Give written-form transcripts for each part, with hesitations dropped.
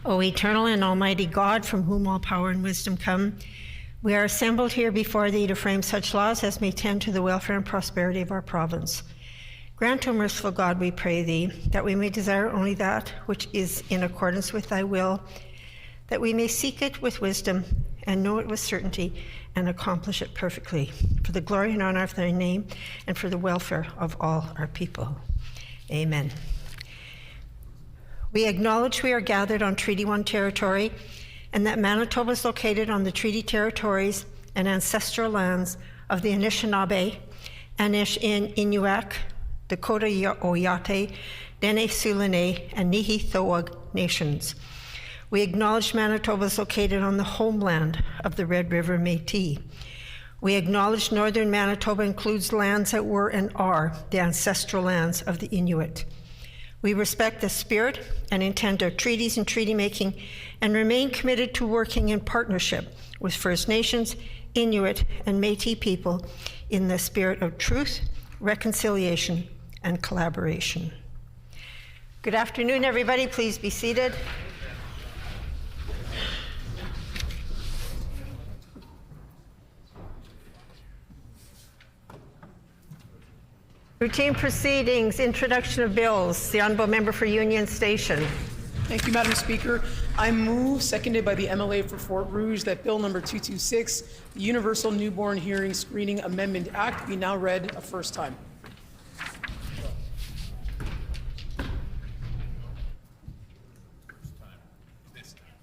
O eternal and almighty God, from whom all power and wisdom come, we are assembled here before thee to frame such laws as may tend to the welfare and prosperity of our province. Grant, O merciful God, we pray thee, that we may desire only that which is in accordance with thy will, that we may seek it with wisdom and know it with certainty and accomplish it perfectly, for the glory and honor of thy name and for the welfare of all our people. Amen. We acknowledge we are gathered on Treaty 1 territory and that Manitoba is located on the treaty territories and ancestral lands of the Anishinaabe, Inuak, Dakota Oyate, Dene Sulene, and Nihi-Thowag nations. We acknowledge Manitoba is located on the homeland of the Red River Métis. We acknowledge northern Manitoba includes lands that were and are the ancestral lands of the Inuit. We respect the spirit and intent of treaties and treaty making and remain committed to working in partnership with First Nations, Inuit, and Métis people in the spirit of truth, reconciliation, and collaboration. Good afternoon, everybody. Please be seated. Routine proceedings, introduction of bills. The Honourable Member for Union Station. Thank you, Madam Speaker. I move, seconded by the MLA for Fort Rouge, that Bill number 226, the Universal Newborn Hearing Screening Amendment Act, be now read a first time.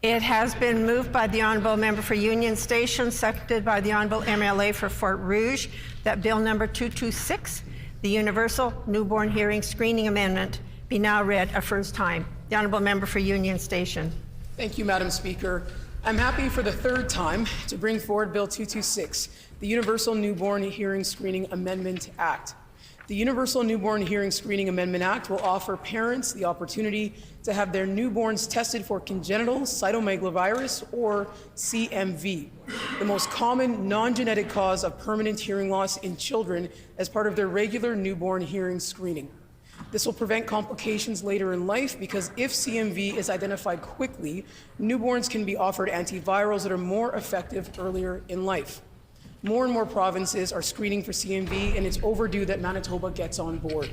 It has been moved by the Honourable Member for Union Station, seconded by the Honourable MLA for Fort Rouge, that Bill number 226, the Universal Newborn Hearing Screening Amendment, be now read a first time. The Honourable Member for Union Station. Thank you, Madam Speaker. I'm happy for the third time to bring forward Bill 226, the Universal Newborn Hearing Screening Amendment Act. The Universal Newborn Hearing Screening Amendment Act will offer parents the opportunity to have their newborns tested for congenital cytomegalovirus, or CMV, the most common non-genetic cause of permanent hearing loss in children, as part of their regular newborn hearing screening. This will prevent complications later in life because if CMV is identified quickly, newborns can be offered antivirals that are more effective earlier in life. More and more provinces are screening for CMV, and it's overdue that Manitoba gets on board.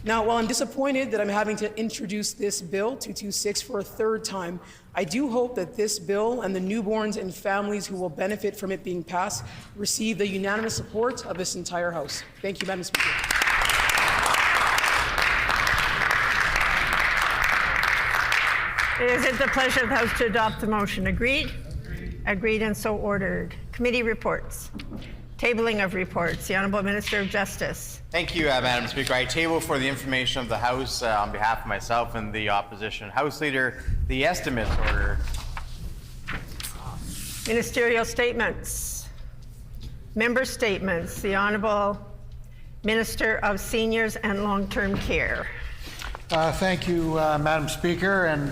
Now, while I'm disappointed that I'm having to introduce this bill, 226, for a third time, I do hope that this bill and the newborns and families who will benefit from it being passed receive the unanimous support of this entire House. Thank you, Madam Speaker. Is it the pleasure of the House to adopt the motion? Agreed? Agreed and so ordered. Committee reports. Tabling of reports. The Honourable Minister of Justice. Thank you, Madam Speaker. I table for the information of the House, on behalf of myself and the Opposition House Leader, the estimates order. Ministerial statements. Member statements. The Honourable Minister of Seniors and Long-Term Care. Thank you, Madam Speaker. And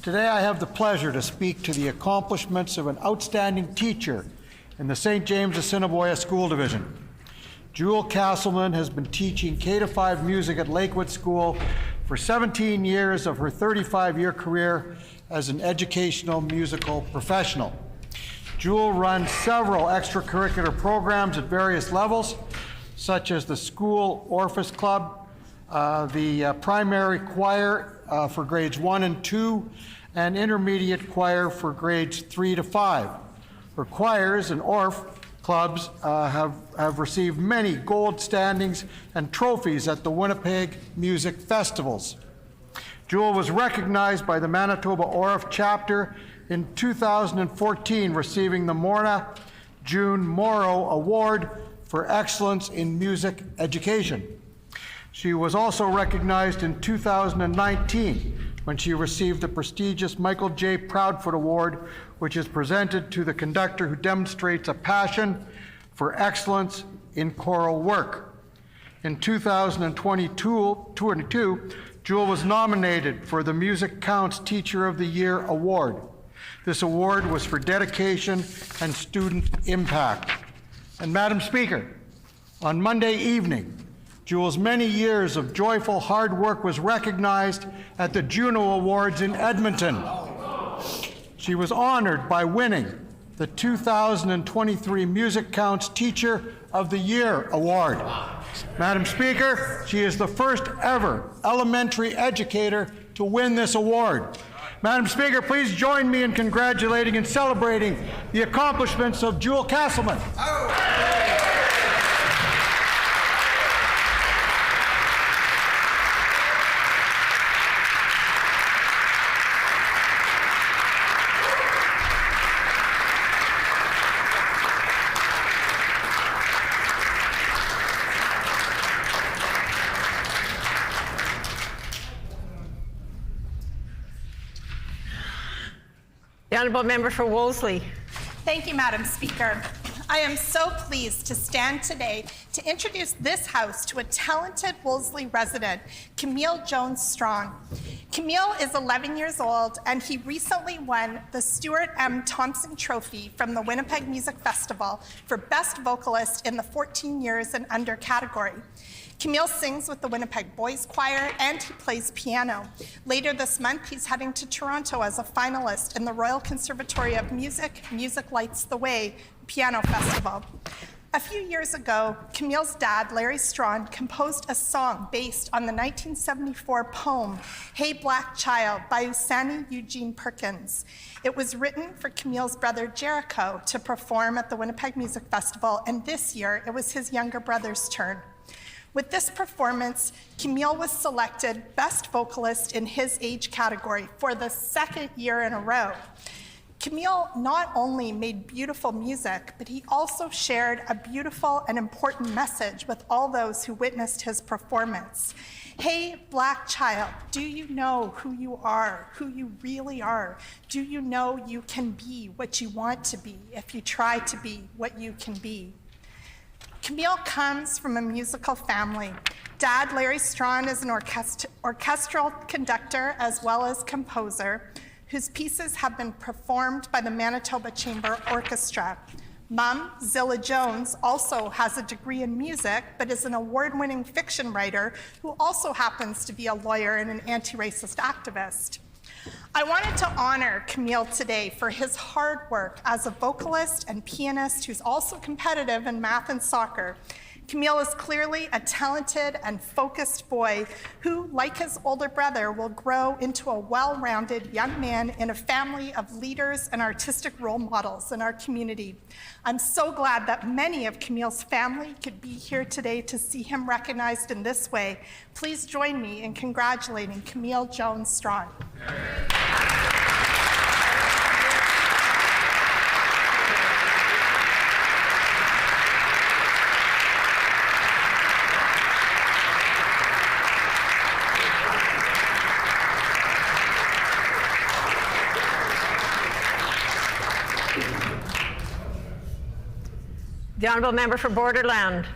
today I have the pleasure to speak to the accomplishments of an outstanding teacher in the St. James Assiniboia School Division. Jewel Castleman has been teaching K-5 music at Lakewood School for 17 years of her 35-year career as an educational musical professional. Jewel runs several extracurricular programs at various levels, such as the School Orpheus Club, the primary choir for grades 1 and 2, and intermediate choir for grades 3 to 5. Her choirs and ORF clubs have received many gold standings and trophies at the Winnipeg Music Festivals. Jewel was recognized by the Manitoba ORF chapter in 2014, receiving the Morna June Morrow Award for Excellence in Music Education. She was also recognized in 2019 when she received the prestigious Michael J. Proudfoot Award, which is presented to the conductor who demonstrates a passion for excellence in choral work. In 2022, Jewel was nominated for the Music Counts Teacher of the Year Award. This award was for dedication and student impact. And Madam Speaker, on Monday evening, Jewel's many years of joyful hard work was recognized at the Juno Awards in Edmonton. she was honored by winning the 2023 Music Counts Teacher of the Year Award. Madam Speaker, she is the first ever elementary educator to win this award. Madam Speaker, please join me in congratulating and celebrating the accomplishments of Jewel Castleman. The Honourable Member for Wolseley. Thank you, Madam Speaker. I am so pleased to stand today to introduce this House to a talented Wolseley resident, Camille Jones-Strong. Camille is 11 years old, and he recently won the Stuart M. Thompson Trophy from the Winnipeg Music Festival for Best Vocalist in the 14 years and under category. Camille sings with the Winnipeg Boys Choir, and he plays piano. Later this month, he's heading to Toronto as a finalist in the Royal Conservatory of Music, Music Lights the Way Piano Festival. A few years ago, Camille's dad, Larry Strawn, composed a song based on the 1974 poem, Hey Black Child, by Usani Eugene Perkins. It was written for Camille's brother, Jericho, to perform at the Winnipeg Music Festival, and this year, it was his younger brother's turn. With this performance, Camille was selected Best Vocalist in his age category for the second year in a row. Camille not only made beautiful music, but he also shared a beautiful and important message with all those who witnessed his performance. Hey, Black child, do you know who you are, who you really are? Do you know you can be what you want to be if you try to be what you can be? Camille comes from a musical family. Dad, Larry Strawn, is an orchestral conductor as well as composer, whose pieces have been performed by the Manitoba Chamber Orchestra. Mom, Zilla Jones, also has a degree in music, but is an award-winning fiction writer who also happens to be a lawyer and an anti-racist activist. I wanted to honor Camille today for his hard work as a vocalist and pianist who's also competitive in math and soccer. Camille is clearly a talented and focused boy who, like his older brother, will grow into a well-rounded young man in a family of leaders and artistic role models in our community. I'm so glad that many of Camille's family could be here today to see him recognized in this way. Please join me in congratulating Camille Jones-Strong. The Honourable Member for Borderland.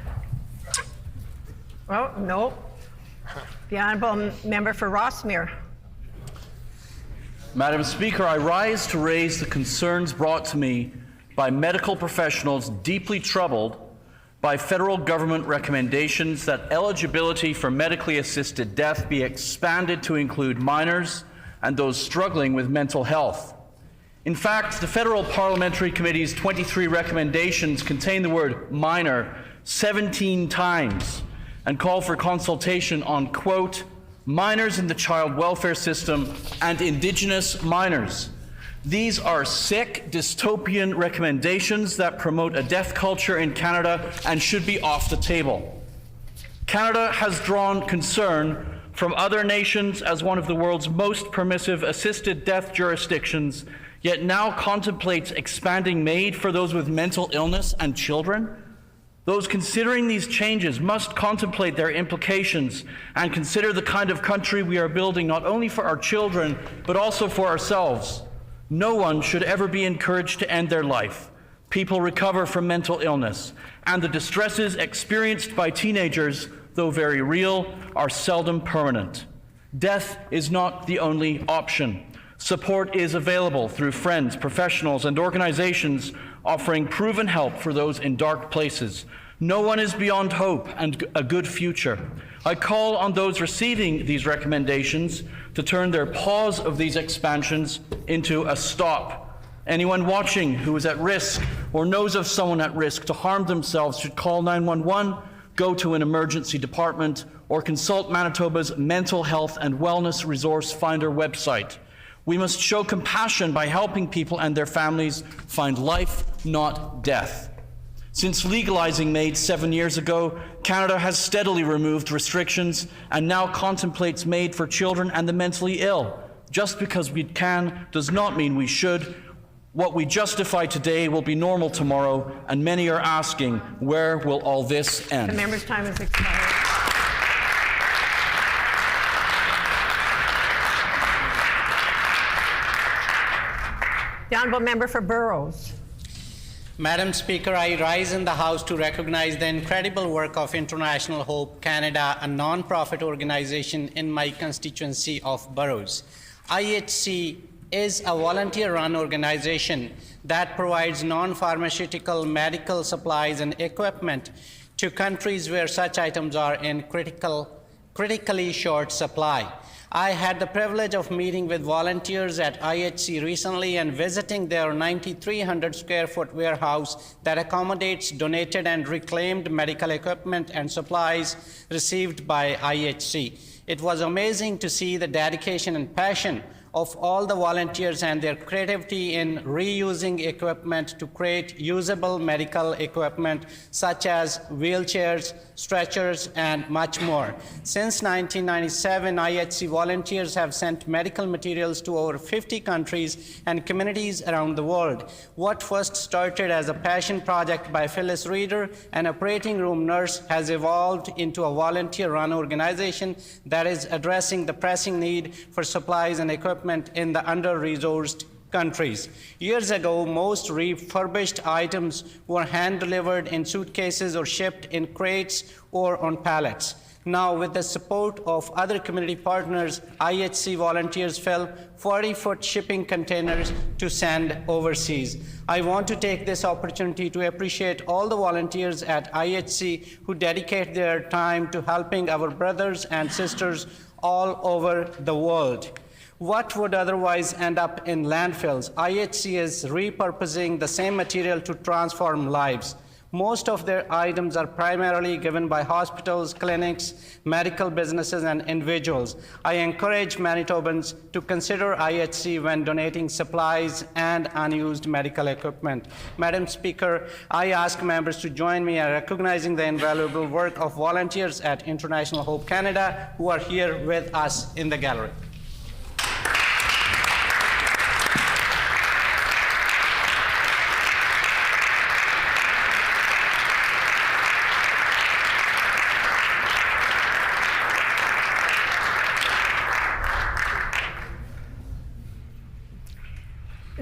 Oh, no. The Honourable Member for Rossmere. Madam Speaker, I rise to raise the concerns brought to me by medical professionals deeply troubled by federal government recommendations that eligibility for medically assisted death be expanded to include minors and those struggling with mental health. In fact, the Federal Parliamentary Committee's 23 recommendations contain the word minor 17 times and call for consultation on, quote, minors in the child welfare system and Indigenous minors. These are sick, dystopian recommendations that promote a death culture in Canada and should be off the table. Canada has drawn concern from other nations as one of the world's most permissive assisted death jurisdictions, yet now contemplates expanding MAID for those with mental illness and children. Those considering these changes must contemplate their implications and consider the kind of country we are building not only for our children, but also for ourselves. No one should ever be encouraged to end their life. People recover from mental illness, and the distresses experienced by teenagers, though very real, are seldom permanent. Death is not the only option. Support is available through friends, professionals, and organizations offering proven help for those in dark places. No one is beyond hope and a good future. I call on those receiving these recommendations to turn their pause of these expansions into a stop. Anyone watching who is at risk or knows of someone at risk to harm themselves should call 911, go to an emergency department, or consult Manitoba's Mental Health and Wellness Resource Finder website. We must show compassion by helping people and their families find life, not death. Since legalizing MAID 7 years ago, Canada has steadily removed restrictions and now contemplates MAID for children and the mentally ill. Just because we can does not mean we should. What we justify today will be normal tomorrow, and many are asking, where will all this end? The member's time has expired. The honourable member for Burroughs. Madam Speaker, I rise in the House to recognize the incredible work of International Hope Canada, a non-profit organization in my constituency of Burroughs. IHC is a volunteer-run organization that provides non-pharmaceutical medical supplies and equipment to countries where such items are in critically short supply. I had the privilege of meeting with volunteers at IHC recently and visiting their 9,300 square foot warehouse that accommodates donated and reclaimed medical equipment and supplies received by IHC. It was amazing to see the dedication and passion of all the volunteers and their creativity in reusing equipment to create usable medical equipment such as wheelchairs, stretchers, and much more. Since 1997, IHC volunteers have sent medical materials to over 50 countries and communities around the world. What first started as a passion project by Phyllis Reeder, an operating room nurse, has evolved into a volunteer-run organization that is addressing the pressing need for supplies and equipment in the under-resourced countries. Years ago, most refurbished items were hand-delivered in suitcases or shipped in crates or on pallets. Now, with the support of other community partners, IHC volunteers fill 40-foot shipping containers to send overseas. I want to take this opportunity to appreciate all the volunteers at IHC who dedicate their time to helping our brothers and sisters all over the world. What would otherwise end up in landfills, IHC is repurposing the same material to transform lives. Most of their items are primarily given by hospitals, clinics, medical businesses, and individuals. I encourage Manitobans to consider IHC when donating supplies and unused medical equipment. Madam Speaker, I ask members to join me in recognizing the invaluable work of volunteers at International Hope Canada who are here with us in the gallery.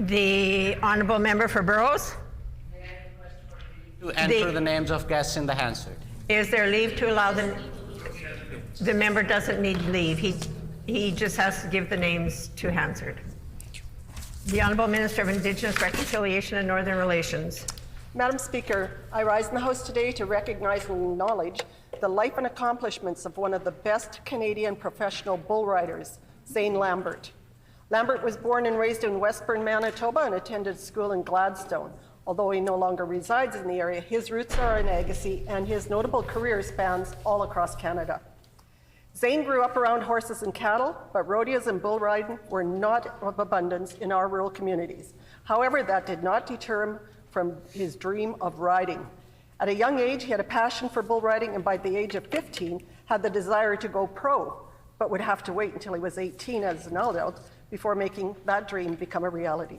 The honourable member for Burroughs. To enter the names of guests in the Hansard. Is there leave to allow them? The member doesn't need leave. He just has to give the names to Hansard. The Honourable Minister of Indigenous Reconciliation and Northern Relations. Madam Speaker, I rise in the House today to recognize and acknowledge the life and accomplishments of one of the best Canadian professional bull riders, Zane Lambert. Lambert was born and raised in Westburn, Manitoba, and attended school in Gladstone. Although he no longer resides in the area, his roots are in Agassiz, and his notable career spans all across Canada. Zane grew up around horses and cattle, but rodeos and bull riding were not of abundance in our rural communities. However, that did not deter him from his dream of riding. At a young age, he had a passion for bull riding, and by the age of 15, had the desire to go pro, but would have to wait until he was 18 as an adult before making that dream become a reality.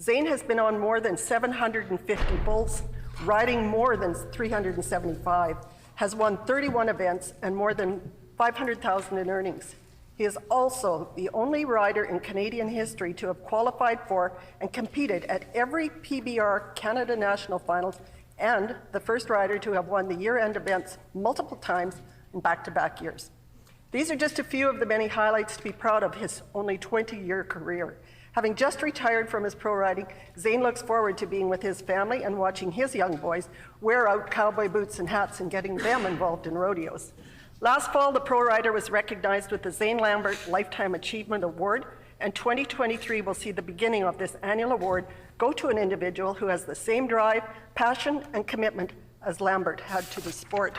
Zane has been on more than 750 bulls, riding more than 375, has won 31 events and more than $500,000 in earnings. He is also the only rider in Canadian history to have qualified for and competed at every PBR Canada National Finals, and the first rider to have won the year-end events multiple times in back-to-back years. These are just a few of the many highlights to be proud of his only 20-year career. Having just retired from his pro riding, Zane looks forward to being with his family and watching his young boys wear out cowboy boots and hats and getting them involved in rodeos. Last fall, the pro rider was recognized with the Zane Lambert Lifetime Achievement Award and 2023 will see the beginning of this annual award go to an individual who has the same drive, passion, and commitment as Lambert had to the sport.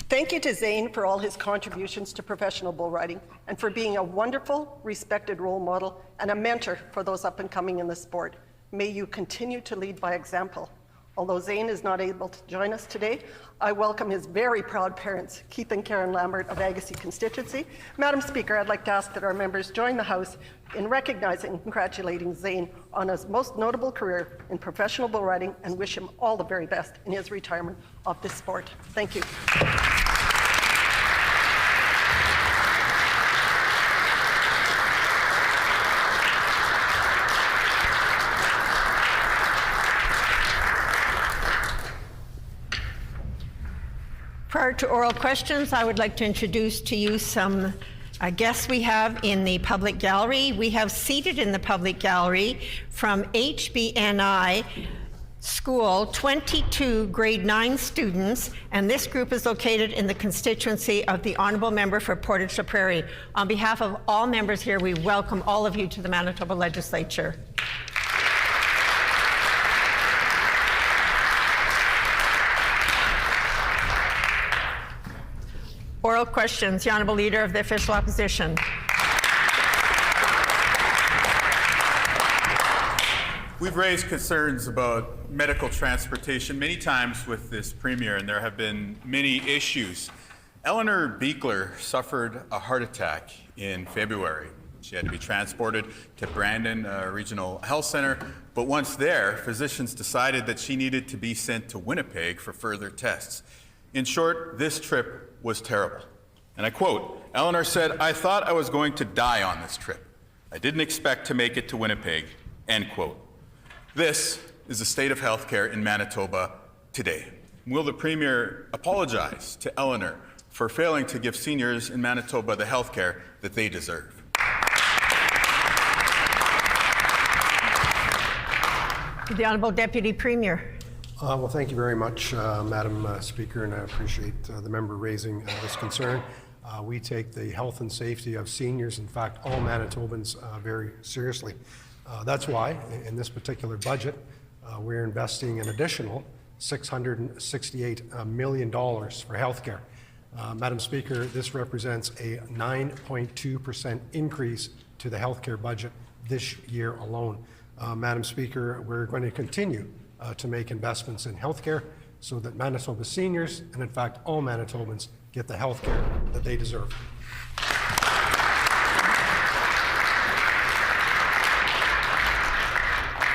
Thank you to Zane for all his contributions to professional bull riding and for being a wonderful, respected role model and a mentor for those up and coming in the sport. May you continue to lead by example. Although Zane is not able to join us today, I welcome his very proud parents, Keith and Karen Lambert of Agassiz constituency. Madam Speaker, I'd like to ask that our members join the House in recognizing and congratulating Zane on his most notable career in professional bull riding and wish him all the very best in his retirement of this sport. Thank you. Prior to oral questions, I would like to introduce to you some guests we have in the public gallery. We have seated in the public gallery from HBNI School 22 grade 9 students, and this group is located in the constituency of the Honourable Member for Portage la Prairie. On behalf of all members here, we welcome all of you to the Manitoba Legislature. Oral questions. The Honourable Leader of the Official Opposition. We've raised concerns about medical transportation many times with this Premier, and there have been many issues. Eleanor Beekler suffered a heart attack in February. She had to be transported to Brandon Regional Health Center, but once there, physicians decided that she needed to be sent to Winnipeg for further tests. In short, this trip was terrible. And I quote, Eleanor said, "I thought I was going to die on this trip. I didn't expect to make it to Winnipeg," end quote. This is the state of healthcare in Manitoba today. Will the Premier apologize to Eleanor for failing to give seniors in Manitoba the healthcare that they deserve? The Honourable Deputy Premier. Well, thank you very much, Madam Speaker, and I appreciate the member raising this concern. We take the health and safety of seniors, in fact, all Manitobans, very seriously. That's why, in this particular budget, we're investing an additional $668 million for healthcare. Madam Speaker, this represents a 9.2% increase to the healthcare budget this year alone. Madam Speaker, we're going to continue to make investments in healthcare so that Manitoba seniors, and in fact all Manitobans, get the healthcare that they deserve.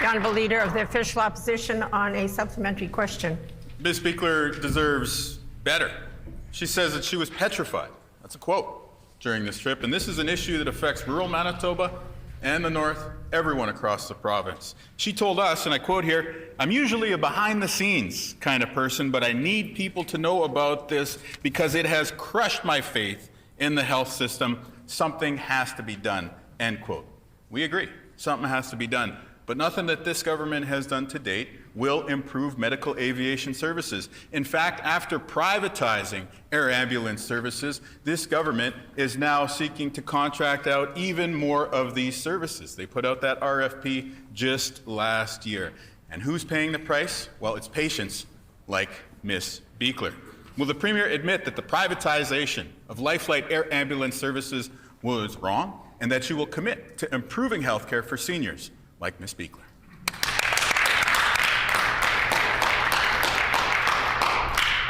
The Honourable Leader of the Official Opposition on a supplementary question. Ms. Beekler deserves better. She says that she was petrified. That's a quote during this trip, and this is an issue that affects rural Manitoba and the North, everyone across the province. She told us, and I quote here, "I'm usually a behind-the-scenes kind of person, but I need people to know about this because it has crushed my faith in the health system. Something has to be done," end quote. We agree, something has to be done, but nothing that this government has done to date will improve medical aviation services. In fact, after privatizing air ambulance services, this government is now seeking to contract out even more of these services. They put out that RFP just last year. And who's paying the price? Well, it's patients like Ms. Beekler. Will the Premier admit that the privatization of Lifelight air ambulance services was wrong and that she will commit to improving health care for seniors like Ms. Beekler?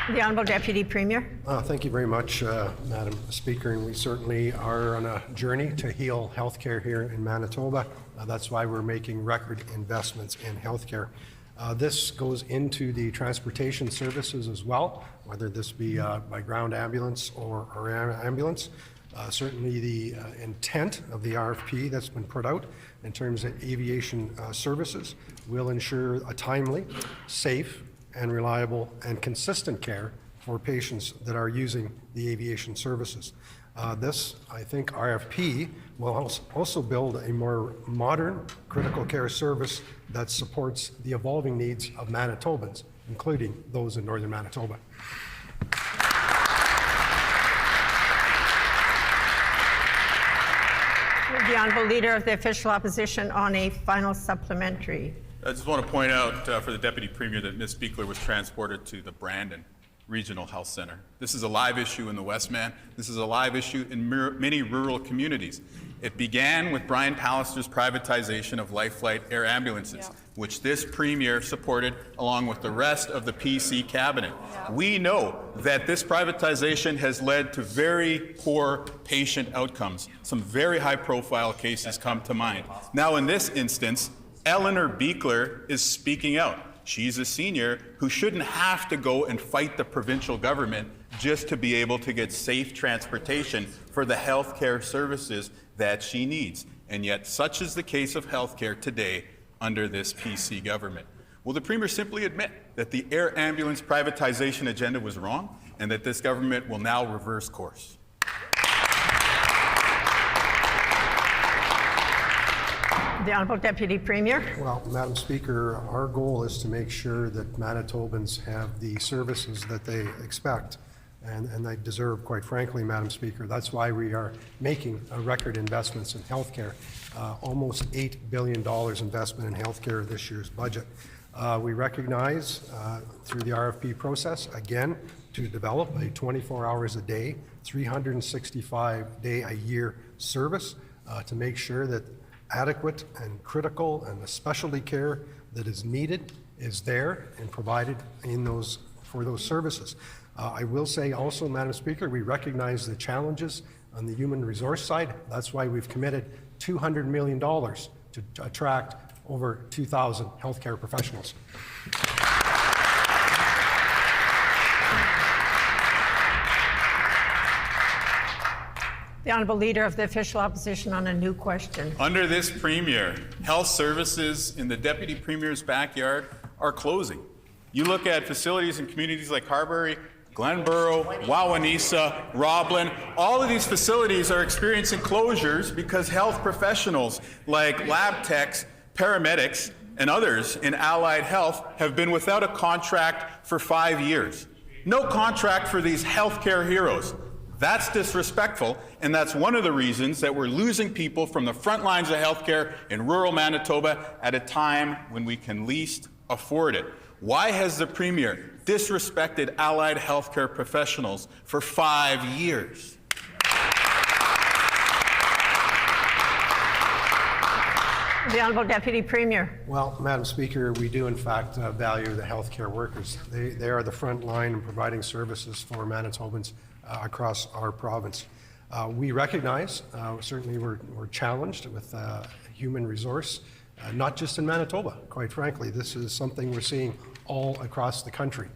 The Honourable Deputy Premier. Thank you very much, Madam Speaker, and we certainly are on a journey to heal healthcare here in Manitoba. That's why we're making record investments in healthcare. This goes into the transportation services as well, whether this be by ground ambulance or air ambulance. Certainly the intent of the RFP that's been put out in terms of aviation services will ensure a timely, safe, and reliable and consistent care for patients that are using the aviation services. This, I think, RFP will also build a more modern critical care service that supports the evolving needs of Manitobans, including those in northern Manitoba. The Honourable Leader of the Official Opposition on a final supplementary. I just want to point out for the Deputy Premier that Ms. Spiegler was transported to the Brandon Regional Health Center. This is a live issue in the Westman. This is a live issue in many rural communities. It began with Brian Pallister's privatization of Life Flight air ambulances, which this Premier supported along with the rest of the PC cabinet. We know that this privatization has led to very poor patient outcomes. Some very high-profile cases come to mind. Now, in this instance, Eleanor Beekler is speaking out. She's a senior who shouldn't have to go and fight the provincial government just to be able to get safe transportation for the health care services that she needs. And yet, such is the case of health care today under this PC government. Will the Premier simply admit that the air ambulance privatization agenda was wrong and that this government will now reverse course? The Honourable Deputy Premier. Well, Madam Speaker, our goal is to make sure that Manitobans have the services that they expect and they deserve, quite frankly, Madam Speaker. That's why we are making record investments in healthcare, almost $8 billion investment in healthcare this year's budget. We recognize through the RFP process, again, to develop a 24 hours a day, 365 day a year service to make sure that adequate and critical and the specialty care that is needed is there and provided in for those services. I will say also, Madam Speaker, we recognize the challenges on the human resource side. That's why we've committed $200 million to attract over 2,000 healthcare professionals. The Honourable Leader of the Official Opposition on a new question. Under this Premier, health services in the Deputy Premier's backyard are closing. You look at facilities in communities like Carberry, Glenborough, Wawanesa, Roblin, all of these facilities are experiencing closures because health professionals like lab techs, paramedics, and others in allied health have been without a contract for 5 years. No contract for these healthcare heroes. That's disrespectful, and that's one of the reasons that we're losing people from the front lines of healthcare in rural Manitoba at a time when we can least afford it. Why has the Premier disrespected allied healthcare professionals for 5 years? The Honourable Deputy Premier. Well, Madam Speaker, we do in fact value the healthcare workers. They are the front line in providing services for Manitobans across our province. We recognize, certainly we're challenged with human resource, not just in Manitoba, quite frankly. This is something we're seeing all across the country.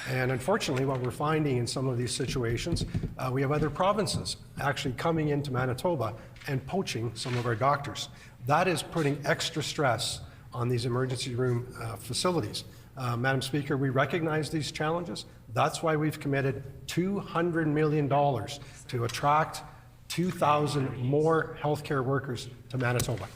And unfortunately, what we're finding in some of these situations, we have other provinces actually coming into Manitoba and poaching some of our doctors. That is putting extra stress on these emergency room facilities. Madam Speaker, we recognize these challenges. That's why we've committed $200 million to attract 2,000 more healthcare workers to Manitoba.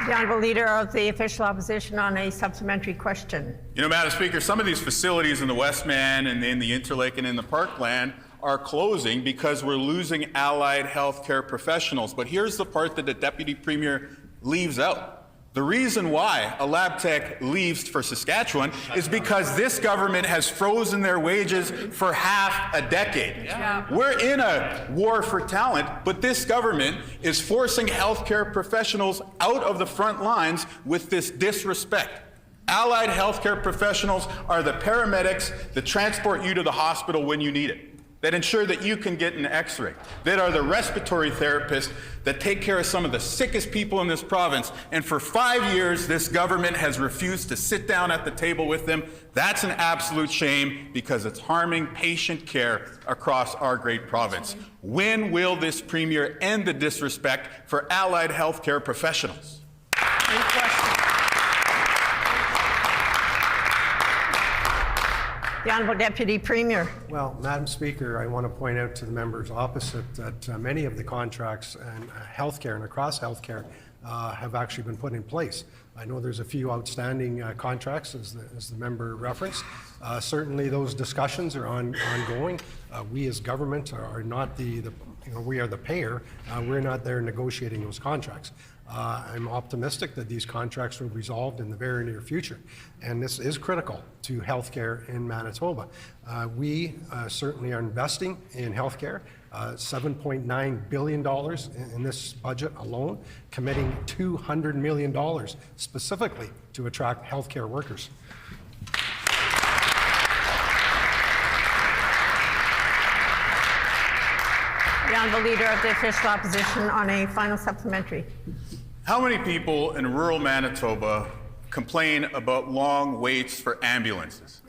The Honourable Leader of the Official Opposition on a supplementary question. You know, Madam Speaker, some of these facilities in the Westman and in the Interlake and in the Parkland are closing because we're losing allied healthcare professionals. But here's the part that the Deputy Premier leaves out. The reason why a lab tech leaves for Saskatchewan is because this government has frozen their wages for half a decade. Yeah. We're in a war for talent, but this government is forcing healthcare professionals out of the front lines with this disrespect. Allied healthcare professionals are the paramedics that transport you to the hospital when you need it, that ensure that you can get an x-ray, that are the respiratory therapists that take care of some of the sickest people in this province. And for 5 years, this government has refused to sit down at the table with them. That's an absolute shame because it's harming patient care across our great province. When will this Premier end the disrespect for allied healthcare professionals? Any questions? The Honourable Deputy Premier. Well, Madam Speaker, I want to point out to the members opposite that many of the contracts and healthcare and across healthcare have actually been put in place. I know there's a few outstanding contracts, as the member referenced, Certainly, those discussions are ongoing. We as government are not we are the payer. We're not there negotiating those contracts. I'm optimistic that these contracts will be resolved in the very near future, and this is critical to healthcare in Manitoba. We certainly are investing in healthcare, $7.9 billion in this budget alone, committing $200 million specifically to attract healthcare workers. The Honourable Leader of the Official Opposition on a final supplementary. How many people in rural Manitoba complain about long waits for ambulances?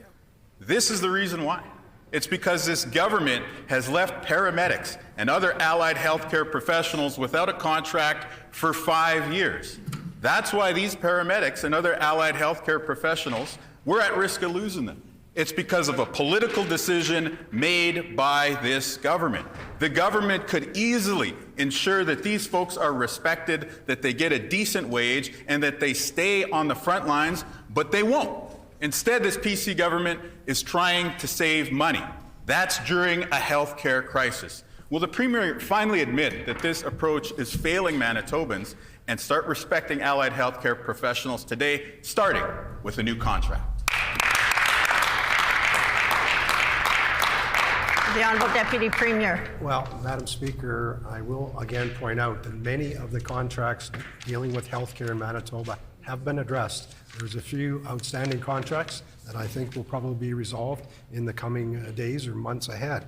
This is the reason why. It's because this government has left paramedics and other allied healthcare professionals without a contract for 5 years. That's why these paramedics and other allied healthcare professionals, we're at risk of losing them. It's because of a political decision made by this government. The government could easily ensure that these folks are respected, that they get a decent wage, and that they stay on the front lines, but they won't. Instead, this PC government is trying to save money. That's during a healthcare crisis. Will the Premier finally admit that this approach is failing Manitobans and start respecting allied healthcare professionals today, starting with a new contract? The Honourable Deputy Premier. Well, Madam Speaker, I will again point out that many of the contracts dealing with healthcare in Manitoba have been addressed. There's a few outstanding contracts that I think will probably be resolved in the coming days or months ahead.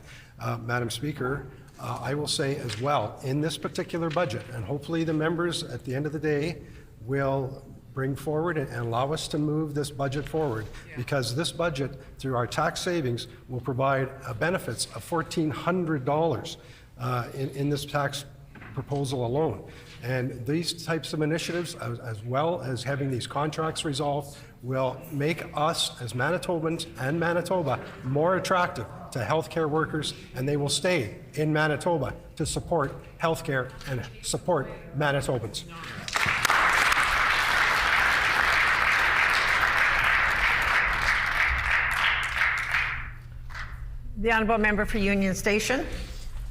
Madam Speaker, I will say as well, in this particular budget, and hopefully the members at the end of the day will bring forward and allow us to move this budget forward, because this budget, through our tax savings, will provide benefits of $1,400 in this tax proposal alone. And these types of initiatives, as well as having these contracts resolved, will make us as Manitobans and Manitoba more attractive to healthcare workers, and they will stay in Manitoba to support healthcare and support Manitobans. The Honourable Member for Union Station.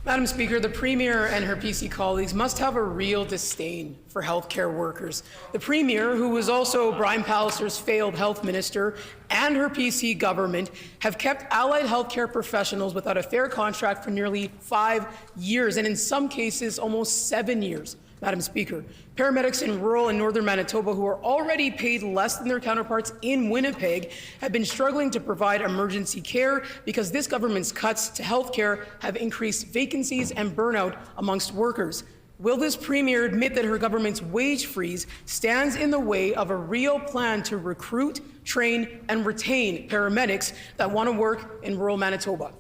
Madam Speaker, the Premier and her PC colleagues must have a real disdain for healthcare workers. The Premier, who was also Brian Pallister's failed health minister, and her PC government have kept allied healthcare professionals without a fair contract for nearly 5 years, and in some cases, almost 7 years. Madam Speaker, paramedics in rural and northern Manitoba who are already paid less than their counterparts in Winnipeg have been struggling to provide emergency care because this government's cuts to health care have increased vacancies and burnout amongst workers. Will this Premier admit that her government's wage freeze stands in the way of a real plan to recruit, train, and retain paramedics that want to work in rural Manitoba?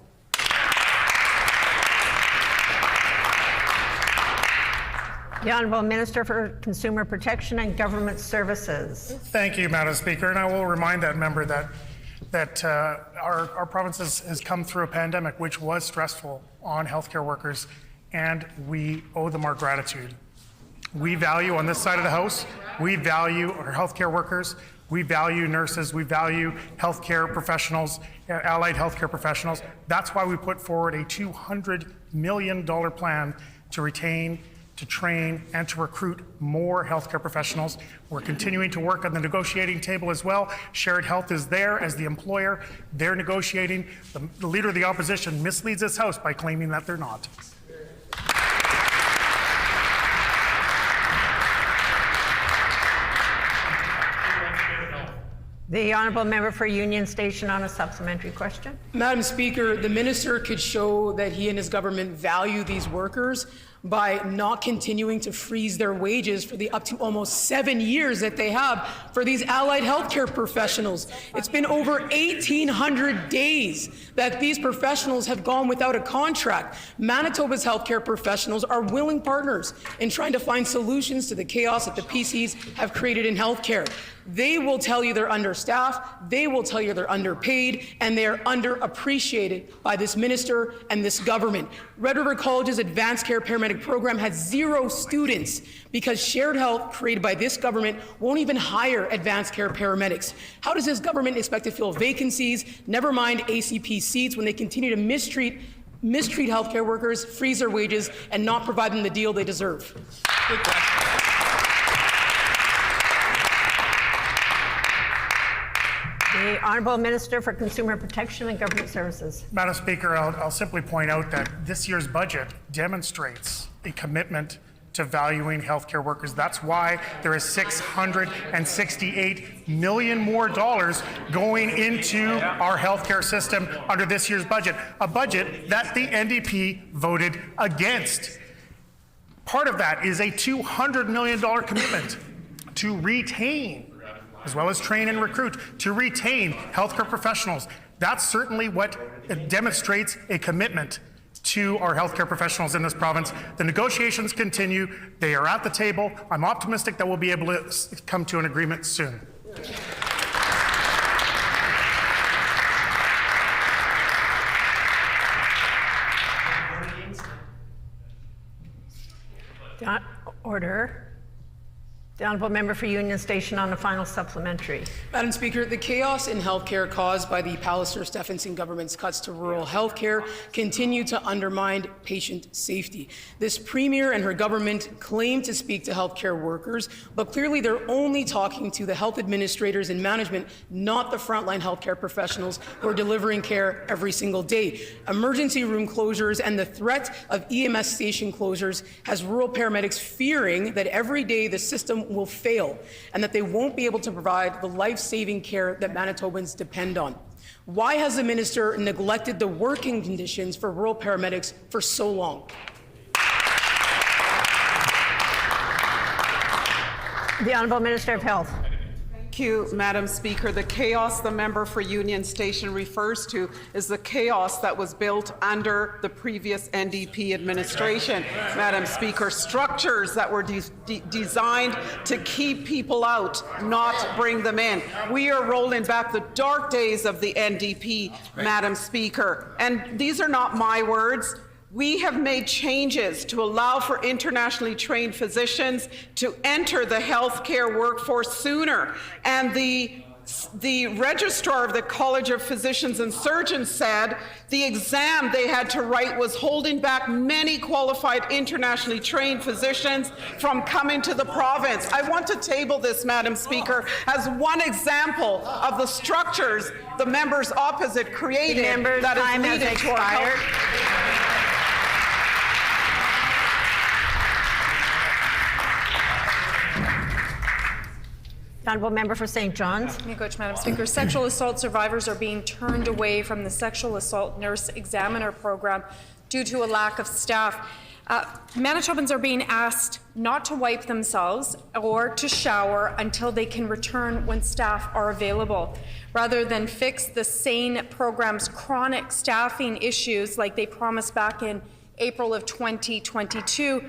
The Honourable Minister for Consumer Protection and Government Services. Thank you, Madam Speaker, and I will remind that member that our province has come through a pandemic which was stressful on healthcare workers, and we owe them our gratitude. We value, on this side of the House, we value our healthcare workers, we value nurses, we value healthcare professionals, allied healthcare professionals. That's why we put forward a $200 million plan to retain, to train, and to recruit more healthcare professionals. We're continuing to work on the negotiating table as well. Shared Health is there as the employer. They're negotiating. The Leader of the Opposition misleads this House by claiming that they're not. The Honourable Member for Union Station on a supplementary question. Madam Speaker, the minister could show that he and his government value these workers by not continuing to freeze their wages for the up to almost 7 years that they have for these allied healthcare professionals. It's been over 1,800 days that these professionals have gone without a contract. Manitoba's healthcare professionals are willing partners in trying to find solutions to the chaos that the PCs have created in healthcare. They will tell you they're understaffed, they will tell you they're underpaid, and they're underappreciated by this minister and this government. Red River College's advanced care paramedic paramedic program has 0 students because Shared Health, created by this government, won't even hire advanced care paramedics. How does this government expect to fill vacancies, never mind ACP seats, when they continue to mistreat healthcare workers, freeze their wages, and not provide them the deal they deserve? Good question. The Honourable Minister for Consumer Protection and Government Services. Madam Speaker, I'll simply point out that this year's budget demonstrates a commitment to valuing healthcare workers. That's why there is $668 million more going into our healthcare system under this year's budget, a budget that the NDP voted against. Part of that is a $200 million commitment to retain, as well as train and recruit, to retain healthcare professionals. That's certainly what demonstrates a commitment to our healthcare professionals in this province. The negotiations continue. They are at the table. I'm optimistic that we'll be able to come to an agreement soon. Order. The Honourable Member for Union Station on a final supplementary. Madam Speaker, the chaos in healthcare caused by the Pallister-Stephenson government's cuts to rural healthcare continue to undermine patient safety. This Premier and her government claim to speak to healthcare workers, but clearly they're only talking to the health administrators and management, not the frontline healthcare professionals who are delivering care every single day. Emergency room closures and the threat of EMS station closures has rural paramedics fearing that every day the system will fail and that they won't be able to provide the life-saving care that Manitobans depend on. Why has the minister neglected the working conditions for rural paramedics for so long? The Honourable Minister of Health. Thank you, Madam Speaker. The chaos the member for Union Station refers to is the chaos that was built under the previous NDP administration. Madam Speaker, structures that were designed to keep people out, not bring them in. We are rolling back the dark days of the NDP, Madam Speaker. And these are not my words. We have made changes to allow for internationally trained physicians to enter the healthcare workforce sooner. And the registrar of the College of Physicians and Surgeons said the exam they had to write was holding back many qualified internationally trained physicians from coming to the province. I want to table this, Madam Speaker, as one example of the structures the members opposite created that is needed to our health. Honourable Member for St. John's. Madam Speaker. Sexual assault survivors are being turned away from the Sexual Assault Nurse Examiner program due to a lack of staff. Manitobans are being asked not to wipe themselves or to shower until they can return when staff are available. Rather than fix the SANE program's chronic staffing issues like they promised back in April of 2022,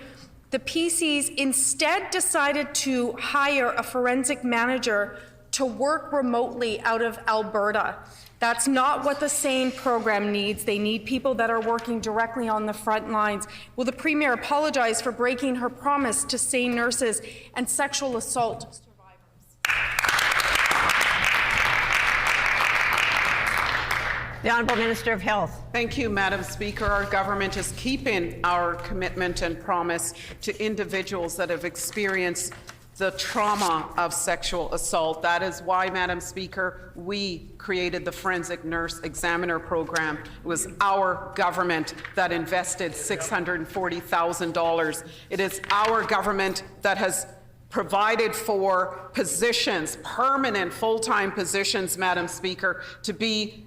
the PCs instead decided to hire a forensic manager to work remotely out of Alberta. That's not what the SANE program needs. They need people that are working directly on the front lines. Will the Premier apologize for breaking her promise to SANE nurses and sexual assault survivors? The Honourable Minister of Health. Thank you, Madam Speaker. Our government is keeping our commitment and promise to individuals that have experienced the trauma of sexual assault. That is why, Madam Speaker, we created the Forensic Nurse Examiner program. It was our government that invested $640,000. It is our government that has provided for positions, permanent full-time positions, Madam Speaker, to be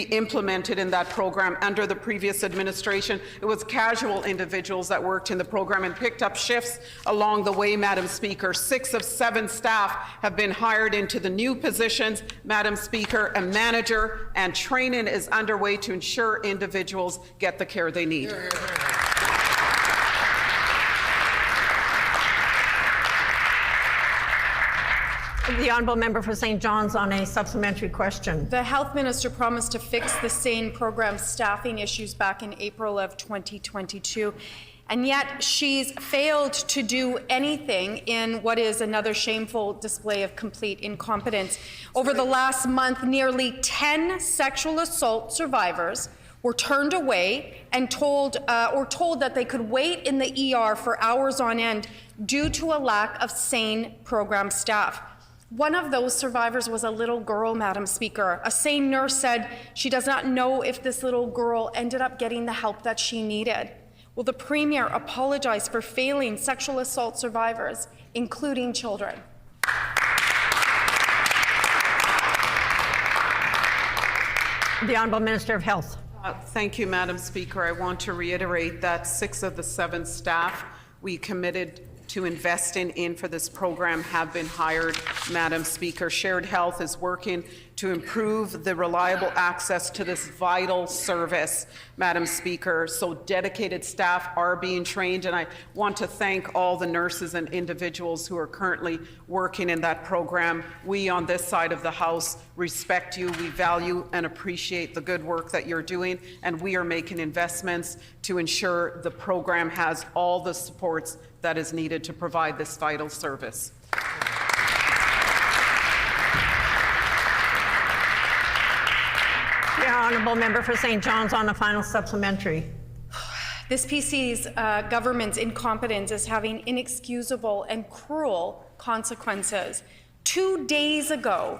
implemented in that program under the previous administration. It was casual individuals that worked in the program and picked up shifts along the way, Madam Speaker. 6 of 7 staff have been hired into the new positions, Madam Speaker. A manager and training is underway to ensure individuals get the care they need. The Honourable Member for St. John's on a supplementary question. The Health Minister promised to fix the SANE program staffing issues back in April of 2022. and yet she's failed to do anything in what is another shameful display of complete incompetence. Over the last month, nearly 10 sexual assault survivors were turned away and told that they could wait in the ER for hours on end due to a lack of sane program staff. One of those survivors was a little girl, Madam Speaker. A sane nurse said she does not know if this little girl ended up getting the help that she needed. Will the Premier apologize for failing sexual assault survivors, including children? The Honourable Minister of Health. Thank you, Madam Speaker. I want to reiterate that 6 of the 7 staff we committed to investing in for this program have been hired, Madam Speaker. Shared Health is working to improve the reliable access to this vital service, Madam Speaker. So dedicated staff are being trained, and I want to thank all the nurses and individuals who are currently working in that program. We on this side of the House respect you. We value and appreciate the good work that you're doing, and we are making investments to ensure the program has all the supports that is needed to provide this vital service. The Honourable Member for St. John's on a final supplementary. This PC's government's incompetence is having inexcusable and cruel consequences. 2 days ago,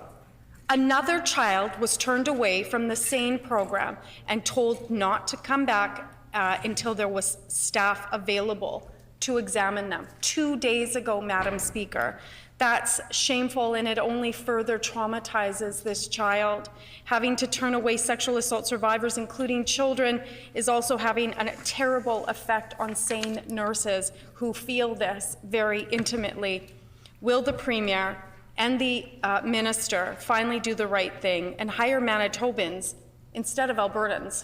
another child was turned away from the SANE program and told not to come back until there was staff available to examine them. 2 days ago, Madam Speaker. That's shameful, and it only further traumatizes this child. Having to turn away sexual assault survivors, including children, is also having a terrible effect on sane nurses who feel this very intimately. Will the Premier and the Minister finally do the right thing and hire Manitobans instead of Albertans?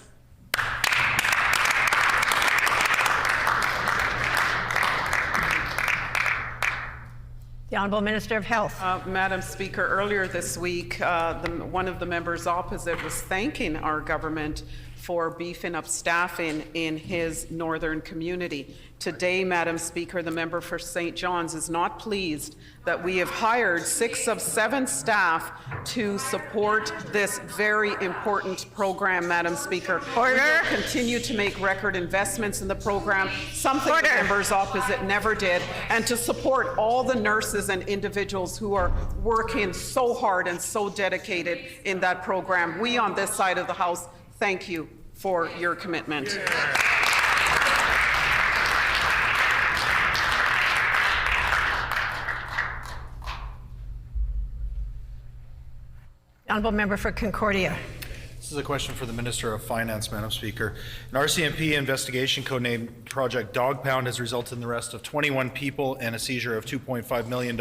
The Honourable Minister of Health. Madam Speaker, earlier this week, one of the members opposite was thanking our government for beefing up staffing in his northern community. Today, Madam Speaker, the member for St. John's is not pleased that we have hired 6 of 7 staff to support this very important program, Madam Speaker. Order. We will continue to make record investments in the program, something the members opposite never did, and to support all the nurses and individuals who are working so hard and so dedicated in that program. We on this side of the House thank you for your commitment. Honourable Member for Concordia. This is a question for the Minister of Finance, Madam Speaker. An RCMP investigation codenamed Project Dog Pound has resulted in the arrest of 21 people and a seizure of $2.5 million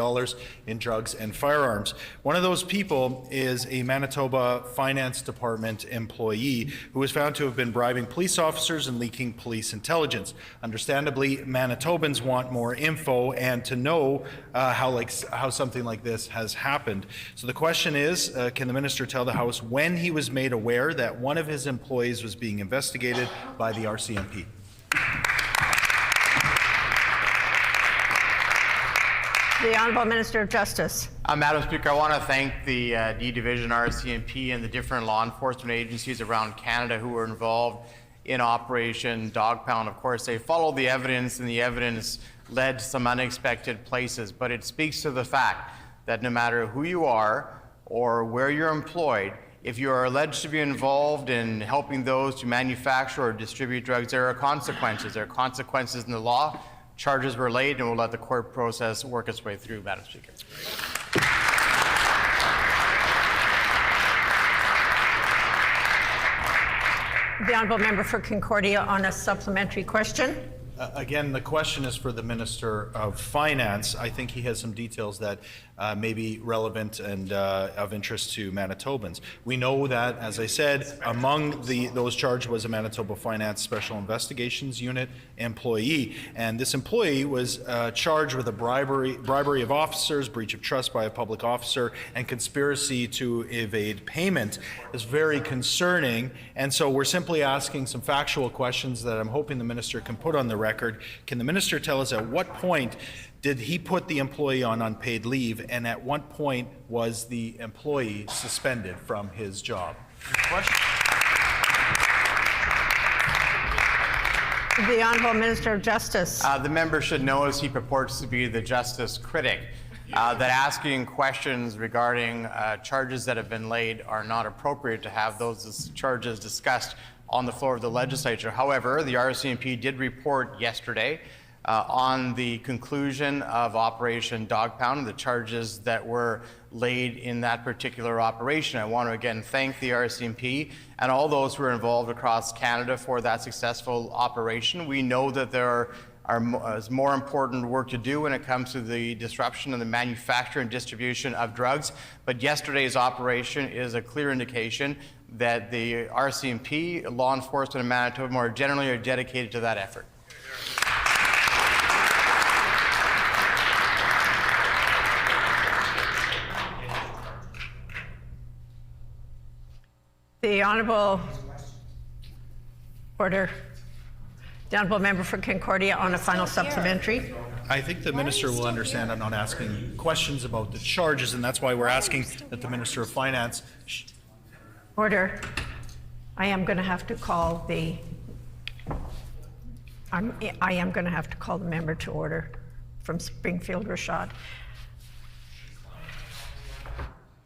in drugs and firearms. One of those people is a Manitoba Finance Department employee who was found to have been bribing police officers and leaking police intelligence. Understandably, Manitobans want more info and to know how something like this has happened. So the question is, can the Minister tell the House when he was made aware that one of his employees was being investigated by the RCMP? The Honourable Minister of Justice. Madam Speaker, I want to thank the D Division, RCMP, and the different law enforcement agencies around Canada who were involved in Operation Dog Pound. Of course, they followed the evidence, and the evidence led to some unexpected places, but it speaks to the fact that no matter who you are or where you're employed, if you are alleged to be involved in helping those to manufacture or distribute drugs, there are consequences. There are consequences in the law. Charges were laid, and we'll let the court process work its way through, Madam Speaker. The Honourable Member for Concordia on a supplementary question. Again, the question is for the Minister of Finance. I think he has some details that may be relevant and of interest to Manitobans. We know that, as I said, among those charged was a Manitoba Finance Special Investigations Unit employee, and this employee was charged with a bribery of officers, breach of trust by a public officer, and conspiracy to evade payment. It's very concerning, and so we're simply asking some factual questions that I'm hoping the minister can put on the record. Can the minister tell us at what point did he put the employee on unpaid leave, and at what point was the employee suspended from his job? Question? The Honourable Minister of Justice. The member should know, as he purports to be the justice critic, that asking questions regarding charges that have been laid are not appropriate to have those charges discussed on the floor of the legislature. However, the RCMP did report yesterday on the conclusion of Operation Dog Pound and the charges that were laid in that particular operation. I want to again thank the RCMP and all those who are involved across Canada for that successful operation. We know that there is more important work to do when it comes to the disruption of the manufacture and distribution of drugs, but yesterday's operation is a clear indication that the RCMP, law enforcement in Manitoba more generally, are dedicated to that effort. The Honourable Order. The Honourable Member for Concordia on a final supplementary. I think the minister will understand I'm not asking questions about the charges, and that's why we're asking that the Minister of Finance. Order. I am going to have to call the. I am going to have to call the member to order from Springfield Rashad.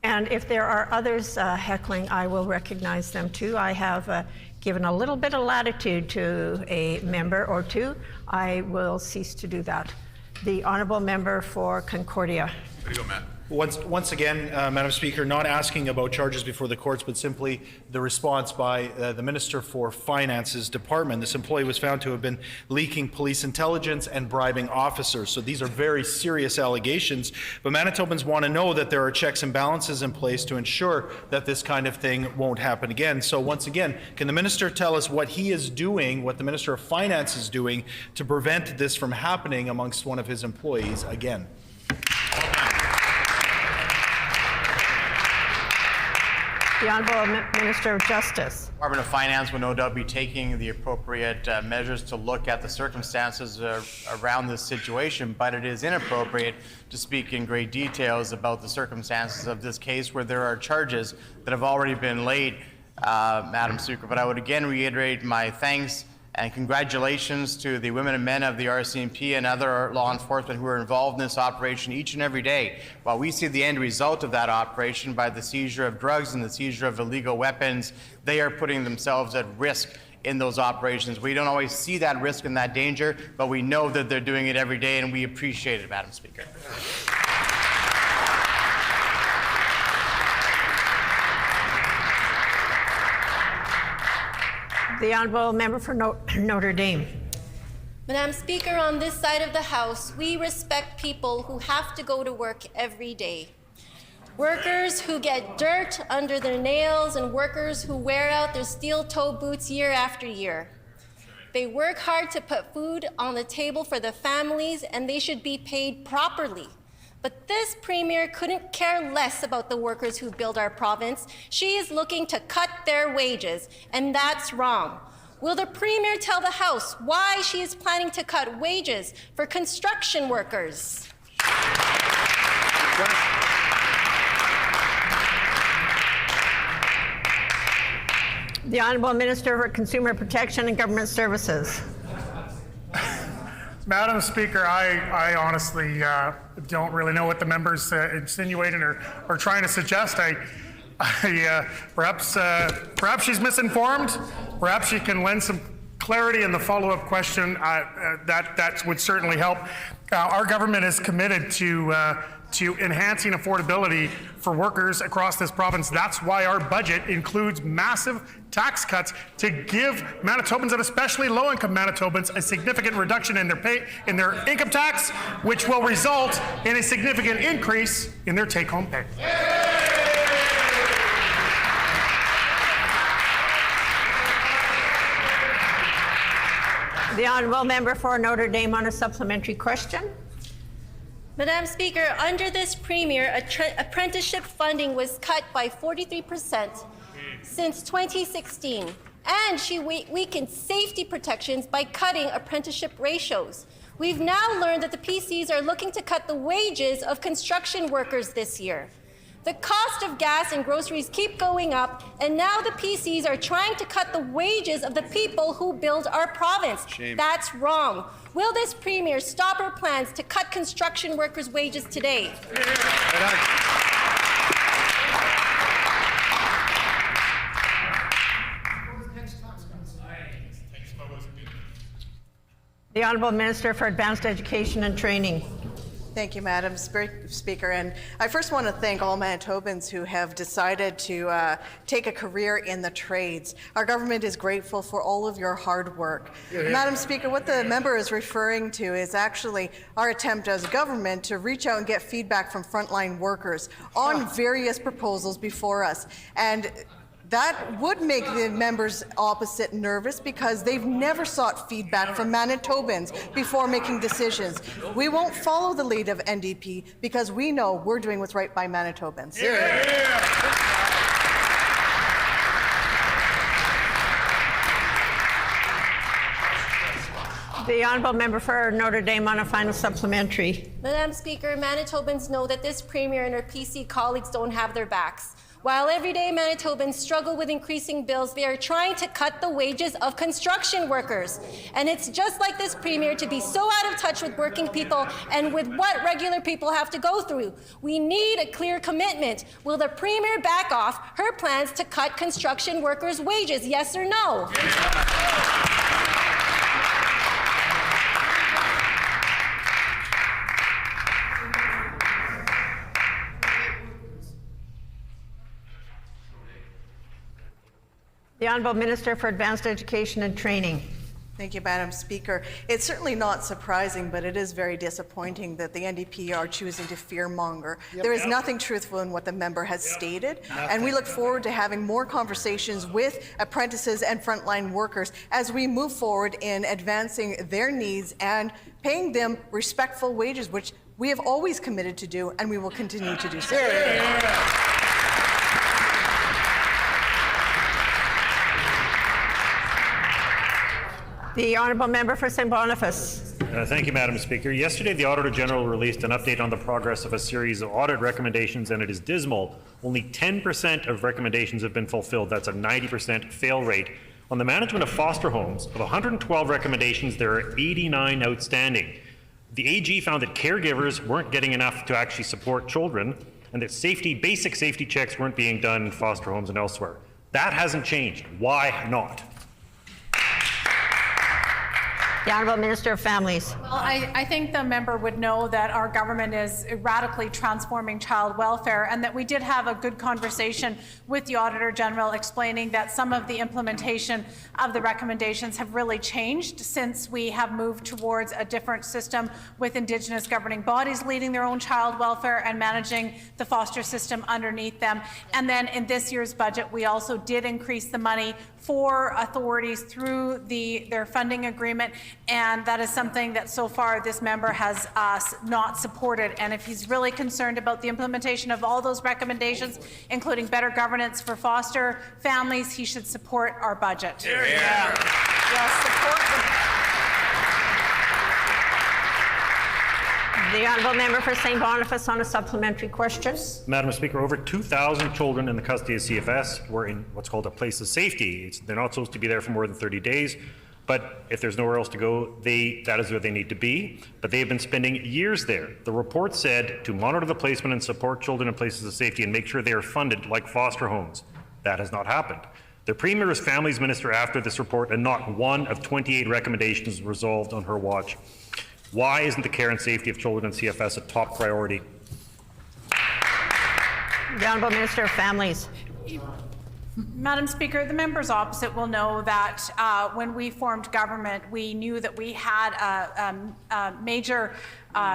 And if there are others heckling, I will recognize them too. I have given a little bit of latitude to a member or two. I will cease to do that. The Honourable Member for Concordia. There you go, Matt. Once again, Madam Speaker, not asking about charges before the courts, but simply the response by the Minister for Finance's department. This employee was found to have been leaking police intelligence and bribing officers. So these are very serious allegations. But Manitobans want to know that there are checks and balances in place to ensure that this kind of thing won't happen again. So once again, can the Minister tell us what he is doing, what the Minister of Finance is doing to prevent this from happening amongst one of his employees again? The Honourable Minister of Justice. The Department of Finance will no doubt be taking the appropriate measures to look at the circumstances around this situation, but it is inappropriate to speak in great details about the circumstances of this case where there are charges that have already been laid, Madam Speaker. But I would again reiterate my thanks and congratulations to the women and men of the RCMP and other law enforcement who are involved in this operation each and every day. While we see the end result of that operation by the seizure of drugs and the seizure of illegal weapons, they are putting themselves at risk in those operations. We don't always see that risk and that danger, but we know that they're doing it every day, and we appreciate it, Madam Speaker. The Honourable Member for Notre Dame. Madam Speaker, on this side of the House, we respect people who have to go to work every day. Workers who get dirt under their nails and workers who wear out their steel-toe boots year after year. They work hard to put food on the table for the families, and they should be paid properly. But this Premier couldn't care less about the workers who build our province. She is looking to cut their wages, and that's wrong. Will the Premier tell the House why she is planning to cut wages for construction workers? The Honourable Minister for Consumer Protection and Government Services. Madam Speaker, I honestly don't really know what the member's insinuating or trying to suggest. Perhaps she's misinformed. Perhaps she can lend some clarity in the follow-up question. That would certainly help. Our government is committed to to enhancing affordability for workers across this province. That's why our budget includes massive tax cuts to give Manitobans, and especially low-income Manitobans, a significant reduction in their income tax, which will result in a significant increase in their take-home pay. The honourable member for Notre Dame on a supplementary question. Madam Speaker, under this Premier, apprenticeship funding was cut by 43% since 2016, and she weakened safety protections by cutting apprenticeship ratios. We've now learned that the PCs are looking to cut the wages of construction workers this year. The cost of gas and groceries keep going up, and now the PCs are trying to cut the wages of the people who build our province. Shame. That's wrong. Will this Premier stop her plans to cut construction workers' wages today? The Honourable Minister for Advanced Education and Training. Thank you, Madam Speaker. And I first want to thank all Manitobans who have decided to take a career in the trades. Our government is grateful for all of your hard work. Yeah. Madam Speaker, what the member is referring to is actually our attempt as a government to reach out and get feedback from frontline workers on various proposals before us. And that would make the members opposite nervous because they've never sought feedback from Manitobans before making decisions. We won't follow the lead of NDP because we know we're doing what's right by Manitobans. The honourable member for Notre Dame on a final supplementary. Madam Speaker, Manitobans know that this Premier and her PC colleagues don't have their backs. While everyday Manitobans struggle with increasing bills, they are trying to cut the wages of construction workers. And it's just like this Premier to be so out of touch with working people and with what regular people have to go through. We need a clear commitment. Will the Premier back off her plans to cut construction workers' wages, yes or no? The Honourable Minister for Advanced Education and Training. Thank you, Madam Speaker. It's certainly not surprising, but it is very disappointing that the NDP are choosing to fearmonger. There is nothing truthful in what the member has stated, and we look forward to having more conversations with apprentices and frontline workers as we move forward in advancing their needs and paying them respectful wages, which we have always committed to do, and we will continue to do so. The honourable member for St. Boniface. Thank you, Madam Speaker. Yesterday, the Auditor General released an update on the progress of a series of audit recommendations, and it is dismal. Only 10% of recommendations have been fulfilled. That's a 90% fail rate. On the management of foster homes, of 112 recommendations, there are 89 outstanding. The AG found that caregivers weren't getting enough to actually support children, and that basic safety checks weren't being done in foster homes and elsewhere. That hasn't changed. Why not? The Honourable Minister of Families. Well, I think the member would know that our government is radically transforming child welfare, and that we did have a good conversation with the Auditor General explaining that some of the implementation of the recommendations have really changed since we have moved towards a different system with Indigenous governing bodies leading their own child welfare and managing the foster system underneath them. And then in this year's budget, we also did increase the money for authorities through their funding agreement, and that is something that so far this member has not supported. And if he's really concerned about the implementation of all those recommendations, including better governance for foster families, he should support our budget. Yes, support the honourable member for St. Boniface on a supplementary question. Madam Speaker, over 2,000 children in the custody of CFS were in what's called a place of safety. They're not supposed to be there for more than 30 days, but if there's nowhere else to go, that is where they need to be. But they have been spending years there. The report said to monitor the placement and support children in places of safety and make sure they are funded like foster homes. That has not happened. The Premier is Families Minister after this report, and not one of 28 recommendations resolved on her watch. Why isn't the care and safety of children in CFS a top priority? The Honourable Minister of Families. Madam Speaker, the members opposite will know that when we formed government, we knew that we had a major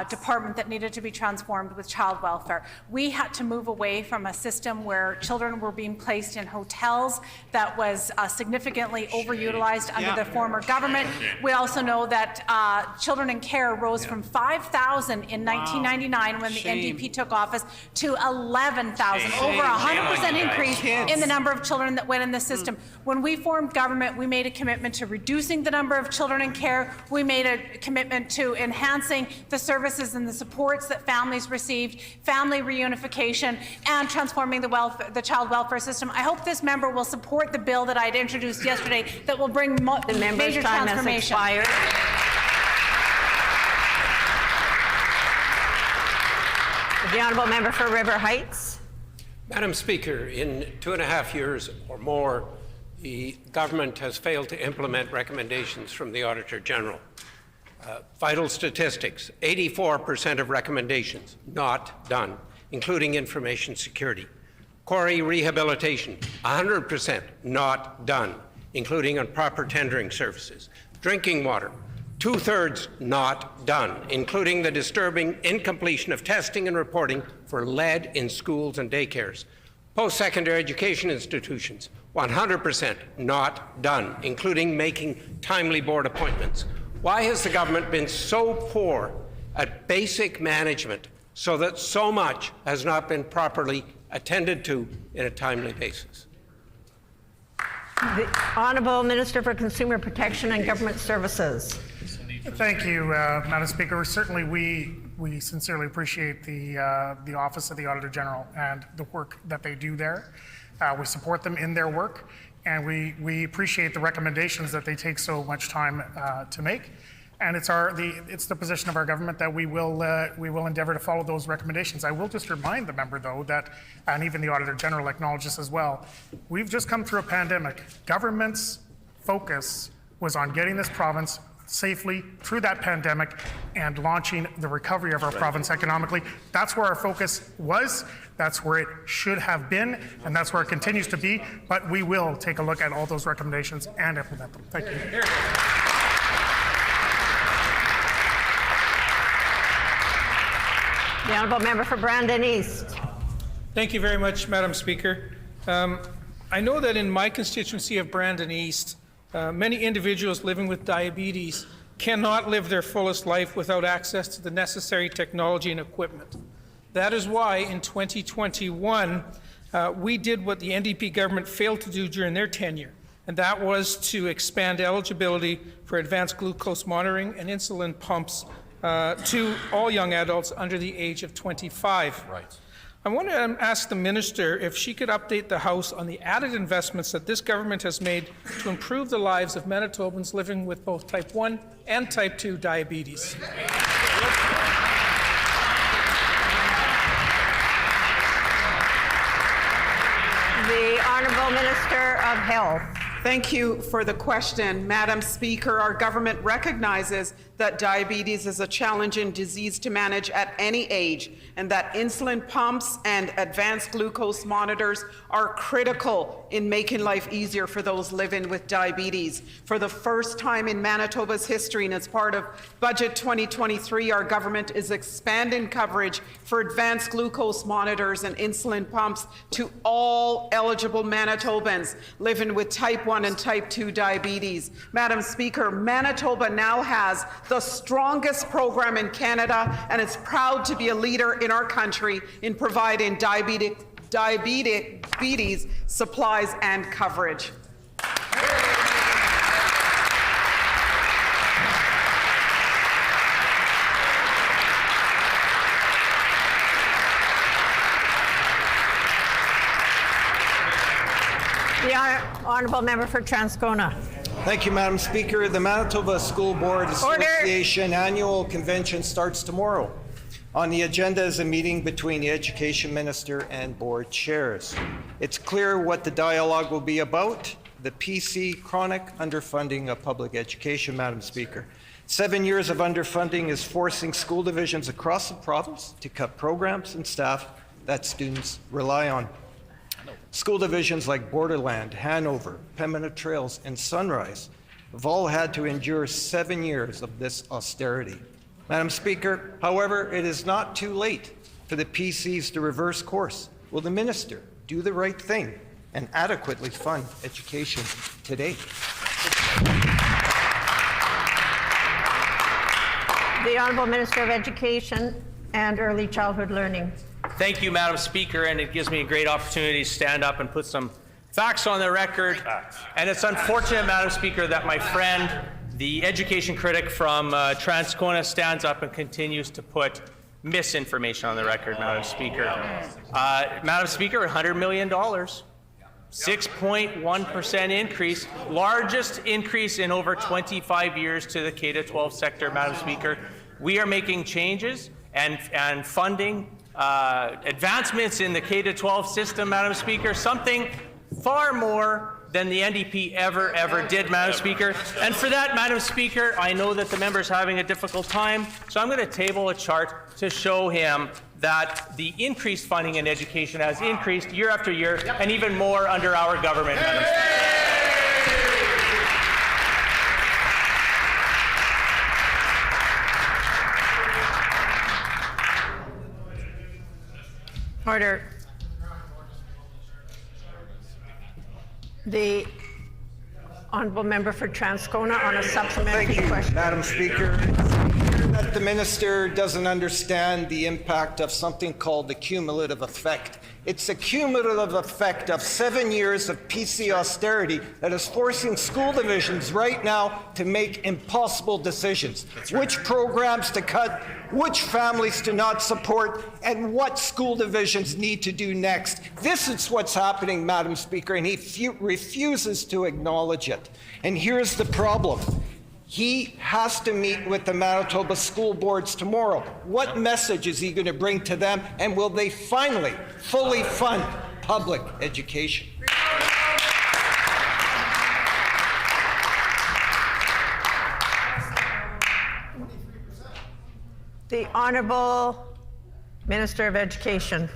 department that needed to be transformed with child welfare. We had to move away from a system where children were being placed in hotels that was significantly overutilized under the former government. We also know that children in care rose from 5,000 in 1999 when the NDP took office to 11,000, over 100% increase in the number of children that went in the system. When we formed government, we made a commitment to reducing the number of children in care. We made a commitment to enhancing the services and the supports that families received, family reunification, and transforming the child welfare system. I hope this member will support the bill that I had introduced yesterday that will bring major transformation. The Honourable Member for River Heights. Madam Speaker, in 2.5 years or more, the government has failed to implement recommendations from the Auditor General. Vital statistics, 84% of recommendations not done, including information security. Quarry rehabilitation, 100% not done, including on proper tendering services. Drinking water, 2/3 not done, including the disturbing incompletion of testing and reporting for lead in schools and daycares. Post-secondary education institutions, 100% not done, including making timely board appointments. Why has the government been so poor at basic management so that so much has not been properly attended to in a timely basis? The Honourable Minister for Consumer Protection and Government Services. Thank you, Madam Speaker. Certainly, we sincerely appreciate the Office of the Auditor General and the work that they do there. We support them in their work, and we appreciate the recommendations that they take so much time to make. And it's the position of our government that we will endeavour to follow those recommendations. I will just remind the member, though, that, and even the Auditor General acknowledges as well, we've just come through a pandemic. Government's focus was on getting this province safely through that pandemic and launching the recovery of our province economically. That's where our focus was, that's where it should have been, and that's where it continues to be, but we will take a look at all those recommendations and implement them. Thank you. The Honourable Member for Brandon East. Thank you very much, Madam Speaker. I know that in my constituency of Brandon East, many individuals living with diabetes cannot live their fullest life without access to the necessary technology and equipment. That is why in 2021, we did what the NDP government failed to do during their tenure, and that was to expand eligibility for advanced glucose monitoring and insulin pumps to all young adults under the age of 25. Right. I want to ask the Minister if she could update the House on the added investments that this government has made to improve the lives of Manitobans living with both type 1 and type 2 diabetes. The Honourable Minister of Health. Thank you for the question. Madam Speaker, our government recognizes that diabetes is a challenging disease to manage at any age, and that insulin pumps and advanced glucose monitors are critical in making life easier for those living with diabetes. For the first time in Manitoba's history, and as part of Budget 2023, our government is expanding coverage for advanced glucose monitors and insulin pumps to all eligible Manitobans living with type 1 and type 2 diabetes. Madam Speaker, Manitoba now has the strongest program in Canada and is proud to be a leader in our country in providing diabetes supplies and coverage. The Honourable Member for Transcona. Thank you, Madam Speaker. The Manitoba School Board Association annual convention starts tomorrow. On the agenda is a meeting between the Education Minister and board chairs. It's clear what the dialogue will be about: the PC chronic underfunding of public education, Madam Speaker. 7 years of underfunding is forcing school divisions across the province to cut programs and staff that students rely on. School divisions like Borderland, Hanover, Pembina Trails, and Sunrise have all had to endure 7 years of this austerity. Madam Speaker, however, it is not too late for the PCs to reverse course. Will the minister do the right thing and adequately fund education today? The Honourable Minister of Education and Early Childhood Learning. Thank you, Madam Speaker, and it gives me a great opportunity to stand up and put some facts on the record. And it's unfortunate, Madam Speaker, that my friend, the education critic from Transcona, stands up and continues to put misinformation on the record, Madam Speaker. Madam Speaker, $100 million, 6.1% increase, largest increase in over 25 years to the K-12 sector, Madam Speaker. We are making changes and funding advancements in the K-12 system, Madam Speaker, something far more than the NDP ever did, Madam Speaker. And for that, Madam Speaker, I know that the member is having a difficult time, so I'm going to table a chart to show him that the increased funding in education has increased year after year, and even more under our government, Madam Speaker. Order. The Honourable Member for Transcona on a supplementary question. Madam Speaker. That the minister doesn't understand the impact of something called the cumulative effect. It's a cumulative effect of 7 years of PC austerity that is forcing school divisions right now to make impossible decisions. Which programs to cut, which families to not support, and what school divisions need to do next. This is what's happening, Madam Speaker, and he refuses to acknowledge it. And here's the problem. He has to meet with the Manitoba school boards tomorrow. What message is he going to bring to them, and will they finally fully fund public education? The Honourable Minister of Education.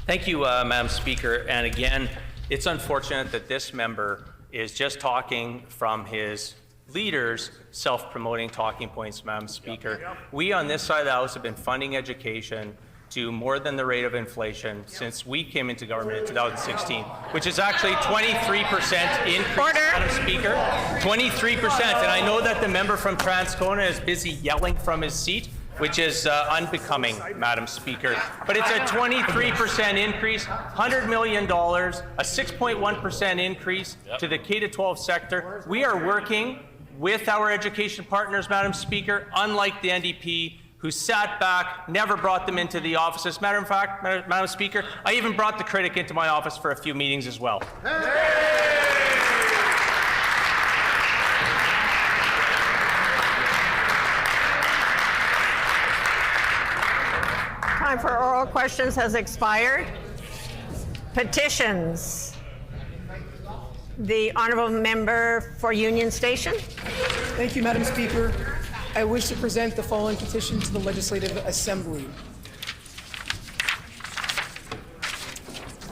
Thank you, Madam Speaker. And again, it's unfortunate that this member is just talking from his leaders' self-promoting talking points, Madam Speaker. We on this side of the House have been funding education to more than the rate of inflation since we came into government in 2016, which is actually 23% increase, Madam Speaker. 23%. And I know that the member from Transcona is busy yelling from his seat, which is unbecoming, Madam Speaker. But it's a 23% increase, $100 million, a 6.1% increase to the K-12 sector. We are working with our education partners, Madam Speaker, unlike the NDP, who sat back, never brought them into the offices. Matter of fact, Madam Speaker, I even brought the critic into my office for a few meetings as well. Time for oral questions has expired. Petitions. The Honourable Member for Union Station. Thank you, Madam Speaker. I wish to present the following petition to the Legislative Assembly.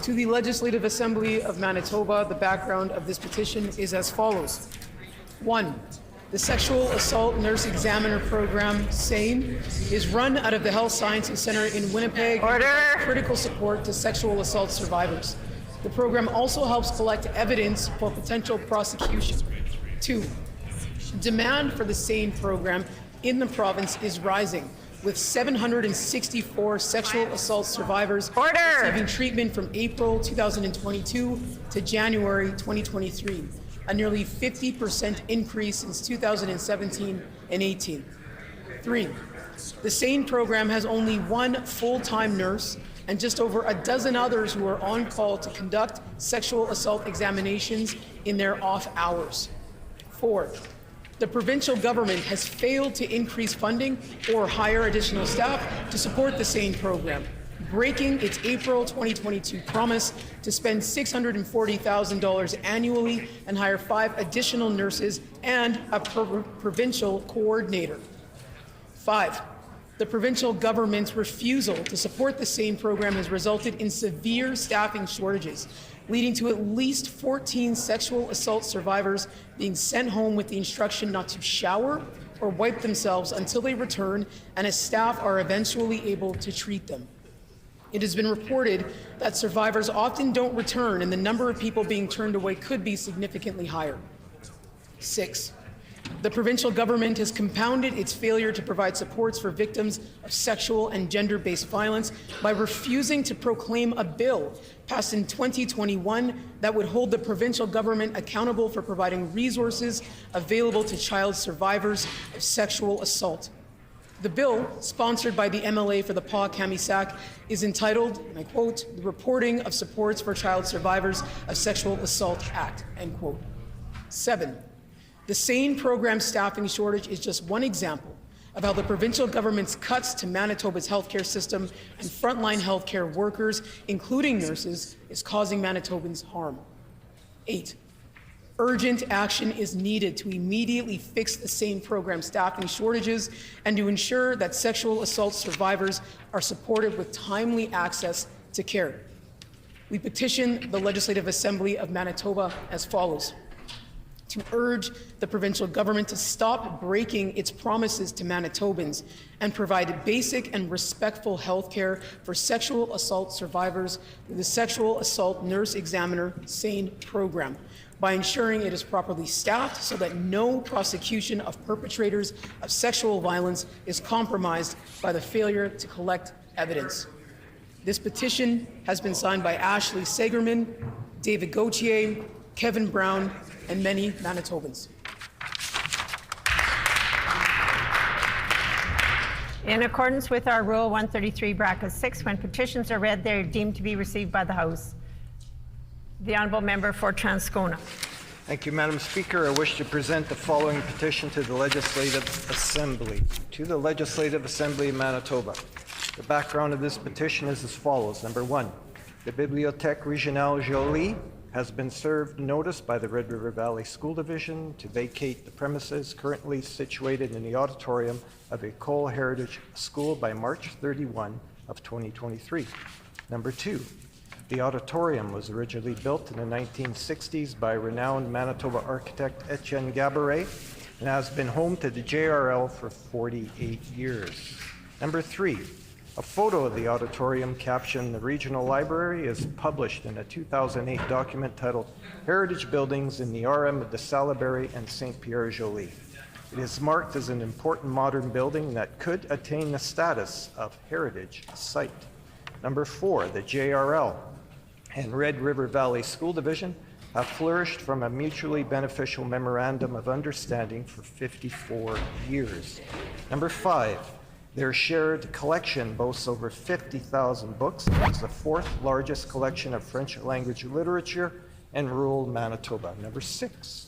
To the Legislative Assembly of Manitoba, the background of this petition is as follows. 1. The Sexual Assault Nurse Examiner Program, SANE, is run out of the Health Sciences Centre in Winnipeg. Order. And provides critical support to sexual assault survivors. The program also helps collect evidence for potential prosecution. 2. Demand for the SANE program in the province is rising, with 764 sexual assault survivors receiving treatment from April 2022 to January 2023, a nearly 50% increase since 2017 and 18. 3. The SANE program has only one full-time nurse and just over a dozen others who are on call to conduct sexual assault examinations in their off hours. 4. The provincial government has failed to increase funding or hire additional staff to support the SANE program, breaking its April 2022 promise to spend $640,000 annually and hire 5 additional nurses and a provincial coordinator. 5. The provincial government's refusal to support the same program has resulted in severe staffing shortages, leading to at least 14 sexual assault survivors being sent home with the instruction not to shower or wipe themselves until they return and as staff are eventually able to treat them. It has been reported that survivors often don't return and the number of people being turned away could be significantly higher. 6. The provincial government has compounded its failure to provide supports for victims of sexual and gender-based violence by refusing to proclaim a bill passed in 2021 that would hold the provincial government accountable for providing resources available to child survivors of sexual assault. The bill, sponsored by the MLA for the Pas-Camissac, is entitled, and I quote, "The Reporting of Supports for Child Survivors of Sexual Assault Act," end quote. 7. The SANE program staffing shortage is just one example of how the provincial government's cuts to Manitoba's healthcare system and frontline healthcare workers, including nurses, is causing Manitobans harm. 8. Urgent action is needed to immediately fix the SANE program staffing shortages and to ensure that sexual assault survivors are supported with timely access to care. We petition the Legislative Assembly of Manitoba as follows: to urge the provincial government to stop breaking its promises to Manitobans and provide basic and respectful health care for sexual assault survivors through the Sexual Assault Nurse Examiner SANE program, by ensuring it is properly staffed so that no prosecution of perpetrators of sexual violence is compromised by the failure to collect evidence. This petition has been signed by Ashley Sagerman, David Gauthier, Kevin Brown, and many Manitobans. In accordance with our Rule 133, Bracket 6, when petitions are read, they are deemed to be received by the House. The Honourable Member for Transcona. Thank you, Madam Speaker. I wish to present the following petition to the Legislative Assembly. To the Legislative Assembly of Manitoba. The background of this petition is as follows. Number 1, the Bibliothèque Régionale Jolie has been served notice by the Red River Valley School Division to vacate the premises currently situated in the auditorium of École Heritage School by March 31 of 2023. Number 2, the auditorium was originally built in the 1960s by renowned Manitoba architect Etienne Gaboret and has been home to the JRL for 48 years. Number 3, a photo of the auditorium captioned "The Regional Library" is published in a 2008 document titled Heritage Buildings in the RM of de Salaberry and St. Pierre-Jolie. It is marked as an important modern building that could attain the status of heritage site. Number 4, the JRL and Red River Valley School Division have flourished from a mutually beneficial memorandum of understanding for 54 years. Number 5, their shared collection boasts over 50,000 books and is the 4th largest collection of French language literature in rural Manitoba. Number 6,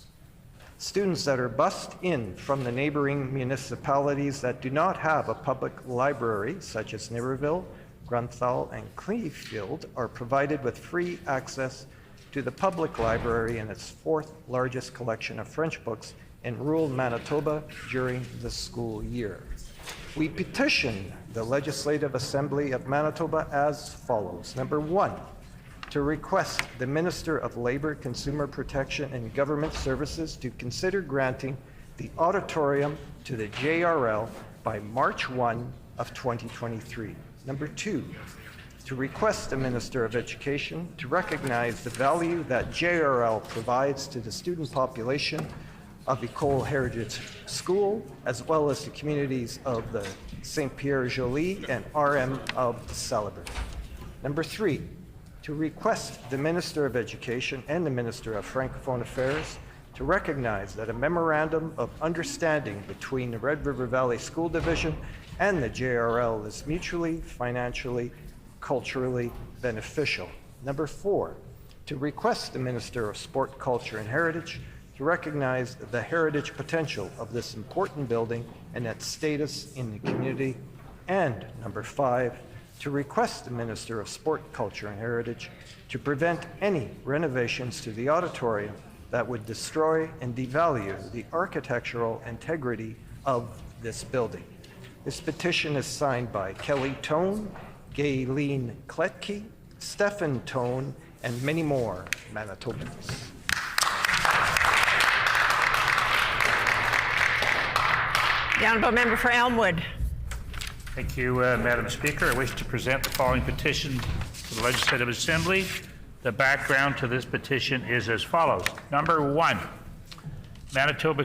students that are bused in from the neighboring municipalities that do not have a public library, such as Niverville, Grunthal, and Clevefield, are provided with free access to the public library and its 4th largest collection of French books in rural Manitoba during the school year. We petition the Legislative Assembly of Manitoba as follows. Number 1, to request the Minister of Labour, Consumer Protection and Government Services to consider granting the auditorium to the JRL by March 1 of 2023. Number 2, to request the Minister of Education to recognize the value that JRL provides to the student population of École Heritage School, as well as the communities of the St. Pierre-Jolie and RM of Salaberry. Number 3, to request the Minister of Education and the Minister of Francophone Affairs to recognize that a memorandum of understanding between the Red River Valley School Division and the JRL is mutually, financially, culturally beneficial. Number 4, to request the Minister of Sport, Culture and Heritage to recognize the heritage potential of this important building and its status in the community. And number 5, to request the Minister of Sport, Culture and Heritage to prevent any renovations to the auditorium that would destroy and devalue the architectural integrity of this building. This petition is signed by Kelly Tone, Gayleen Kletke, Stefan Tone, and many more Manitobans. The Honourable Member for Elmwood. Thank you, Madam Speaker. I wish to present the following petition to the Legislative Assembly. The background to this petition is as follows. Number 1, Manitoba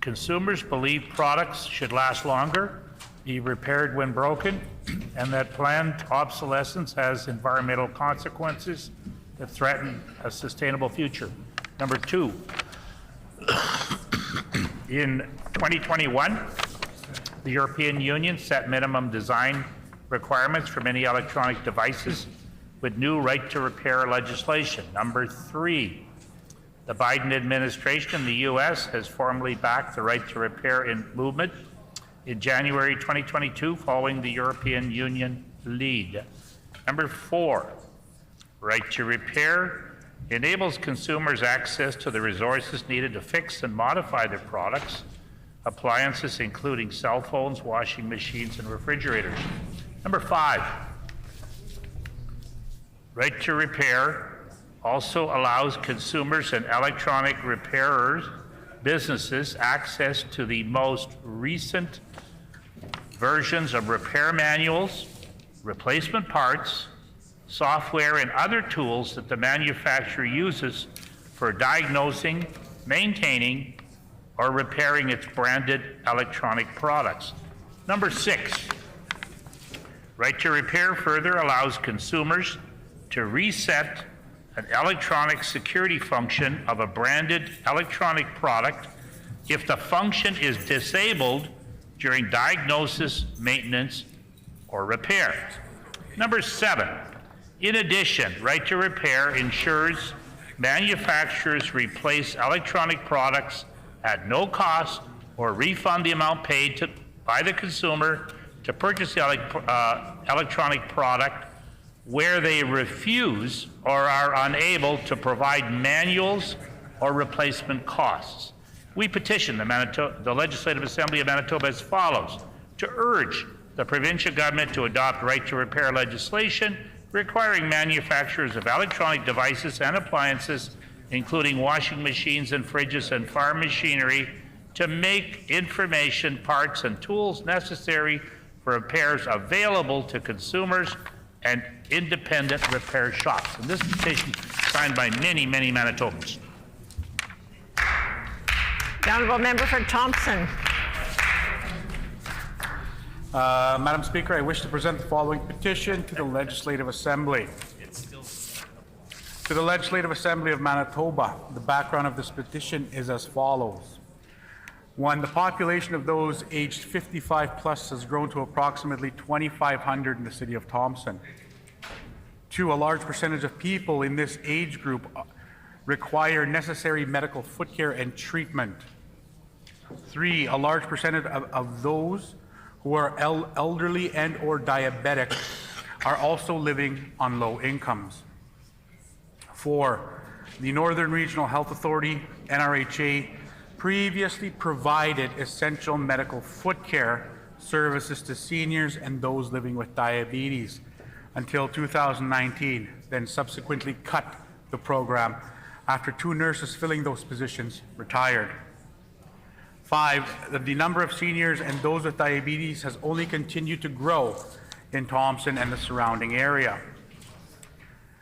consumers believe products should last longer, be repaired when broken, and that planned obsolescence has environmental consequences that threaten a sustainable future. Number 2, in 2021, the European Union set minimum design requirements for many electronic devices with new right to repair legislation. Number 3, the Biden administration in the U.S. has formally backed the right to repair movement in January 2022 following the European Union lead. Number 4, right to repair enables consumers access to the resources needed to fix and modify their products, appliances including cell phones, washing machines, and refrigerators. Number 5, right to repair also allows consumers and electronic repairers, businesses, access to the most recent versions of repair manuals, replacement parts, software, and other tools that the manufacturer uses for diagnosing, maintaining, or repairing its branded electronic products. Number 6, right to repair further allows consumers to reset an electronic security function of a branded electronic product if the function is disabled during diagnosis, maintenance, or repair. Number 7, in addition, right to repair ensures manufacturers replace electronic products at no cost or refund the amount paid by the consumer to purchase the electronic product where they refuse or are unable to provide manuals or replacement costs. We petition the Legislative Assembly of Manitoba as follows: to urge the provincial government to adopt right to repair legislation requiring manufacturers of electronic devices and appliances, including washing machines and fridges and farm machinery, to make information, parts, and tools necessary for repairs available to consumers and independent repair shops. And this petition is signed by many, many Manitobans. The Honourable Member for Thompson. Madam Speaker, I wish to present the following petition to the Legislative Assembly. To the Legislative Assembly of Manitoba, the background of this petition is as follows. 1, the population of those aged 55 plus has grown to approximately 2,500 in the city of Thompson. 2, a large percentage of people in this age group require necessary medical foot care and treatment. 3, a large percentage of those who are elderly and or diabetic are also living on low incomes. 4, the Northern Regional Health Authority, NRHA, previously provided essential medical foot care services to seniors and those living with diabetes until 2019, then subsequently cut the program after 2 nurses filling those positions retired. 5, the number of seniors and those with diabetes has only continued to grow in Thompson and the surrounding area.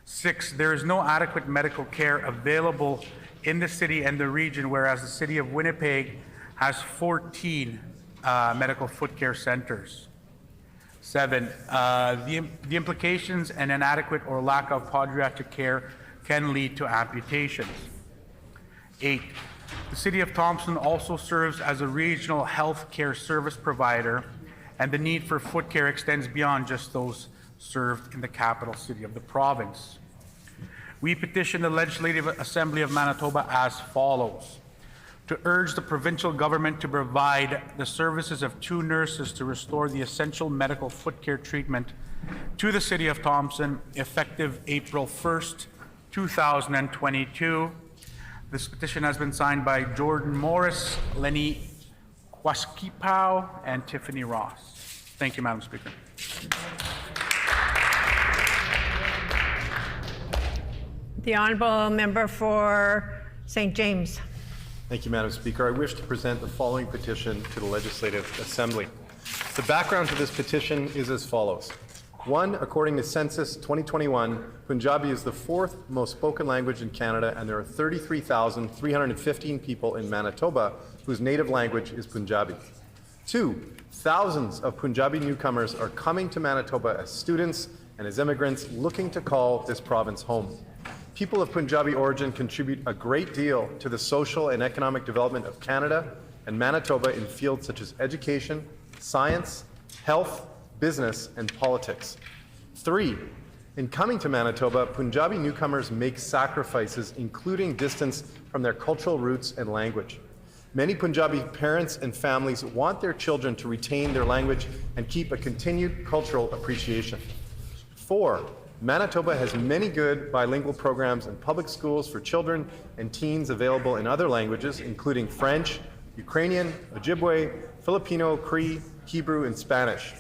6, there is no adequate medical care available in the city and the region, whereas the city of Winnipeg has 14 medical foot care centers. 7, the implications and inadequate or lack of podiatric care can lead to amputations. 8, the city of Thompson also serves as a regional health care service provider, and the need for foot care extends beyond just those served in the capital city of the province. We petition the Legislative Assembly of Manitoba as follows: to urge the provincial government to provide the services of 2 nurses to restore the essential medical foot care treatment to the city of Thompson effective April 1st, 2022. This petition has been signed by Jordan Morris, Lenny Kwaskipow, and Tiffany Ross. Thank you, Madam Speaker. The honourable member for St. James. Thank you, Madam Speaker. I wish to present the following petition to the Legislative Assembly. The background to this petition is as follows. 1, according to Census 2021, Punjabi is the 4th most spoken language in Canada, and there are 33,315 people in Manitoba whose native language is Punjabi. 2, thousands of Punjabi newcomers are coming to Manitoba as students and as immigrants looking to call this province home. People of Punjabi origin contribute a great deal to the social and economic development of Canada and Manitoba in fields such as education, science, health, business, and politics. 3, in coming to Manitoba, Punjabi newcomers make sacrifices, including distance from their cultural roots and language. Many Punjabi parents and families want their children to retain their language and keep a continued cultural appreciation. 4, Manitoba has many good bilingual programs and public schools for children and teens available in other languages, including French, Ukrainian, Ojibwe, Filipino, Cree, Hebrew, and Spanish.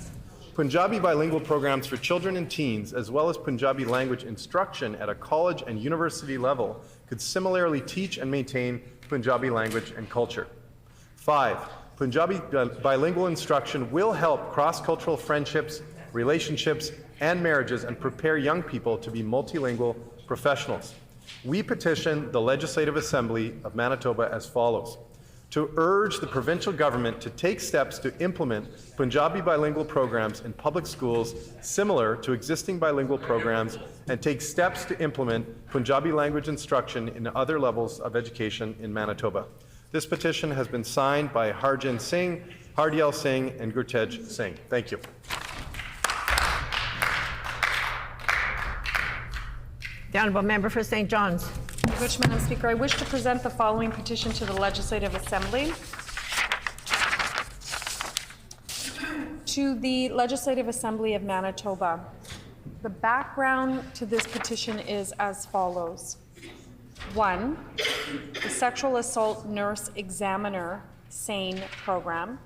Punjabi bilingual programs for children and teens, as well as Punjabi language instruction at a college and university level, could similarly teach and maintain Punjabi language and culture. 5, Punjabi bilingual instruction will help cross-cultural friendships, relationships, and marriages and prepare young people to be multilingual professionals. We petition the Legislative Assembly of Manitoba as follows. To urge the provincial government to take steps to implement Punjabi bilingual programs in public schools similar to existing bilingual programs and take steps to implement Punjabi language instruction in other levels of education in Manitoba. This petition has been signed by Harjin Singh, Hardyal Singh, and Gurtej Singh. Thank you. The honourable member for St. John's. Which, Madam Speaker, I wish to present the following petition to the Legislative Assembly. To the Legislative Assembly of Manitoba. The background to this petition is as follows. 1, the Sexual Assault Nurse Examiner SANE program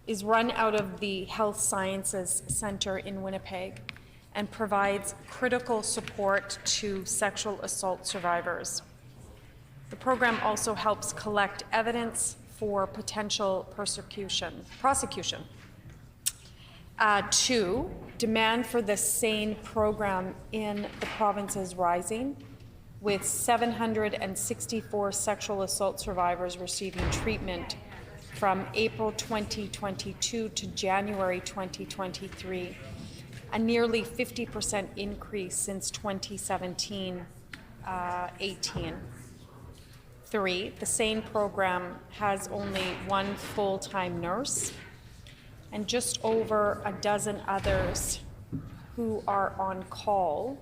is run out of the Health Sciences Centre in Winnipeg and provides critical support to sexual assault survivors. The program also helps collect evidence for potential prosecution. 2, demand for the SANE program in the province is rising, with 764 sexual assault survivors receiving treatment from April 2022 to January 2023. A nearly 50% increase since 2017-18. 3, the SANE program has only 1 full-time nurse and just over a dozen others who are on call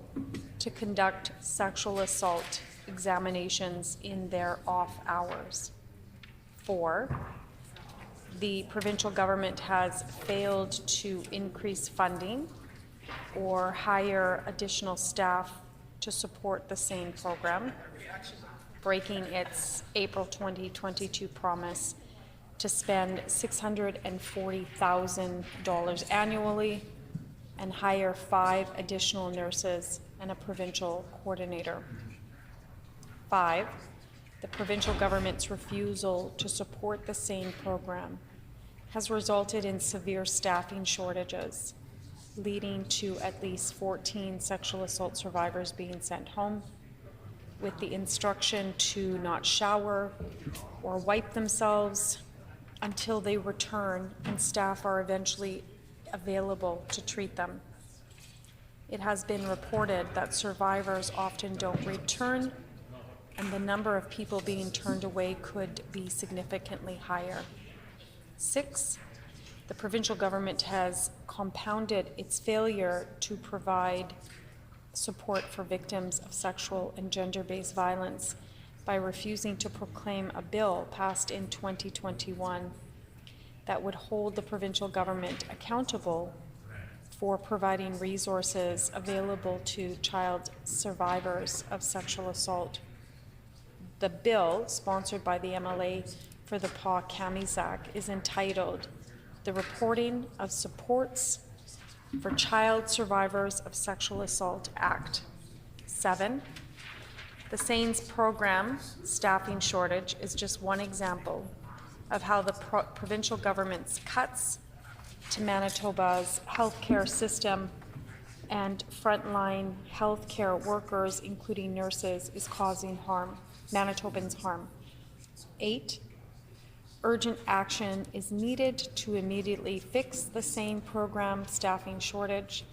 to conduct sexual assault examinations in their off hours. 4, the provincial government has failed to increase funding or hire additional staff to support the SANE program, breaking its April 2022 promise to spend $640,000 annually and hire 5 additional nurses and a provincial coordinator. 5, the provincial government's refusal to support the SANE program has resulted in severe staffing shortages, leading to at least 14 sexual assault survivors being sent home with the instruction to not shower or wipe themselves until they return and staff are eventually available to treat them. It has been reported that survivors often don't return, and the number of people being turned away could be significantly higher. 6, the provincial government has compounded its failure to provide support for victims of sexual and gender-based violence by refusing to proclaim a bill passed in 2021 that would hold the provincial government accountable for providing resources available to child survivors of sexual assault. The bill, sponsored by the MLA for the Pa-Kamizak, is entitled the reporting of supports for Child Survivors of Sexual Assault Act. 7, the SANES program staffing shortage is just one example of how the provincial government's cuts to Manitoba's healthcare system and frontline healthcare workers, including nurses, is causing harm, Manitobans harm. 8, urgent action is needed to immediately fix the SANE program staffing shortage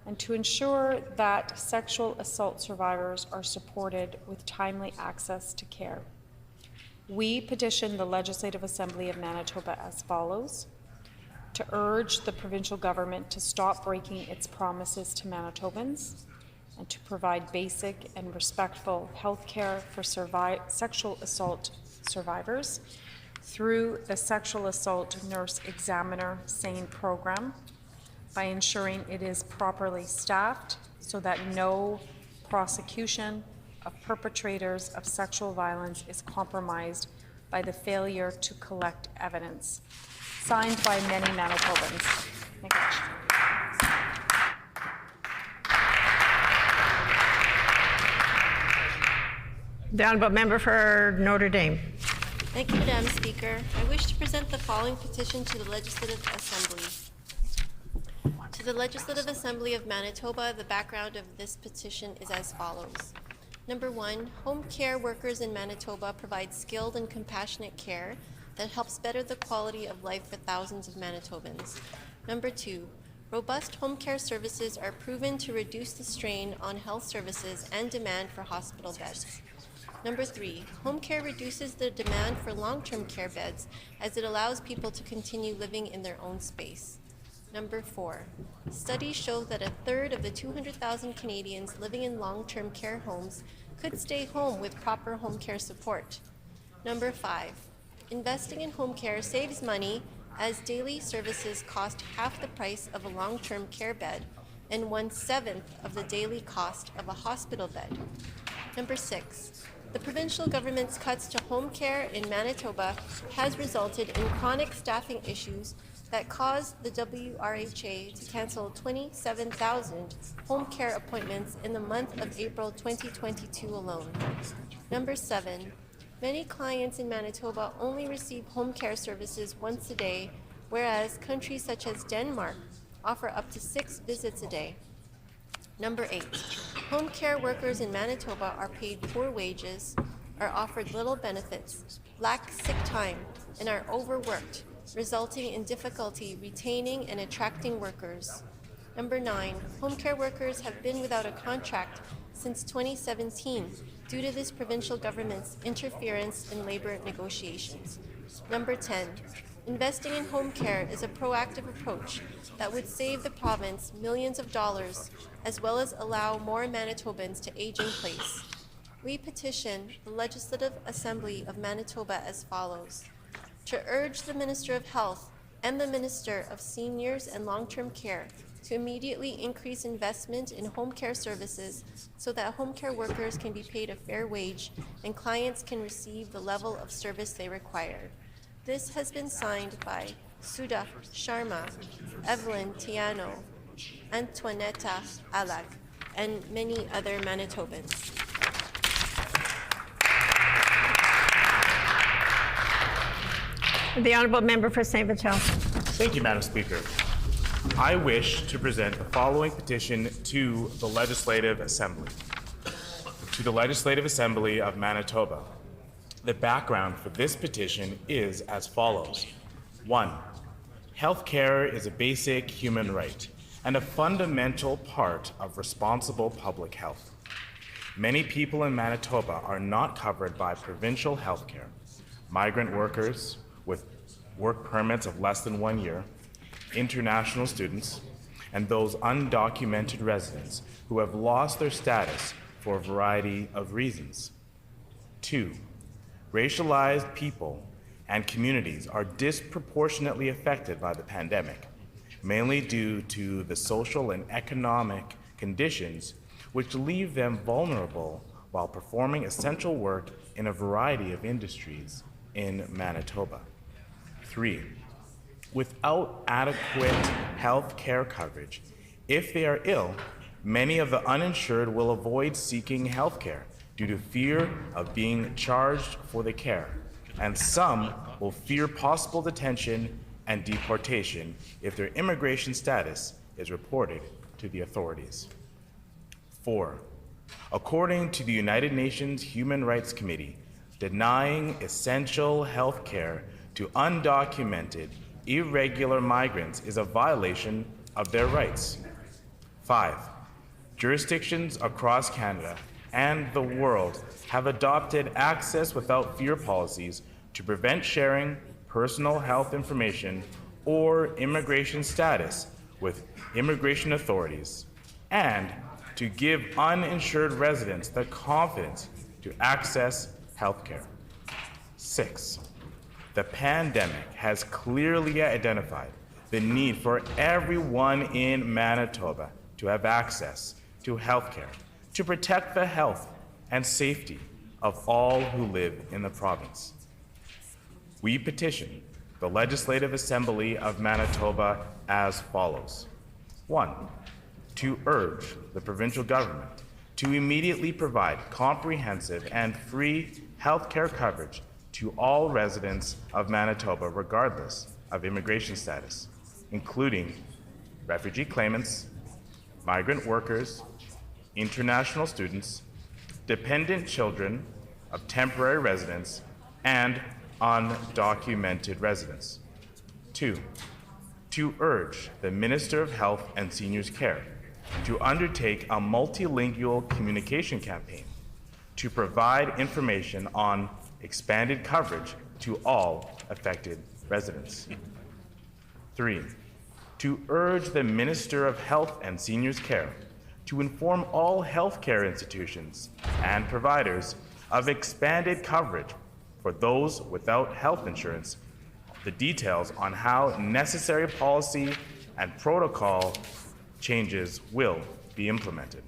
and to ensure that sexual assault survivors are supported with timely access to care. We petition the Legislative Assembly of Manitoba as follows: to urge the provincial government to stop breaking its promises to Manitobans and to provide basic and respectful health care for sexual assault survivors through the Sexual Assault Nurse Examiner SANE program by ensuring it is properly staffed so that no prosecution of perpetrators of sexual violence is compromised by the failure to collect evidence. Signed by many Manitobans. Thank you. The Honourable Member for Notre Dame. Thank you, Madam Speaker. I wish to present the following petition to the Legislative Assembly. To the Legislative Assembly of Manitoba, the background of this petition is as follows. Number 1, home care workers in Manitoba provide skilled and compassionate care that helps better the quality of life for thousands of Manitobans. Number 2, robust home care services are proven to reduce the strain on health services and demand for hospital beds. Number 3, home care reduces the demand for long-term care beds as it allows people to continue living in their own space. Number 4, studies show that 1/3 of the 200,000 Canadians living in long-term care homes could stay home with proper home care support. Number 5, investing in home care saves money as daily services cost half the price of a long-term care bed and 1/7 of the daily cost of a hospital bed. Number 6, the provincial government's cuts to home care in Manitoba has resulted in chronic staffing issues that caused the WRHA to cancel 27,000 home care appointments in the month of April 2022 alone. Number 7, many clients in Manitoba only receive home care services once a day, whereas countries such as Denmark offer up to 6 visits a day. Number 8, home care workers in Manitoba are paid poor wages, are offered little benefits, lack sick time, and are overworked, resulting in difficulty retaining and attracting workers. Number 9, home care workers have been without a contract since 2017 due to this provincial government's interference in labor negotiations. Number 10, investing in home care is a proactive approach that would save the province millions of dollars as well as allow more Manitobans to age in place. We petition the Legislative Assembly of Manitoba as follows: to urge the Minister of Health and the Minister of Seniors and Long-Term Care to immediately increase investment in home care services so that home care workers can be paid a fair wage and clients can receive the level of service they require. This has been signed by Sudha Sharma, Evelyn Tiano, Antoinetta Alag, and many other Manitobans. The Honourable Member for St. Vital. Thank you, Madam Speaker. I wish to present the following petition to the Legislative Assembly. To the Legislative Assembly of Manitoba. The background for this petition is as follows. 1, health care is a basic human right and a fundamental part of responsible public health. Many people in Manitoba are not covered by provincial health care. Migrant workers with work permits of less than 1 year, international students, and those undocumented residents who have lost their status for a variety of reasons. 2, racialized people and communities are disproportionately affected by the pandemic, mainly due to the social and economic conditions which leave them vulnerable while performing essential work in a variety of industries in Manitoba. 3, without adequate health care coverage. If they are ill, many of the uninsured will avoid seeking health care due to fear of being charged for the care, and some will fear possible detention and deportation if their immigration status is reported to the authorities. 4. According to the United Nations Human Rights Committee, denying essential health care to undocumented, irregular migrants is a violation of their rights. 5. Jurisdictions across Canada and the world have adopted access without fear policies to prevent sharing personal health information or immigration status with immigration authorities, and to give uninsured residents the confidence to access health care. 6. The pandemic has clearly identified the need for everyone in Manitoba to have access to health care to protect the health and safety of all who live in the province. We petition the Legislative Assembly of Manitoba as follows. 1. To urge the provincial government to immediately provide comprehensive and free health care coverage to all residents of Manitoba regardless of immigration status, including refugee claimants, migrant workers, international students, dependent children of temporary residents, and undocumented residents. 2. To urge the Minister of Health and Seniors Care to undertake a multilingual communication campaign to provide information on expanded coverage to all affected residents. 3. To urge the Minister of Health and Seniors Care to inform all healthcare institutions and providers of expanded coverage for those without health insurance, the details on how necessary policy and protocol changes will be implemented.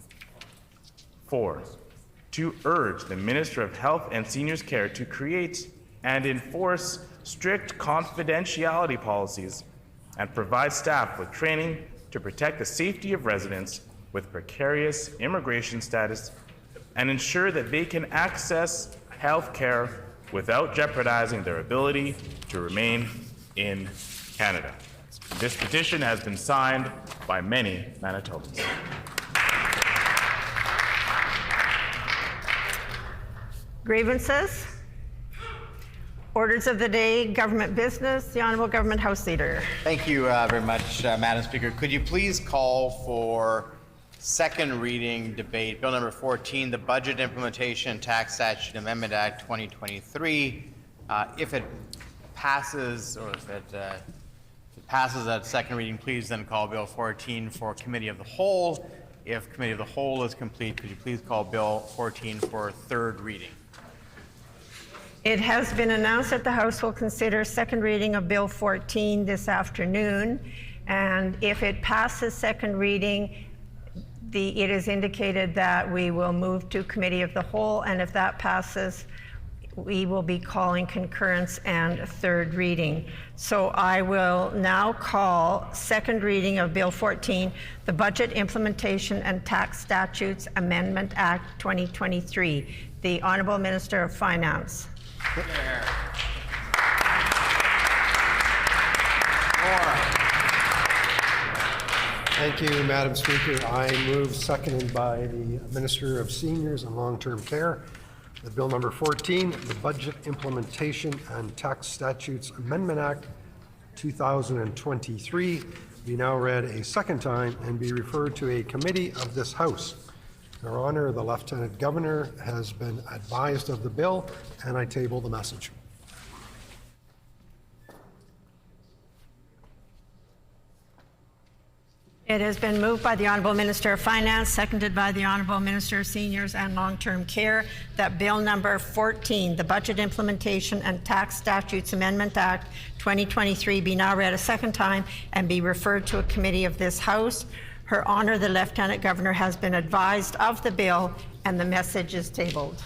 4. To urge the Minister of Health and Seniors Care to create and enforce strict confidentiality policies and provide staff with training to protect the safety of residents with precarious immigration status and ensure that they can access health care without jeopardizing their ability to remain in Canada. This petition has been signed by many Manitobans. Grievances? Orders of the day, government business. The Honourable Government House Leader. Thank you very much, Madam Speaker. Could you please call for second reading debate, Bill number 14, the Budget Implementation Tax Statute Amendment Act 2023. If it passes, or if it passes at second reading, please then call Bill 14 for Committee of the Whole. If Committee of the Whole is complete, could you please call Bill 14 for third reading? It has been announced that the House will consider second reading of Bill 14 this afternoon, and if it passes second reading, it is indicated that we will move to Committee of the Whole, and if that passes, we will be calling concurrence and third reading. So I will now call second reading of Bill 14, the Budget Implementation and Tax Statutes Amendment Act 2023. The Honourable Minister of Finance. Thank you, Madam Speaker. I move, seconded by the Minister of Seniors and Long-Term Care, that Bill number 14, the Budget Implementation and Tax Statutes Amendment Act 2023, be now read a second time and be referred to a committee of this House. Your Honor, the Lieutenant Governor has been advised of the bill, and I table the message. It has been moved by the Honourable Minister of Finance, seconded by the Honourable Minister of Seniors and Long-Term Care, that Bill number 14, the Budget Implementation and Tax Statutes Amendment Act 2023, be now read a second time and be referred to a committee of this House. Her Honour, the Lieutenant Governor, has been advised of the bill, and the message is tabled.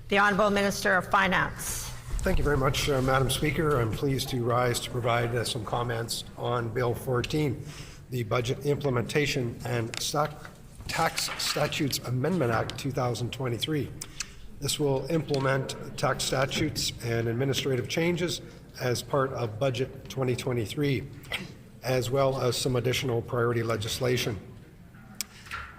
The Honourable Minister of Finance. Thank you very much, Madam Speaker. I'm pleased to rise to provide some comments on Bill 14, the Budget Implementation and Tax Statutes Amendment Act 2023. This will implement tax statutes and administrative changes as part of Budget 2023, as well as some additional priority legislation.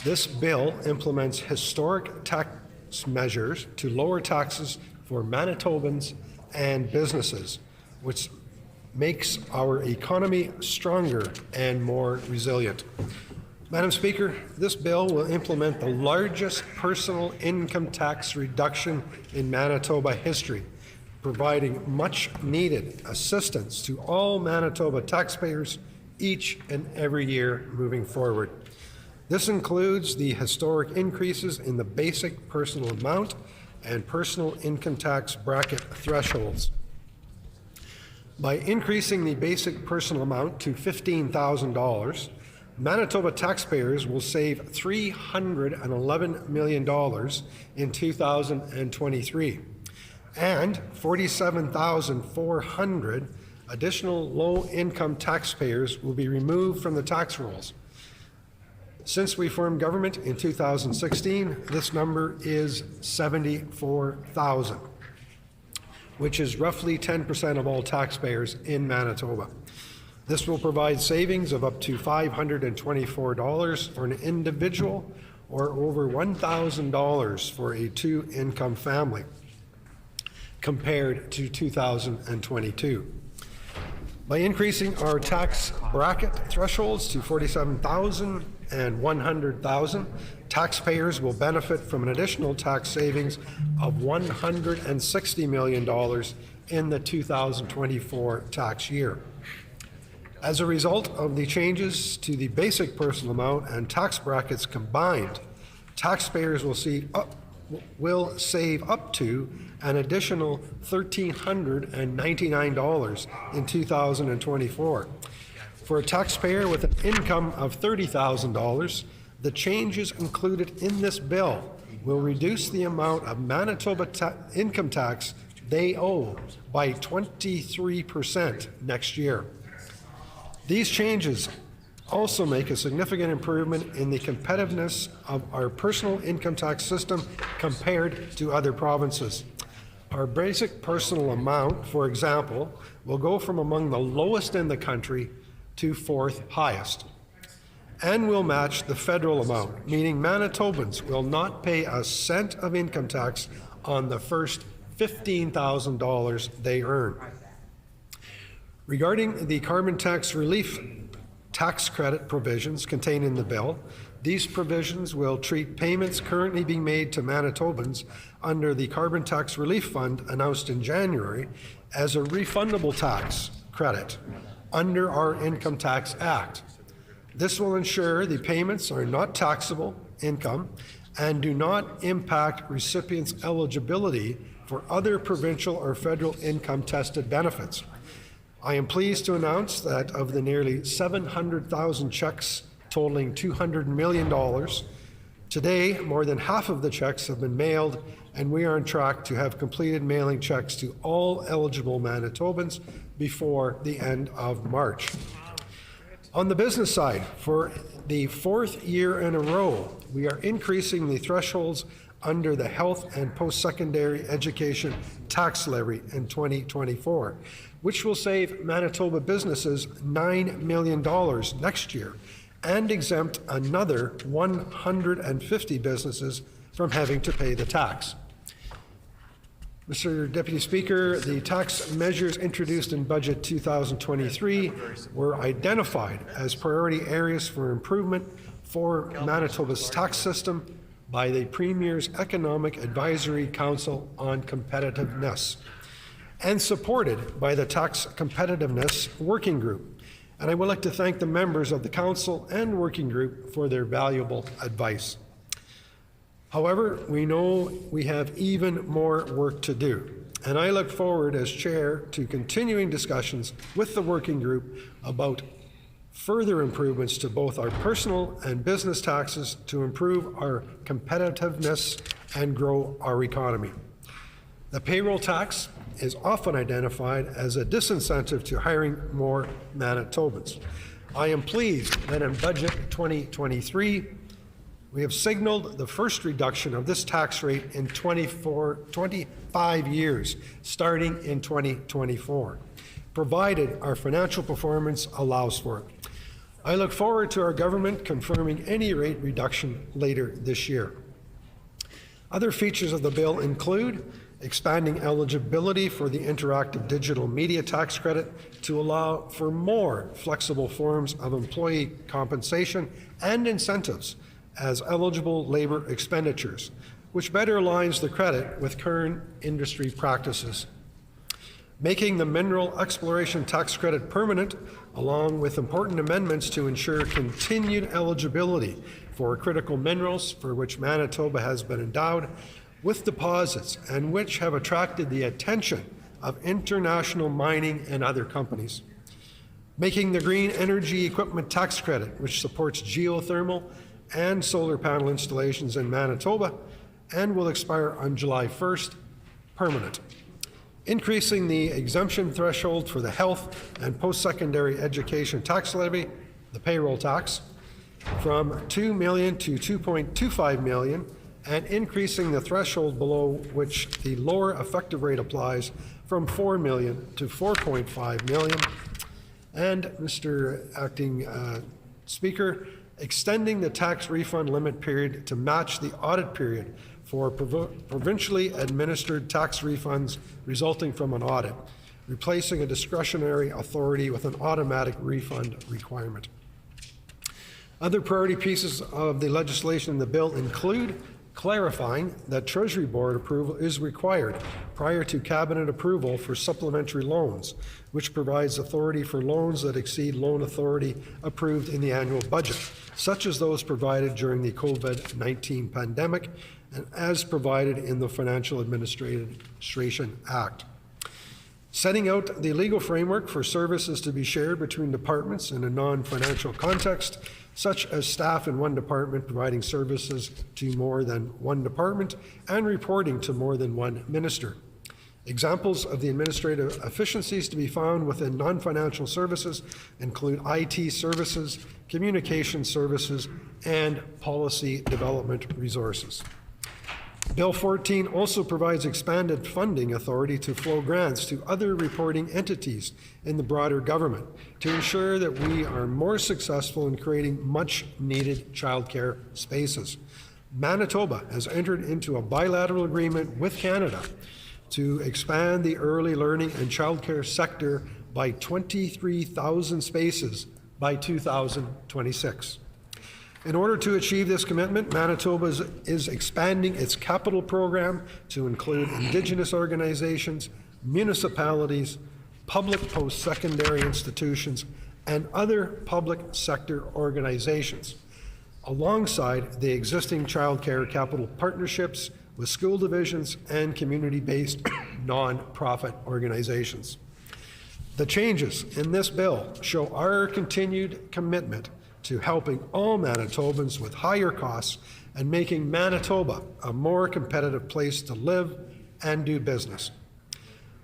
This bill implements historic tax measures to lower taxes for Manitobans and businesses, which makes our economy stronger and more resilient. Madam Speaker, this bill will implement the largest personal income tax reduction in Manitoba history, providing much needed assistance to all Manitoba taxpayers each and every year moving forward. This includes the historic increases in the basic personal amount and personal income tax bracket thresholds. By increasing the basic personal amount to $15,000, Manitoba taxpayers will save $311 million in 2023, and 47,400 additional low-income taxpayers will be removed from the tax rolls. Since we formed government in 2016, this number is 74,000, which is roughly 10% of all taxpayers in Manitoba. This will provide savings of up to $524 for an individual or over $1,000 for a two-income family compared to 2022. By increasing our tax bracket thresholds to $47,000 and $100,000, taxpayers will benefit from an additional tax savings of $160 million in the 2024 tax year. As a result of the changes to the basic personal amount and tax brackets combined, taxpayers will save up to an additional $1,399 in 2024. For a taxpayer with an income of $30,000, the changes included in this bill will reduce the amount of Manitoba income tax they owe by 23% next year. These changes also make a significant improvement in the competitiveness of our personal income tax system compared to other provinces. Our basic personal amount, for example, will go from among the lowest in the country to fourth highest, and will match the federal amount, meaning Manitobans will not pay a cent of income tax on the first $15,000 they earn. Regarding the carbon tax relief tax credit provisions contained in the bill, these provisions will treat payments currently being made to Manitobans under the Carbon Tax Relief Fund announced in January as a refundable tax credit under our Income Tax Act. This will ensure the payments are not taxable income and do not impact recipients' eligibility for other provincial or federal income tested benefits. I am pleased to announce that of the nearly 700,000 checks totaling $200 million, today more than half of the checks have been mailed, and we are on track to have completed mailing checks to all eligible Manitobans before the end of March. On the business side, for the fourth year in a row, we are increasing the thresholds under the health and post-secondary education tax levy in 2024, which will save Manitoba businesses $9 million next year and exempt another 150 businesses from having to pay the tax. Mr. Deputy Speaker, the tax measures introduced in Budget 2023 were identified as priority areas for improvement for Manitoba's tax system by the Premier's Economic Advisory Council on Competitiveness and supported by the Tax Competitiveness Working Group. And I would like to thank the members of the Council and Working Group for their valuable advice. However, we know we have even more work to do, and I look forward as Chair to continuing discussions with the Working Group about further improvements to both our personal and business taxes to improve our competitiveness and grow our economy. The payroll tax is often identified as a disincentive to hiring more Manitobans. I am pleased that in Budget 2023, we have signaled the first reduction of this tax rate in 25 years, starting in 2024, provided our financial performance allows for it. I look forward to our government confirming any rate reduction later this year. Other features of the bill include expanding eligibility for the interactive digital media tax credit to allow for more flexible forms of employee compensation and incentives as eligible labor expenditures, which better aligns the credit with current industry practices. Making the mineral exploration tax credit permanent, along with important amendments to ensure continued eligibility for critical minerals for which Manitoba has been endowed with deposits and which have attracted the attention of international mining and other companies. Making the green energy equipment tax credit, which supports geothermal and solar panel installations in Manitoba and will expire on July 1st, permanent. Increasing the exemption threshold for the health and post-secondary education tax levy, the payroll tax, from $2 million to $2.25 million, and increasing the threshold below which the lower effective rate applies from $4 million to $4.5 million. And, Mr. Acting Speaker, extending the tax refund limit period to match the audit period for provincially administered tax refunds resulting from an audit, replacing a discretionary authority with an automatic refund requirement. Other priority pieces of the legislation in the bill include clarifying that Treasury Board approval is required prior to Cabinet approval for supplementary loans, which provides authority for loans that exceed loan authority approved in the annual budget, such as those provided during the COVID-19 pandemic and as provided in the Financial Administration Act. Setting out the legal framework for services to be shared between departments in a non-financial context, such as staff in one department providing services to more than one department and reporting to more than one minister. Examples of the administrative efficiencies to be found within non-financial services include IT services, communication services, and policy development resources. Bill 14 also provides expanded funding authority to flow grants to other reporting entities in the broader government to ensure that we are more successful in creating much-needed childcare spaces. Manitoba has entered into a bilateral agreement with Canada to expand the early learning and childcare sector by 23,000 spaces by 2026. In order to achieve this commitment, Manitoba is expanding its capital program to include Indigenous organizations, municipalities, public post-secondary institutions, and other public sector organizations, alongside the existing childcare capital partnerships with school divisions and community-based non-profit organizations. The changes in this bill show our continued commitment to helping all Manitobans with higher costs and making Manitoba a more competitive place to live and do business.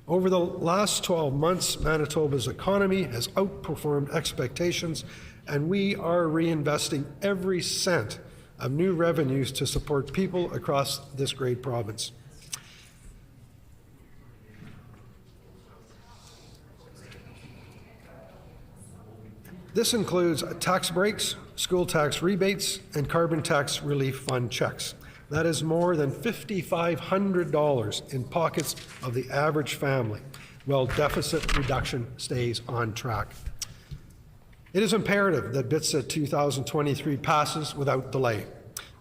Over the last 12 months, Manitoba's economy has outperformed expectations, and we are reinvesting every cent of new revenues to support people across this great province. This includes tax breaks, school tax rebates, and carbon tax relief fund checks. That is more than $5,500 in pockets of the average family, while deficit reduction stays on track. It is imperative that BITSA 2023 passes without delay.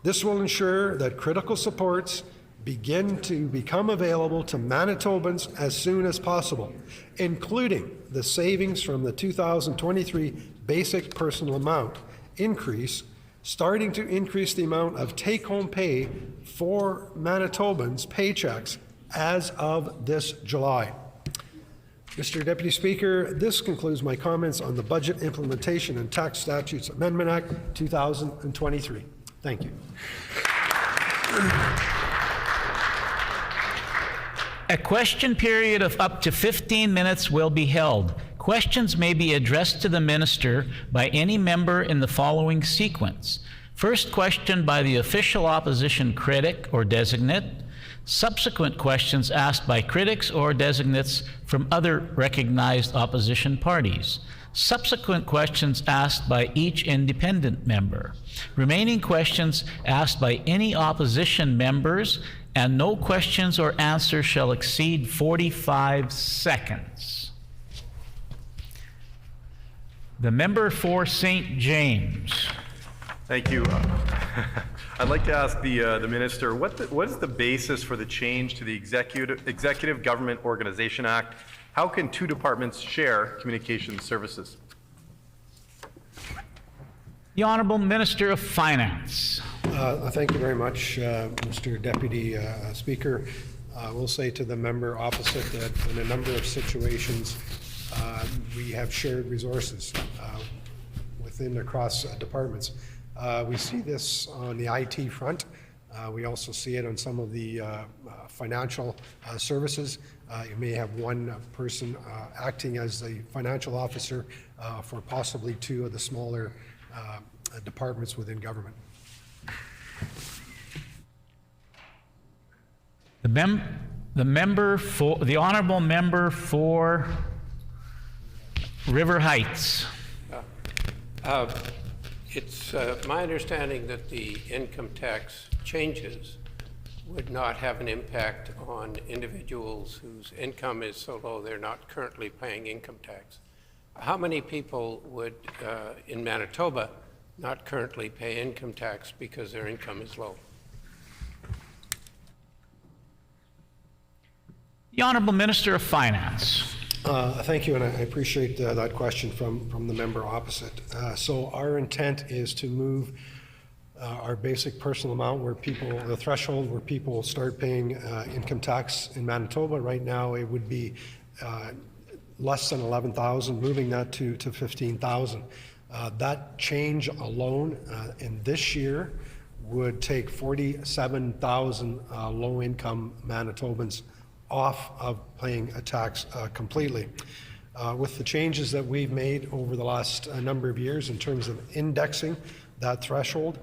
This will ensure that critical supports begin to become available to Manitobans as soon as possible, including the savings from the 2023 basic personal amount increase, starting to increase the amount of take-home pay for Manitobans' paychecks as of this July. Mr. Deputy Speaker, this concludes my comments on the Budget Implementation and Tax Statutes Amendment Act 2023. Thank you. A question period of up to 15 minutes will be held. Questions may be addressed to the minister by any member in the following sequence. First question by the official opposition critic or designate. Subsequent questions asked by critics or designates from other recognized opposition parties. Subsequent questions asked by each independent member. Remaining questions asked by any opposition members, and no questions or answers shall exceed 45 seconds. The member for St. James. Thank you. I'd like to ask the minister, what is the basis for the change to the Executive Government Organization Act? How can two departments share communications services? The Honourable Minister of Finance. Thank you very much, Mr. Deputy Speaker. I will say to the member opposite that in a number of situations we have shared resources across departments. We see this on the IT front. We also see it on some of the financial services. You may have one person acting as the financial officer for possibly two of the smaller departments within government. The honourable member for River Heights. It's my understanding that the income tax changes would not have an impact on individuals whose income is so low they're not currently paying income tax. How many people would, in Manitoba, not currently pay income tax because their income is low? The Honourable Minister of Finance. Thank you, and I appreciate that question from the member opposite. So our intent is to move our basic personal amount where the threshold where people start paying income tax in Manitoba. Right now it would be less than 11,000, moving that to 15,000. That change alone in this year would take 47,000 low-income Manitobans off of paying a tax completely. With the changes that we've made over the last number of years in terms of indexing that threshold,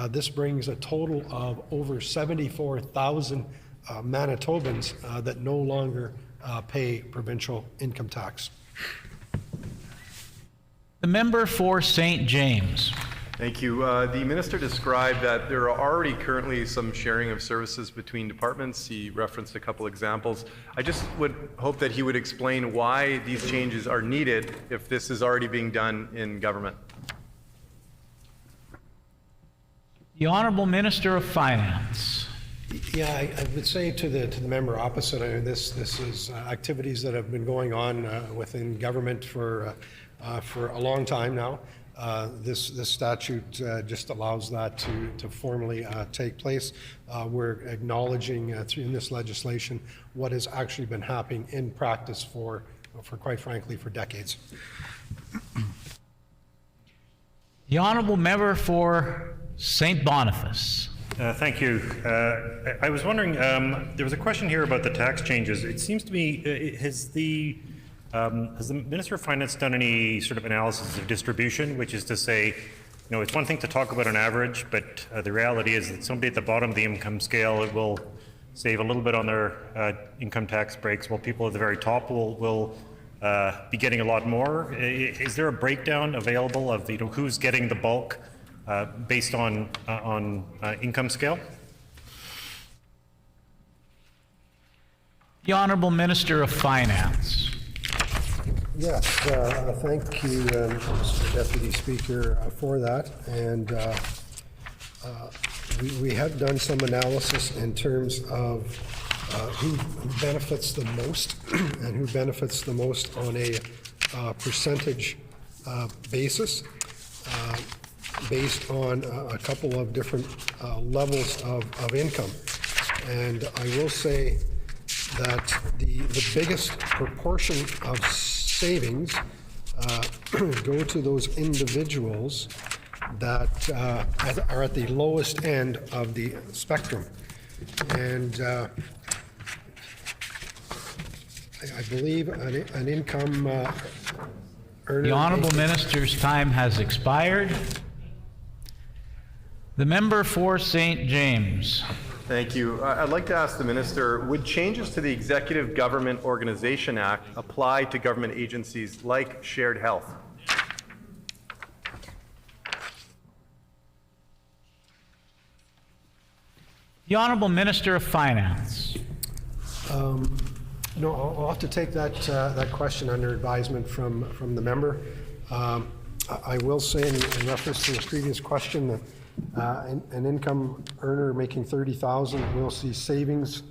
this brings a total of over 74,000 Manitobans that no longer pay provincial income tax. The member for St. James. Thank you. The minister described that there are already currently some sharing of services between departments. He referenced a couple examples. I just would hope that he would explain why these changes are needed if this is already being done in government. The Honourable Minister of Finance. Yeah, I would say to the member opposite, I mean, this is activities that have been going on within government for a long time now. This statute just allows that to formally take place. We're acknowledging in this legislation what has actually been happening in practice for quite frankly, for decades. The Honourable Member for St. Boniface. Thank you. I was wondering, there was a question here about the tax changes. It seems to me, has the Minister of Finance done any sort of analysis of distribution, which is to say, it's one thing to talk about an average, but the reality is that somebody at the bottom of the income scale will save a little bit on their income tax breaks, while people at the very top will be getting a lot more. Is there a breakdown available of who's getting the bulk based on income scale? The Honourable Minister of Finance. Yes, thank you, Mr. Deputy Speaker, for that. And we have done some analysis in terms of who benefits the most and who benefits the most on a percentage basis based on a couple of different levels of income. And I will say that the biggest proportion of savings go to those individuals that are at the lowest end of the spectrum. And I believe an income earner. The Honourable Minister's time has expired. The member for St. James. Thank you. I'd like to ask the Minister, would changes to the Executive Government Organization Act apply to government agencies like Shared Health? The Honourable Minister of Finance. No, I'll have to take that question under advisement from the member. I will say in reference to the previous question that an income earner making $30,000 will see savings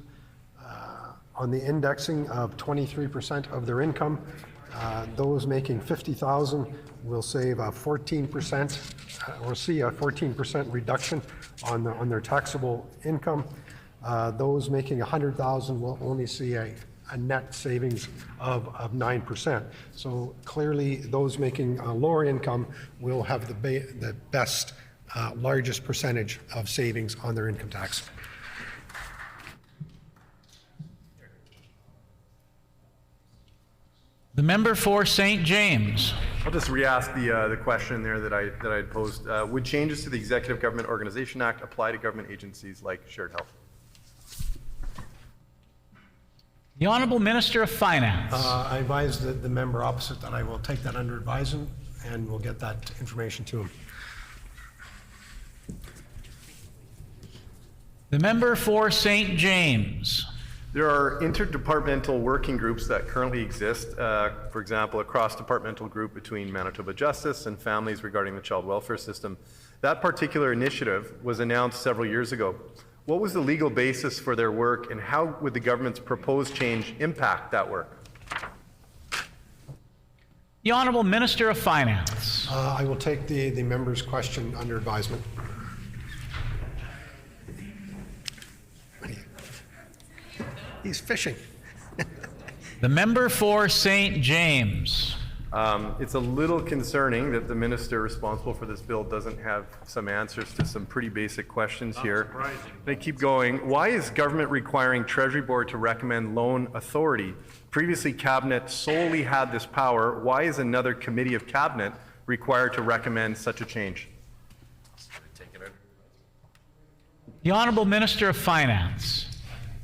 on the indexing of 23% of their income. Those making $50,000 will save 14%, or see a 14% reduction on their taxable income. Those making $100,000 will only see a net savings of 9%. So clearly, those making a lower income will have the best, largest percentage of savings on their income tax. The member for St. James. I'll just re-ask the question there that I had posed. Would changes to the Executive Government Organization Act apply to government agencies like Shared Health? The Honourable Minister of Finance. I advise the member opposite that I will take that under advisement and we'll get that information to him. The member for St. James. There are interdepartmental working groups that currently exist, for example, a cross-departmental group between Manitoba Justice and families regarding the child welfare system. That particular initiative was announced several years ago. What was the legal basis for their work, and how would the government's proposed change impact that work? The Honourable Minister of Finance. I will take the member's question under advisement. He's fishing. The member for St. James. It's a little concerning that the minister responsible for this bill doesn't have some answers to some pretty basic questions here. They keep going. Why is government requiring Treasury Board to recommend loan authority? Previously, Cabinet solely had this power. Why is another committee of Cabinet required to recommend such a change? The Honourable Minister of Finance.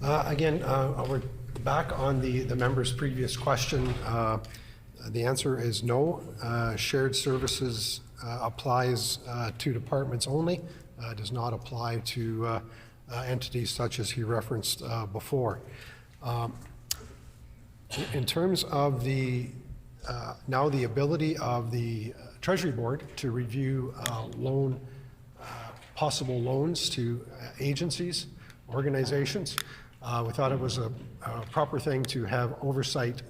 Again, we're back on the member's previous question. The answer is no. Shared services applies to departments only, does not apply to entities such as he referenced before. In terms of now the ability of the Treasury Board to review possible loans to agencies, organizations, we thought it was a proper thing to have oversight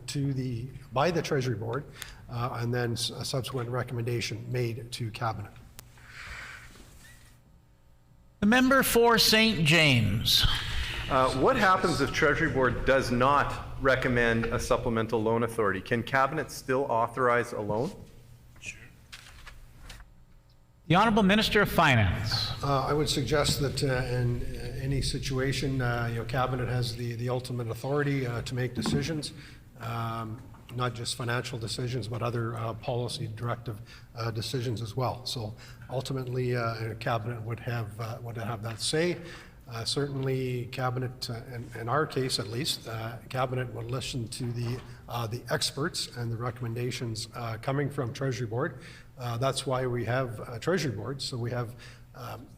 by the Treasury Board and then a subsequent recommendation made to Cabinet. The member for St. James. What happens if Treasury Board does not recommend a supplemental loan authority? Can Cabinet still authorize a loan? The Honourable Minister of Finance. I would suggest that in any situation, Cabinet has the ultimate authority to make decisions, not just financial decisions, but other policy directive decisions as well. So ultimately, Cabinet would have that say. Certainly, Cabinet, in our case at least, Cabinet would listen to the experts and the recommendations coming from Treasury Board. That's why we have a Treasury Board, so we have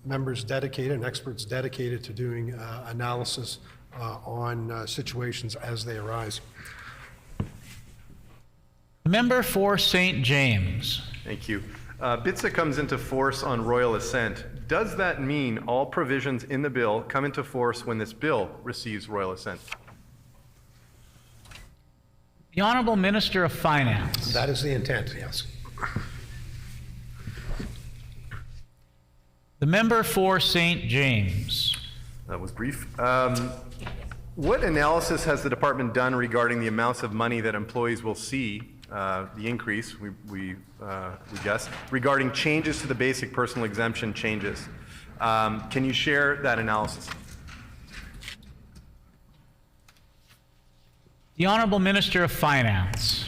members dedicated and experts dedicated to doing analysis on situations as they arise. Member for St. James. Thank you. BITSA comes into force on royal assent. Does that mean all provisions in the bill come into force when this bill receives royal assent? The Honourable Minister of Finance. That is the intent, yes. The member for St. James. That was brief. What analysis has the department done regarding the amounts of money that employees will see, the increase, we guess, regarding changes to the basic personal exemption changes? Can you share that analysis? The Honourable Minister of Finance.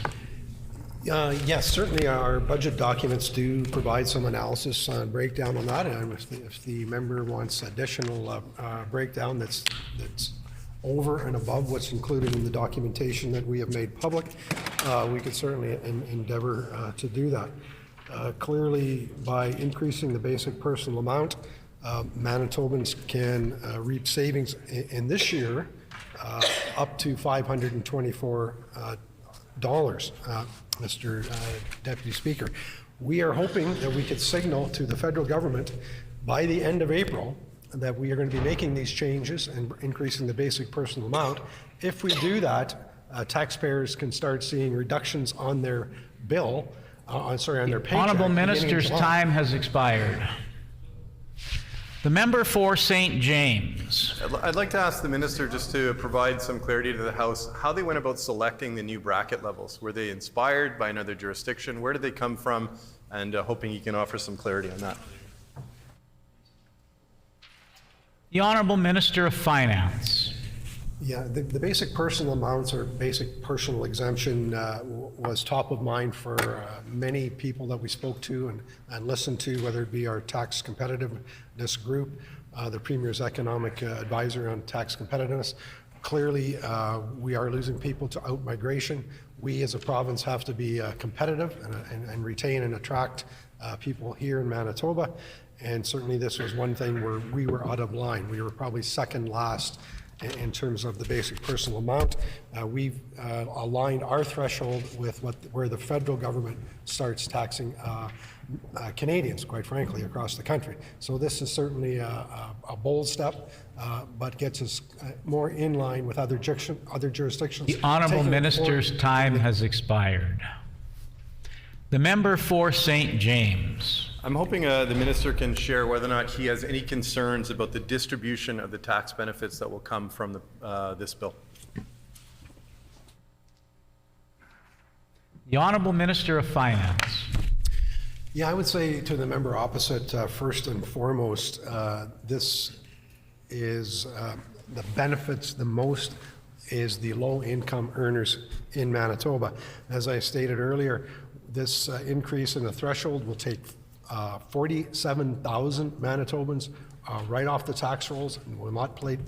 Yes, certainly our budget documents do provide some analysis and breakdown on that, and if the member wants additional breakdown that's over and above what's included in the documentation that we have made public, we could certainly endeavor to do that. Clearly, by increasing the basic personal amount, Manitobans can reap savings in this year up to $524, Mr. Deputy Speaker. We are hoping that we could signal to the federal government by the end of April that we are going to be making these changes and increasing the basic personal amount. If we do that, taxpayers can start seeing reductions on their bill, on their paycheck. Honourable Minister's time has expired. The member for St. James. I'd like to ask the Minister just to provide some clarity to the House how they went about selecting the new bracket levels. Were they inspired by another jurisdiction? Where did they come from? And hoping he can offer some clarity on that. The Honourable Minister of Finance. Yeah, the basic personal amounts or basic personal exemption was top of mind for many people that we spoke to and listened to, whether it be our tax competitiveness group, the Premier's economic advisor on tax competitiveness. Clearly, we are losing people to out-migration. We as a province have to be competitive and retain and attract people here in Manitoba. And certainly this was one thing where we were out of line. We were probably second last in terms of the basic personal amount. We've aligned our threshold with where the federal government starts taxing Canadians, quite frankly, across the country. So this is certainly a bold step, but gets us more in line with other jurisdictions. The Honourable Minister's time has expired. The member for St. James. I'm hoping the Minister can share whether or not he has any concerns about the distribution of the tax benefits that will come from this bill. The Honourable Minister of Finance. Yeah, I would say to the member opposite, first and foremost, this is the benefits the most is the low-income earners in Manitoba. As I stated earlier, this increase in the threshold will take 47,000 Manitobans right off the tax rolls and will not pay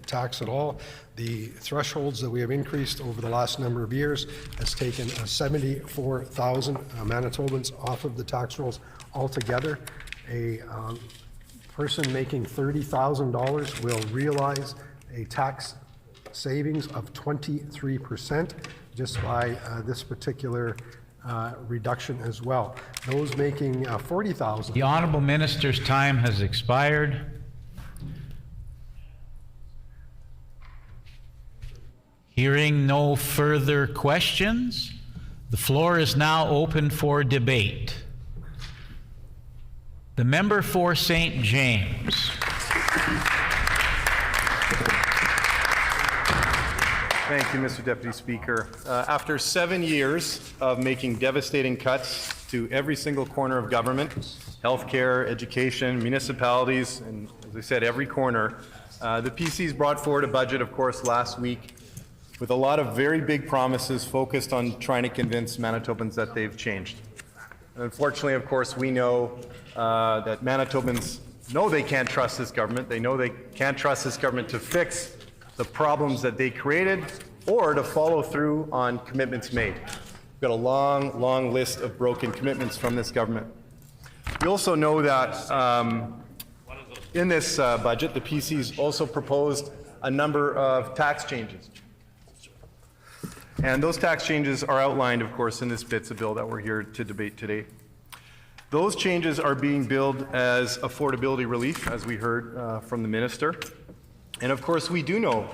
tax at all. The thresholds that we have increased over the last number of years has taken 74,000 Manitobans off of the tax rolls altogether. A person making $30,000 will realize a tax savings of 23% just by this particular reduction as well. Those making 40,000. The Honourable Minister's time has expired. Hearing no further questions, the floor is now open for debate. The member for St. James. Thank you, Mr. Deputy Speaker. After 7 years of making devastating cuts to every single corner of government, healthcare, education, municipalities, and as I said, every corner, the PCs brought forward a budget, of course, last week with a lot of very big promises focused on trying to convince Manitobans that they've changed. And unfortunately, of course, we know that Manitobans know they can't trust this government. They know they can't trust this government to fix the problems that they created or to follow through on commitments made. We've got a long, long list of broken commitments from this government. We also know that in this budget, the PCs also proposed a number of tax changes. And those tax changes are outlined, of course, in this bits of bill that we're here to debate today. Those changes are being billed as affordability relief, as we heard from the Minister. And of course, we do know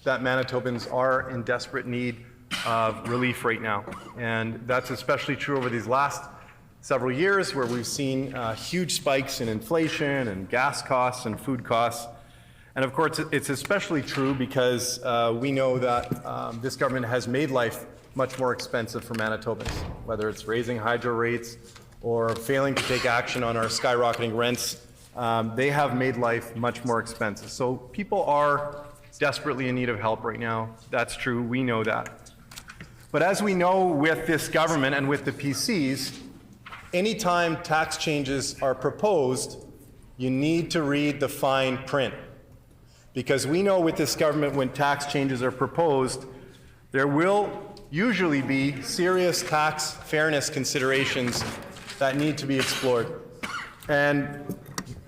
that Manitobans are in desperate need of relief right now. And that's especially true over these last several years where we've seen huge spikes in inflation and gas costs and food costs. And of course, it's especially true because we know that this government has made life much more expensive for Manitobans, whether it's raising hydro rates or failing to take action on our skyrocketing rents. They have made life much more expensive. So people are desperately in need of help right now. That's true. We know that. But as we know with this government and with the PCs, anytime tax changes are proposed, you need to read the fine print. Because we know with this government, when tax changes are proposed, there will usually be serious tax fairness considerations that need to be explored. And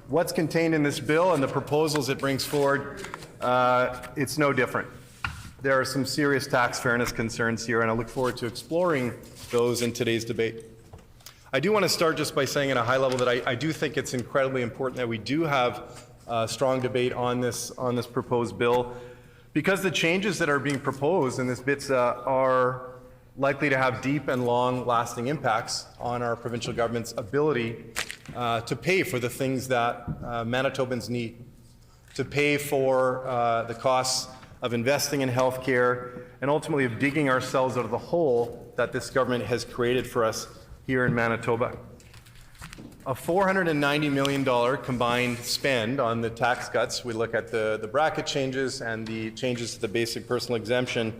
what's contained in this bill and the proposals it brings forward, it's no different. There are some serious tax fairness concerns here, and I look forward to exploring those in today's debate. I do want to start just by saying at a high level that I do think it's incredibly important that we do have a strong debate on this proposed bill, because the changes that are being proposed in this BITSA are likely to have deep and long-lasting impacts on our provincial government's ability to pay for the things that Manitobans need, to pay for the costs of investing in healthcare, and ultimately of digging ourselves out of the hole that this government has created for us here in Manitoba. A $490 million combined spend on the tax cuts, we look at the bracket changes and the changes to the basic personal exemption,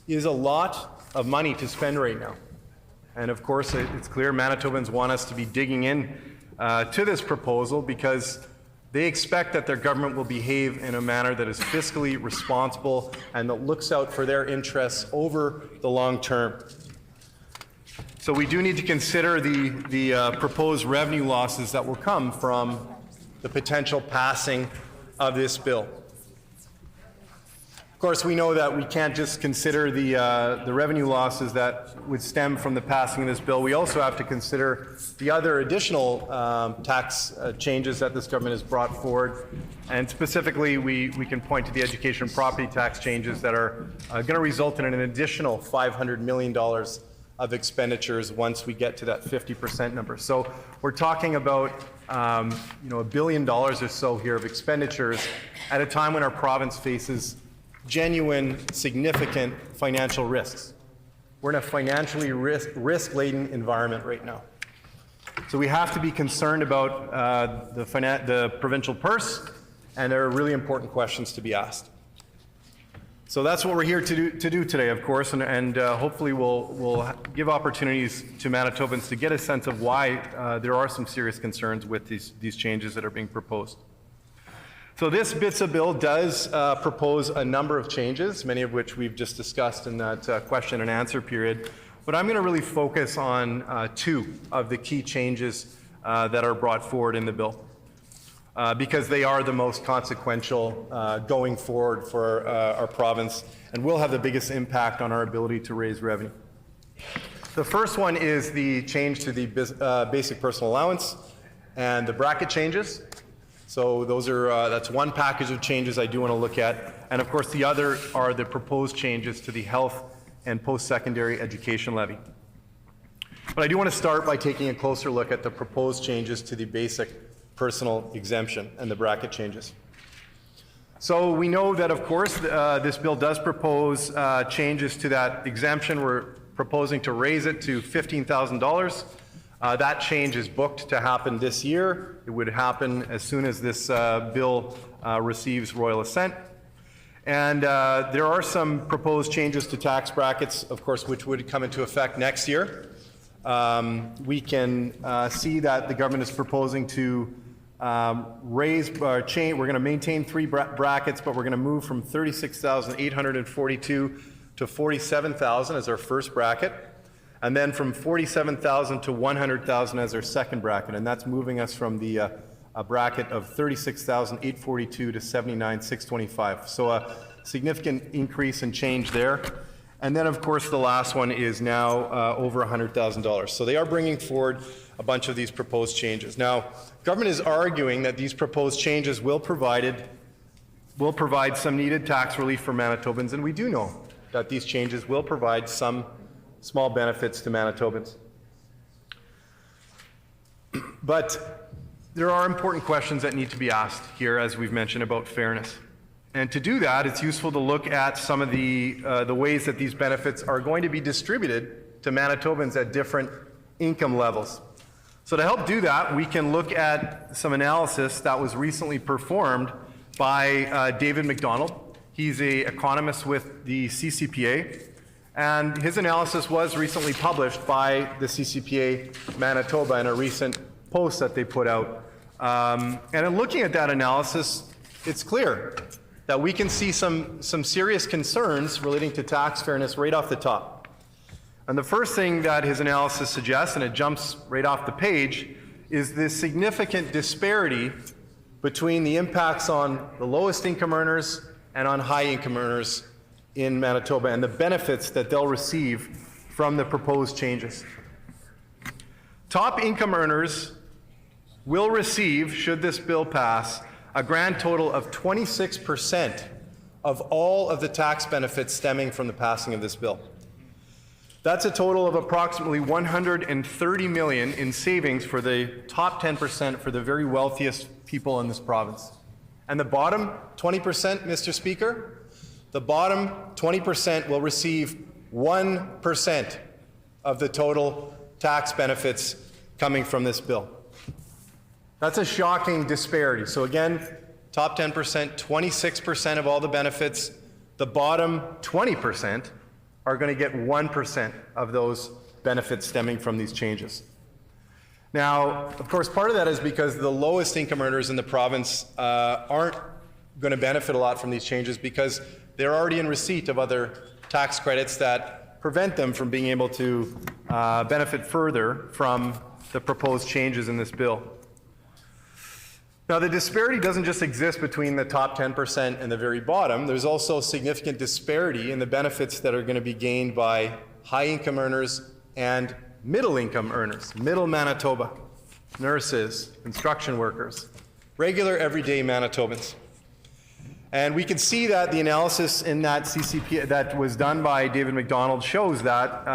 is a lot of money to spend right now. And of course, it's clear Manitobans want us to be digging in to this proposal because they expect that their government will behave in a manner that is fiscally responsible and that looks out for their interests over the long term. So we do need to consider the proposed revenue losses that will come from the potential passing of this bill. Of course, we know that we can't just consider the revenue losses that would stem from the passing of this bill. We also have to consider the other additional tax changes that this government has brought forward. And specifically, we can point to the education and property tax changes that are going to result in an additional $500 million of expenditures once we get to that 50% number. So we're talking about $1 billion or so here of expenditures at a time when our province faces genuine, significant financial risks. We're in a financially risk-laden environment right now. So we have to be concerned about the provincial purse, and there are really important questions to be asked. So that's what we're here to do today, of course, and hopefully we'll give opportunities to Manitobans to get a sense of why there are some serious concerns with these changes that are being proposed. So this BITSA bill does propose a number of changes, many of which we've just discussed in that question and answer period. But I'm going to really focus on two of the key changes that are brought forward in the bill, because they are the most consequential going forward for our province and will have the biggest impact on our ability to raise revenue. The first one is the change to the basic personal allowance and the bracket changes. So those are that's one package of changes I do want to look at. And of course, the other are the proposed changes to the health and post-secondary education levy. But I do want to start by taking a closer look at the proposed changes to the basic personal exemption and the bracket changes. So we know that, of course, this bill does propose changes to that exemption. We're proposing to raise it to $15,000. That change is booked to happen this year. It would happen as soon as this bill receives royal assent. And there are some proposed changes to tax brackets, of course, which would come into effect next year. We can see that the government is proposing to raise or change. We're going to maintain three brackets, but we're going to move from 36,842 to 47,000 as our first bracket, and then from 47,000 to 100,000 as our second bracket, and that's moving us from the a bracket of 36,842 to 79,625. So a significant increase in change there. And then, of course, the last one is now over $100,000. So they are bringing forward a bunch of these proposed changes. Now, government is arguing that these proposed changes will provide some needed tax relief for Manitobans, and we do know that these changes will provide some small benefits to Manitobans. But there are important questions that need to be asked here, as we've mentioned, about fairness. And to do that, it's useful to look at some of the ways that these benefits are going to be distributed to Manitobans at different income levels. So to help do that, we can look at some analysis that was recently performed by David McDonald. He's an economist with the CCPA, And his analysis was recently published by the CCPA Manitoba in a recent post that they put out. And in looking at that analysis, it's clear that we can see some serious concerns relating to tax fairness right off the top. And the first thing that his analysis suggests, and it jumps right off the page, is the significant disparity between the impacts on the lowest income earners and on high income earners in Manitoba and the benefits that they'll receive from the proposed changes. Top income earners will receive, should this bill pass, a grand total of 26% of all of the tax benefits stemming from the passing of this bill. That's a total of approximately $130 million in savings for the top 10% for the very wealthiest people in this province. And the bottom 20%, Mr. Speaker, the bottom 20% will receive 1% of the total tax benefits coming from this bill. That's a shocking disparity. So again, top 10%, 26% of all the benefits. The bottom 20% are going to get 1% of those benefits stemming from these changes. Now, of course, part of that is because the lowest income earners in the province aren't going to benefit a lot from these changes because they're already in receipt of other tax credits that prevent them from being able to benefit further from the proposed changes in this bill. Now, the disparity doesn't just exist between the top 10% and the very bottom. There's also significant disparity in the benefits that are going to be gained by high-income earners and middle-income earners, middle Manitoba, nurses, construction workers, regular everyday Manitobans. And we can see that the analysis in that CCP that was done by David McDonald shows that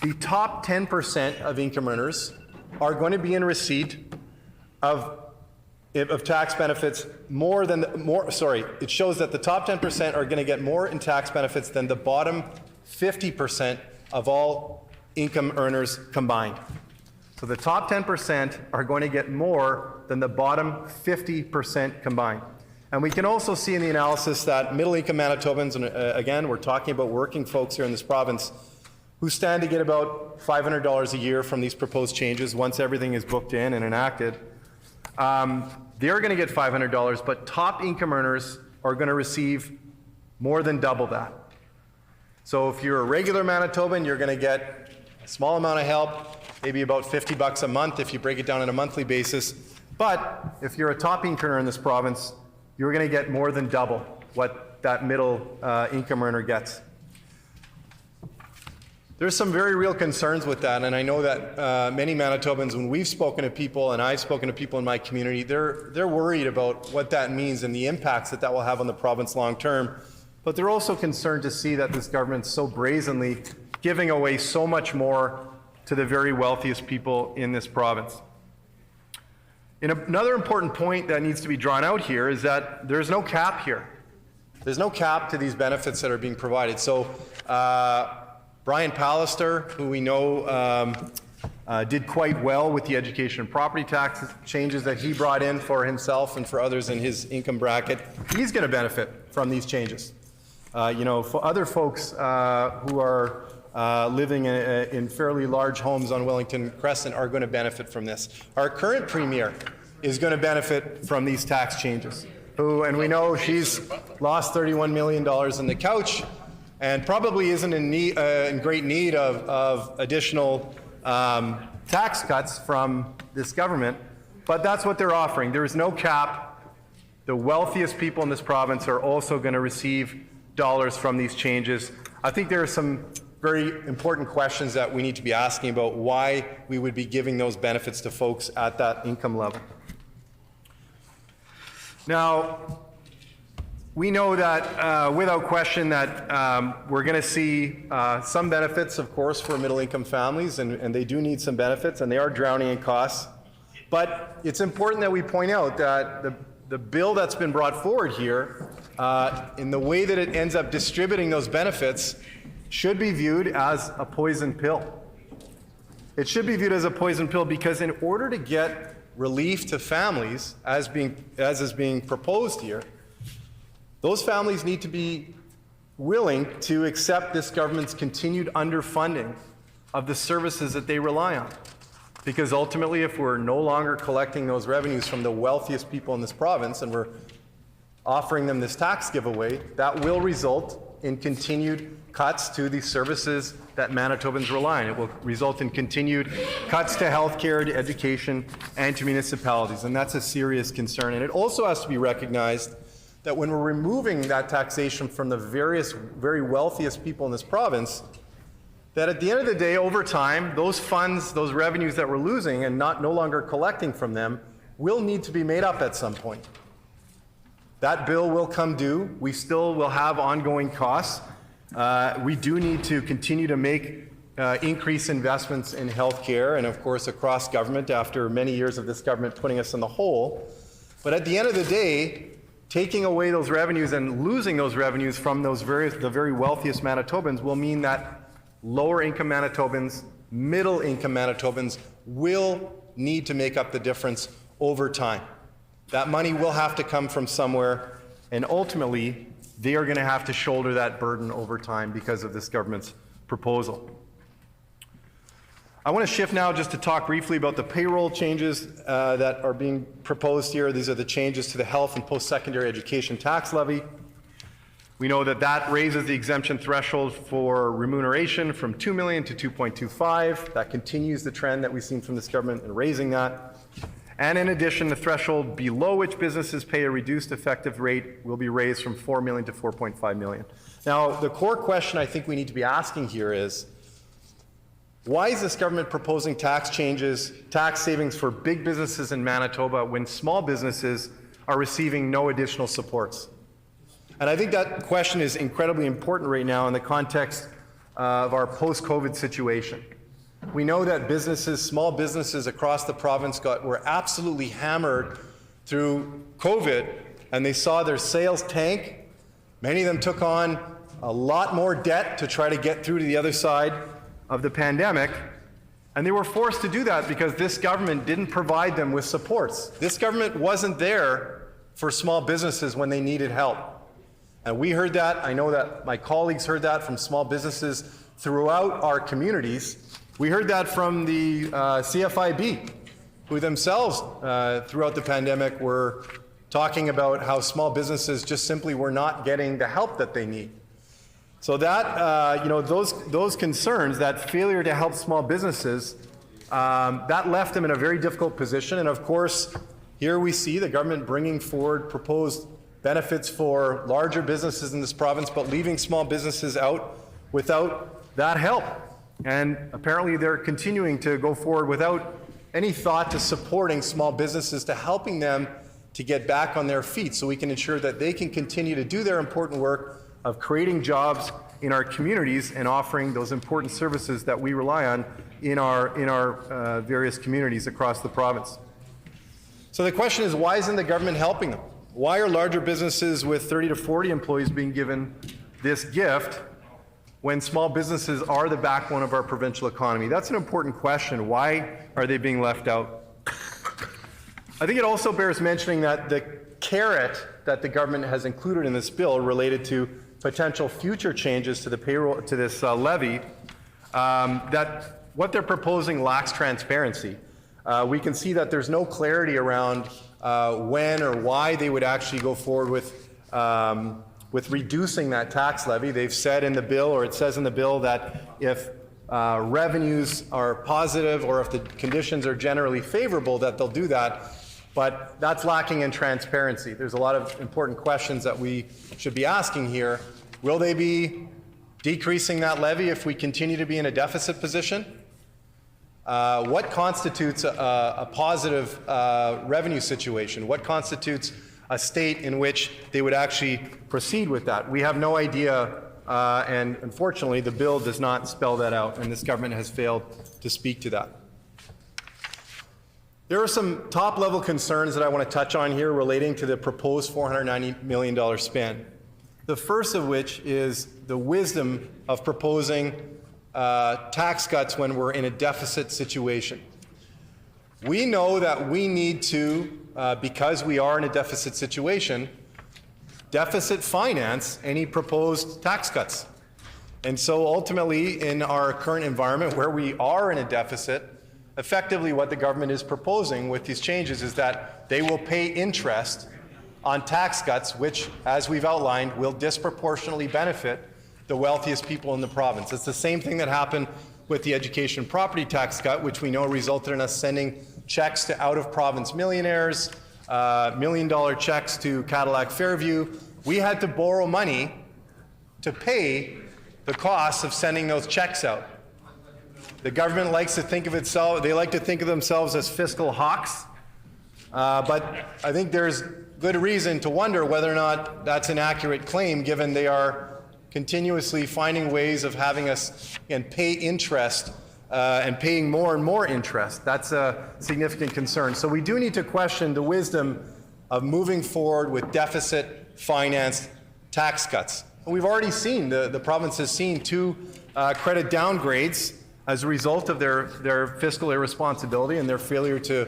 the top 10% of income earners are going to be in receipt of tax benefits it shows that the top 10% are going to get more in tax benefits than the bottom 50% of all income earners combined. So the top 10% are going to get more than the bottom 50% combined. And we can also see in the analysis that middle-income Manitobans, and again, we're talking about working folks here in this province, who stand to get about $500 a year from these proposed changes once everything is booked in and enacted. They're going to get $500, but top income earners are going to receive more than double that. So if you're a regular Manitoban, you're going to get a small amount of help, maybe about $50 a month if you break it down on a monthly basis. But if you're a top income earner in this province, you're going to get more than double what that middle income earner gets. There's some very real concerns with that, and I know that many Manitobans, when we've spoken to people, and I've spoken to people in my community, they're worried about what that means and the impacts that will have on the province long term. But they're also concerned to see that this government's so brazenly giving away so much more to the very wealthiest people in this province. And another important point that needs to be drawn out here is that there's no cap here. There's no cap to these benefits that are being provided. So Brian Pallister, who we know did quite well with the education and property tax changes that he brought in for himself and for others in his income bracket, he's going to benefit from these changes. For other folks who are living in fairly large homes on Wellington Crescent are going to benefit from this. Our current premier is going to benefit from these tax changes, and we know she's lost $31 million in the couch and probably isn't in great need of additional tax cuts from this government, but that's what they're offering. There is no cap. The wealthiest people in this province are also going to receive dollars from these changes. I think there are some very important questions that we need to be asking about why we would be giving those benefits to folks at that income level. Now, we know that without question that we're going to see some benefits, of course, for middle-income families, and they do need some benefits, and they are drowning in costs. But it's important that we point out that the bill that's been brought forward here, in the way that it ends up distributing those benefits, should be viewed as a poison pill. It should be viewed as a poison pill because in order to get relief to families, as is being proposed here, those families need to be willing to accept this government's continued underfunding of the services that they rely on. Because ultimately, if we're no longer collecting those revenues from the wealthiest people in this province and we're offering them this tax giveaway, that will result in continued cuts to the services that Manitobans rely on. It will result in continued cuts to healthcare, to education, and to municipalities, and that's a serious concern. And it also has to be recognized that when we're removing that taxation from the very wealthiest people in this province, that at the end of the day, over time, those funds, those revenues that we're losing and no longer collecting from them will need to be made up at some point. That bill will come due. We still will have ongoing costs. We do need to continue to make increased investments in healthcare and, of course, across government after many years of this government putting us in the hole. But at the end of the day, taking away those revenues and losing those revenues from the very wealthiest Manitobans will mean that lower income Manitobans, middle income Manitobans will need to make up the difference over time. That money will have to come from somewhere, and ultimately they are going to have to shoulder that burden over time because of this government's proposal. I want to shift now just to talk briefly about the payroll changes that are being proposed here. These are the changes to the health and post-secondary education tax levy. We know that that raises the exemption threshold for remuneration from $2 million to $2.25. That continues the trend that we've seen from this government in raising that. And in addition, the threshold below which businesses pay a reduced effective rate will be raised from $4 million to $4.5 million. Now, the core question I think we need to be asking here is, why is this government proposing tax changes, tax savings for big businesses in Manitoba when small businesses are receiving no additional supports? And I think that question is incredibly important right now in the context of our post-COVID situation. We know that businesses, small businesses across the province were absolutely hammered through COVID, and they saw their sales tank. Many of them took on a lot more debt to try to get through to the other side of the pandemic, and they were forced to do that because this government didn't provide them with supports. This government wasn't there for small businesses when they needed help. And we heard that. I know that my colleagues heard that from small businesses throughout our communities. We heard that from the CFIB, who themselves throughout the pandemic were talking about how small businesses just simply were not getting the help that they need. So that, those concerns, that failure to help small businesses, that left them in a very difficult position. And of course, here we see the government bringing forward proposed benefits for larger businesses in this province, but leaving small businesses out without that help. And apparently they're continuing to go forward without any thought to supporting small businesses, to helping them to get back on their feet so we can ensure that they can continue to do their important work of creating jobs in our communities and offering those important services that we rely on in our various communities across the province. So the question is, why isn't the government helping them? Why are larger businesses with 30 to 40 employees being given this gift when small businesses are the backbone of our provincial economy? That's an important question. Why are they being left out? I think it also bears mentioning that the carrot that the government has included in this bill related to potential future changes to the payroll, to this levy, that what they're proposing lacks transparency. We can see that there's no clarity around when or why they would actually go forward with reducing that tax levy. They've said in the bill, or it says in the bill, that if revenues are positive or if the conditions are generally favorable, that they'll do that. But that's lacking in transparency. There's a lot of important questions that we should be asking here. Will they be decreasing that levy if we continue to be in a deficit position? What constitutes a positive revenue situation? What constitutes a state in which they would actually proceed with that? We have no idea, and unfortunately the bill does not spell that out, and this government has failed to speak to that. There are some top-level concerns that I want to touch on here relating to the proposed $490 million spend. The first of which is the wisdom of proposing tax cuts when we're in a deficit situation. We know that we need to, because we are in a deficit situation, deficit finance any proposed tax cuts. And so ultimately, in our current environment where we are in a deficit, effectively what the government is proposing with these changes is that they will pay interest on tax cuts, which, as we've outlined, will disproportionately benefit the wealthiest people in the province. It's the same thing that happened with the education property tax cut, which we know resulted in us sending checks to out-of-province millionaires, $1 million checks to Cadillac Fairview. We had to borrow money to pay the costs of sending those checks out. The government likes to think of itself, they like to think of themselves as fiscal hawks, but I think there's good reason to wonder whether or not that's an accurate claim, given they are continuously finding ways of having us pay interest and paying more and more interest. That's a significant concern. So we do need to question the wisdom of moving forward with deficit-financed tax cuts. We've already seen, the province has seen 2 credit downgrades as a result of their fiscal irresponsibility and their failure to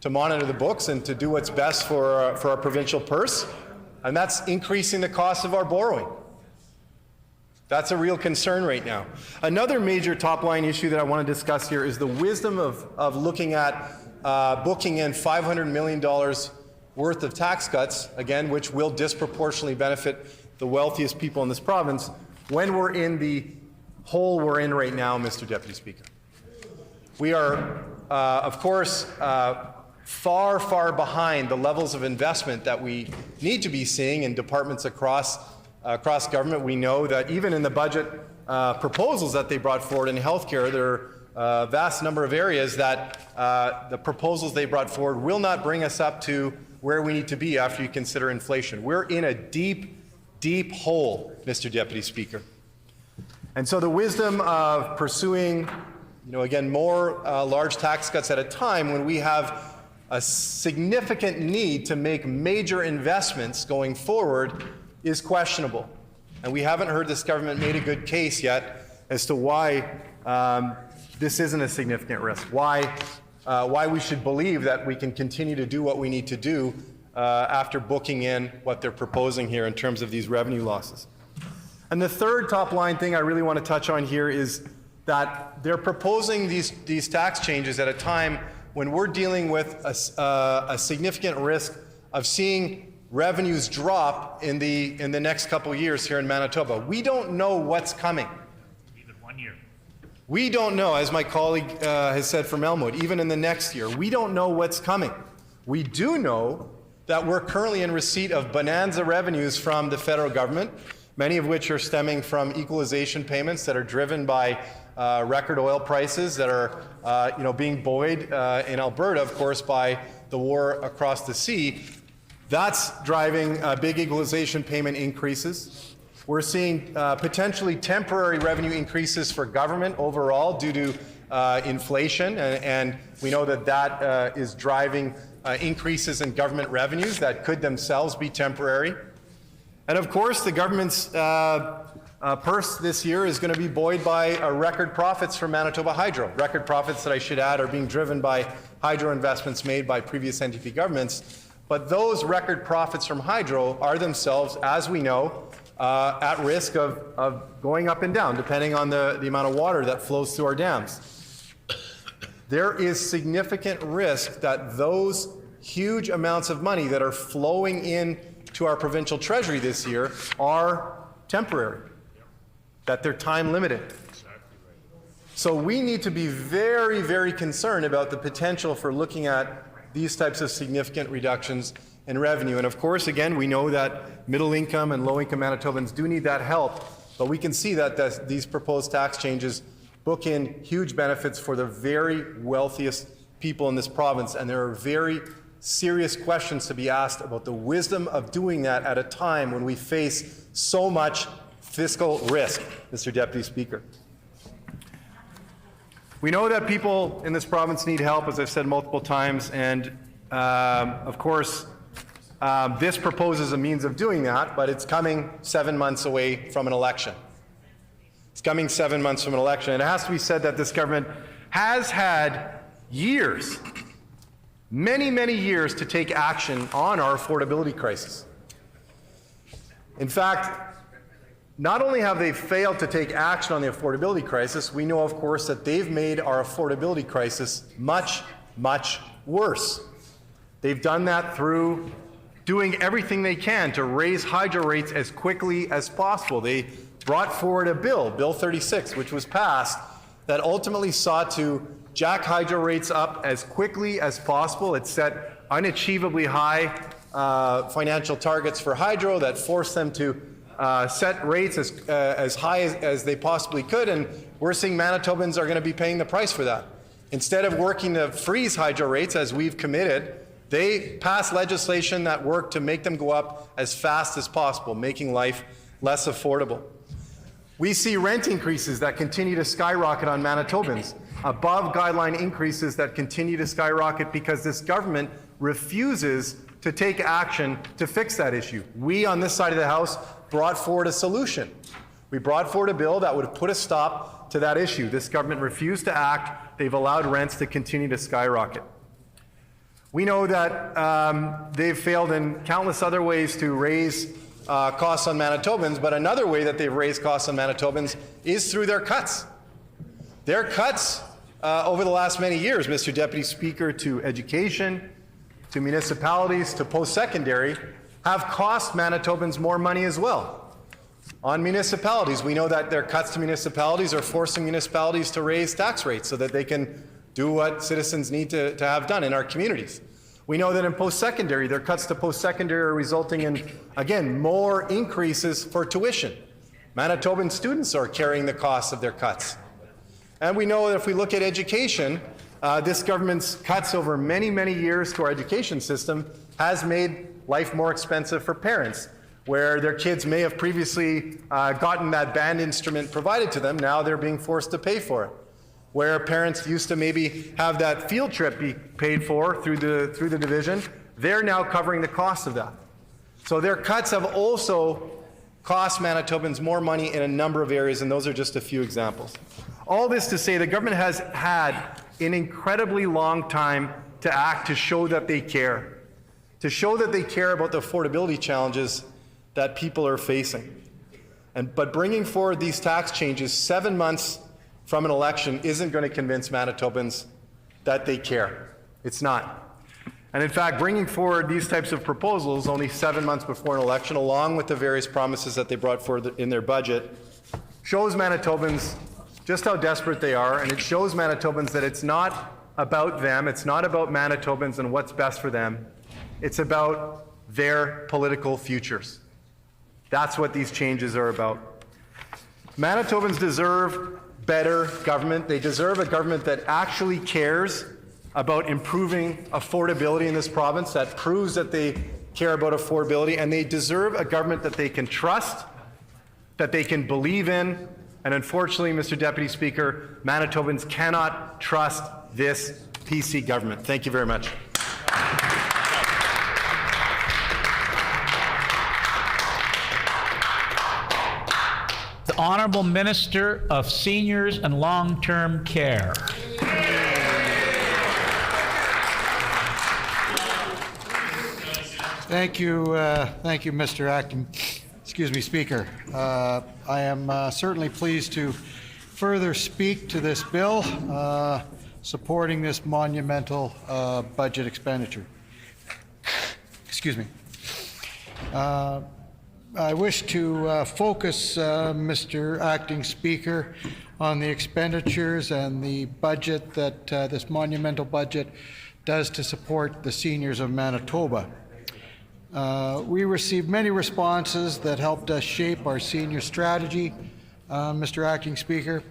monitor the books and to do what's best for our provincial purse. And that's increasing the cost of our borrowing. That's a real concern right now. Another major top-line issue that I want to discuss here is the wisdom of looking at booking in $500 million worth of tax cuts, again, which will disproportionately benefit the wealthiest people in this province, when we're in the hole we're in right now, Mr. Deputy Speaker. We are, of course, far, far behind the levels of investment that we need to be seeing in departments across government. We know that even in the budget proposals that they brought forward in healthcare, there are a vast number of areas that the proposals they brought forward will not bring us up to where we need to be after you consider inflation. We're in a deep, deep hole, Mr. Deputy Speaker. And so the wisdom of pursuing, again, more large tax cuts at a time when we have a significant need to make major investments going forward is questionable. And we haven't heard this government made a good case yet as to why this isn't a significant risk, why we should believe that we can continue to do what we need to do after booking in what they're proposing here in terms of these revenue losses. And the third top line thing I really want to touch on here is that they're proposing these tax changes at a time when we're dealing with a significant risk of seeing revenues drop in the next couple of years here in Manitoba. We don't know what's coming. Even 1 year. We don't know, as my colleague has said from Elmwood, even in the next year. We don't know what's coming. We do know that we're currently in receipt of bonanza revenues from the federal government, many of which are stemming from equalization payments that are driven by record oil prices that are being buoyed in Alberta, of course, by the war across the sea. That's driving big equalization payment increases. We're seeing potentially temporary revenue increases for government overall due to inflation, and we know that is driving increases in government revenues that could themselves be temporary. And of course, the government's purse this year is going to be buoyed by record profits from Manitoba Hydro. Record profits that I should add are being driven by hydro investments made by previous NDP governments. But those record profits from hydro are themselves, as we know, at risk of going up and down, depending on the amount of water that flows through our dams. There is significant risk that those huge amounts of money that are flowing in to our provincial treasury this year are temporary, that they're time limited. So we need to be very, very concerned about the potential for looking at these types of significant reductions in revenue. And of course, again, we know that middle income and low income Manitobans do need that help, but we can see that these proposed tax changes book in huge benefits for the very wealthiest people in this province, and there are very serious questions to be asked about the wisdom of doing that at a time when we face so much fiscal risk, Mr. Deputy Speaker. We know that people in this province need help, as I've said multiple times, and of course, this proposes a means of doing that, but it's coming 7 months away from an election. It's coming 7 months from an election, and it has to be said that this government has had years, many, many years to take action on our affordability crisis. In fact, not only have they failed to take action on the affordability crisis, we know, of course, that they've made our affordability crisis much, much worse. They've done that through doing everything they can to raise hydro rates as quickly as possible. They brought forward a bill, Bill 36, which was passed, that ultimately sought to jack hydro rates up as quickly as possible. It set unachievably high financial targets for hydro that forced them to set rates as high as they possibly could, and we're seeing Manitobans are going to be paying the price for that. Instead of working to freeze hydro rates as we've committed, they passed legislation that worked to make them go up as fast as possible, making life less affordable. We see rent increases that continue to skyrocket on Manitobans, above guideline increases that continue to skyrocket because this government refuses to take action to fix that issue. We on this side of the House brought forward a solution. We brought forward a bill that would have put a stop to that issue. This government refused to act. They've allowed rents to continue to skyrocket. We know that they've failed in countless other ways to raise costs on Manitobans, but another way that they've raised costs on Manitobans is through their cuts. Their cuts over the last many years, Mr. Deputy Speaker, to education, to municipalities, to post-secondary, have cost Manitobans more money as well. On municipalities, we know that their cuts to municipalities are forcing municipalities to raise tax rates so that they can do what citizens need to have done in our communities. We know that in post-secondary, their cuts to post-secondary are resulting in, again, more increases for tuition. Manitoban students are carrying the cost of their cuts. And we know that if we look at education, this government's cuts over many, many years to our education system has made life more expensive for parents. Where their kids may have previously gotten that band instrument provided to them, now they're being forced to pay for it. Where parents used to maybe have that field trip be paid for through the division, they're now covering the cost of that. So their cuts have also cost Manitobans more money in a number of areas, and those are just a few examples. All this to say the government has had an incredibly long time to act to show that they care, to show that they care about the affordability challenges that people are facing. But bringing forward these tax changes 7 months from an election isn't going to convince Manitobans that they care. It's not. And in fact, bringing forward these types of proposals only 7 months before an election, along with the various promises that they brought forward in their budget, shows Manitobans just how desperate they are, and it shows Manitobans that it's not about them, it's not about Manitobans and what's best for them, it's about their political futures. That's what these changes are about. Manitobans deserve better government. They deserve a government that actually cares about improving affordability in this province, that proves that they care about affordability, and they deserve a government that they can trust, that they can believe in, and unfortunately, Mr. Deputy Speaker, Manitobans cannot trust this PC government. Thank you very much. The Honourable Minister of Seniors and Long-Term Care. Thank you, Mr. Acting, Speaker. I am certainly pleased to further speak to this bill supporting this monumental budget expenditure. Excuse me. I wish to focus, Mr. Acting Speaker, on the expenditures and the budget that this monumental budget does to support the seniors of Manitoba. We received many responses that helped us shape our senior strategy, Mr. Acting Speaker,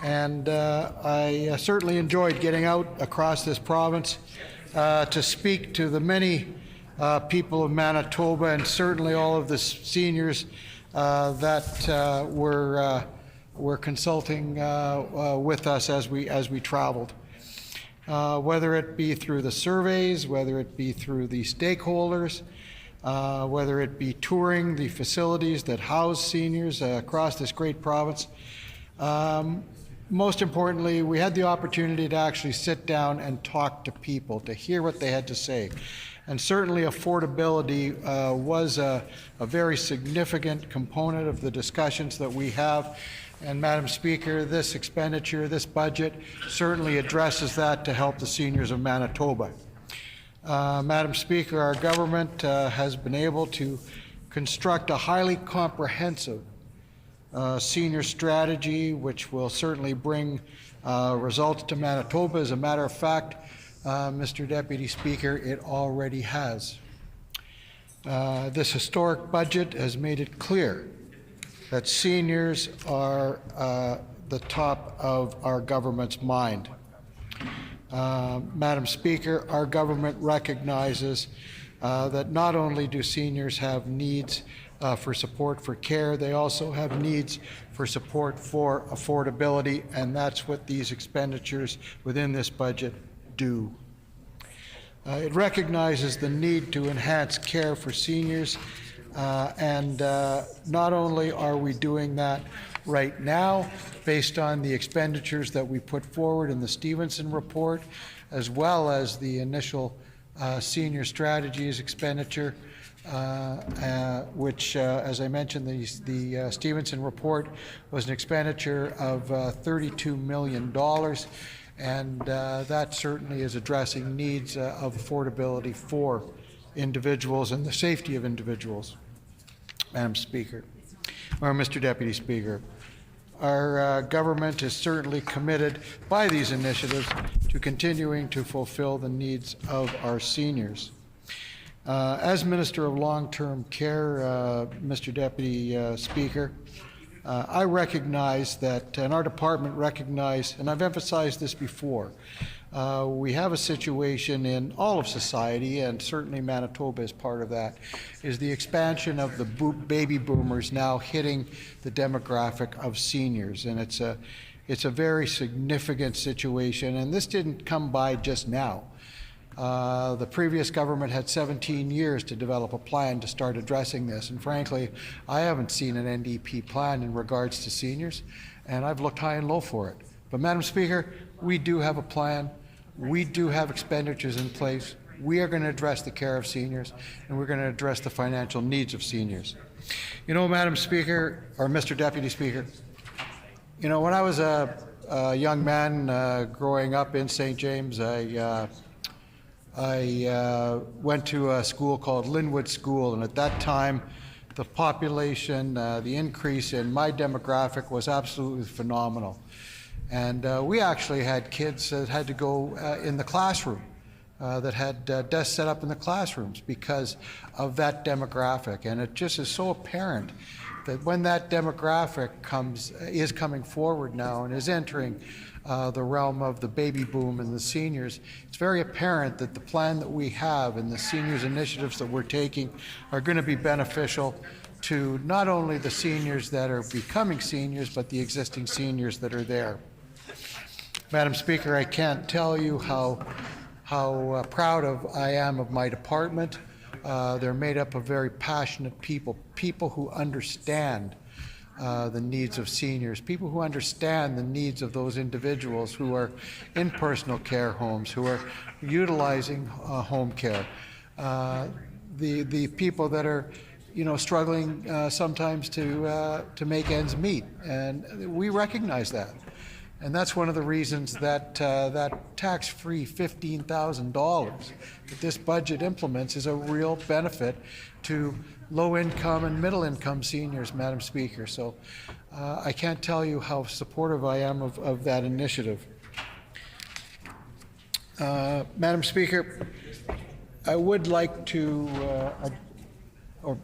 and I certainly enjoyed getting out across this province to speak to the many people of Manitoba and certainly all of the seniors that were consulting with us as we traveled. Whether it be through the surveys, whether it be through the stakeholders, whether it be touring the facilities that house seniors across this great province. Most importantly, we had the opportunity to actually sit down and talk to people, to hear what they had to say. And certainly affordability was a very significant component of the discussions that we have. And Madam Speaker, this expenditure, this budget certainly addresses that to help the seniors of Manitoba. Madam Speaker, our government has been able to construct a highly comprehensive senior strategy, which will certainly bring results to Manitoba. As a matter of fact, Mr. Deputy Speaker, it already has. This historic budget has made it clear that seniors are the top of our government's mind. Madam Speaker, our government recognizes that not only do seniors have needs for support for care, they also have needs for support for affordability, and that's what these expenditures within this budget do. It recognizes the need to enhance care for seniors, and not only are we doing that right now based on the expenditures that we put forward in the Stevenson report, as well as the initial senior strategies expenditure, which, as I mentioned, the Stevenson report was an expenditure of $32 million. And that certainly is addressing needs of affordability for individuals and the safety of individuals. Madam Speaker, or Mr. Deputy Speaker, our government is certainly committed by these initiatives to continuing to fulfill the needs of our seniors. As Minister of Long-Term Care, Mr. Deputy Speaker, I recognize that, and our department recognize, and I've emphasized this before, we have a situation in all of society, and certainly Manitoba is part of that, is the expansion of the baby boomers now hitting the demographic of seniors. And it's a very significant situation, and this didn't come by just now. The previous government had 17 years to develop a plan to start addressing this, and frankly, I haven't seen an NDP plan in regards to seniors, and I've looked high and low for it. But Madam Speaker, we do have a plan. We do have expenditures in place. We are going to address the care of seniors, and we're going to address the financial needs of seniors. You know, Madam Speaker, or Mr. Deputy Speaker, you know, when I was a young man growing up in St. James, I went to a school called Linwood School, and at that time, the population, the increase in my demographic was absolutely phenomenal. And we actually had kids that had to go in the classroom, that had desks set up in the classrooms because of that demographic. And it just is so apparent that when that demographic is coming forward now and is entering the realm of the baby boom and the seniors, it's very apparent that the plan that we have and the seniors initiatives that we're taking are going to be beneficial to not only the seniors that are becoming seniors, but the existing seniors that are there. Madam Speaker, I can't tell you how proud I am of my department. They're made up of very passionate people, people who understand the needs of seniors, people who understand the needs of those individuals who are in personal care homes, who are utilizing home care, the people that are, you know, struggling sometimes to make ends meet, and we recognize that. And that's one of the reasons that that tax-free $15,000 that this budget implements is a real benefit to low-income and middle-income seniors, Madam Speaker. So I can't tell you how supportive I am of that initiative. Madam Speaker, I would like to, or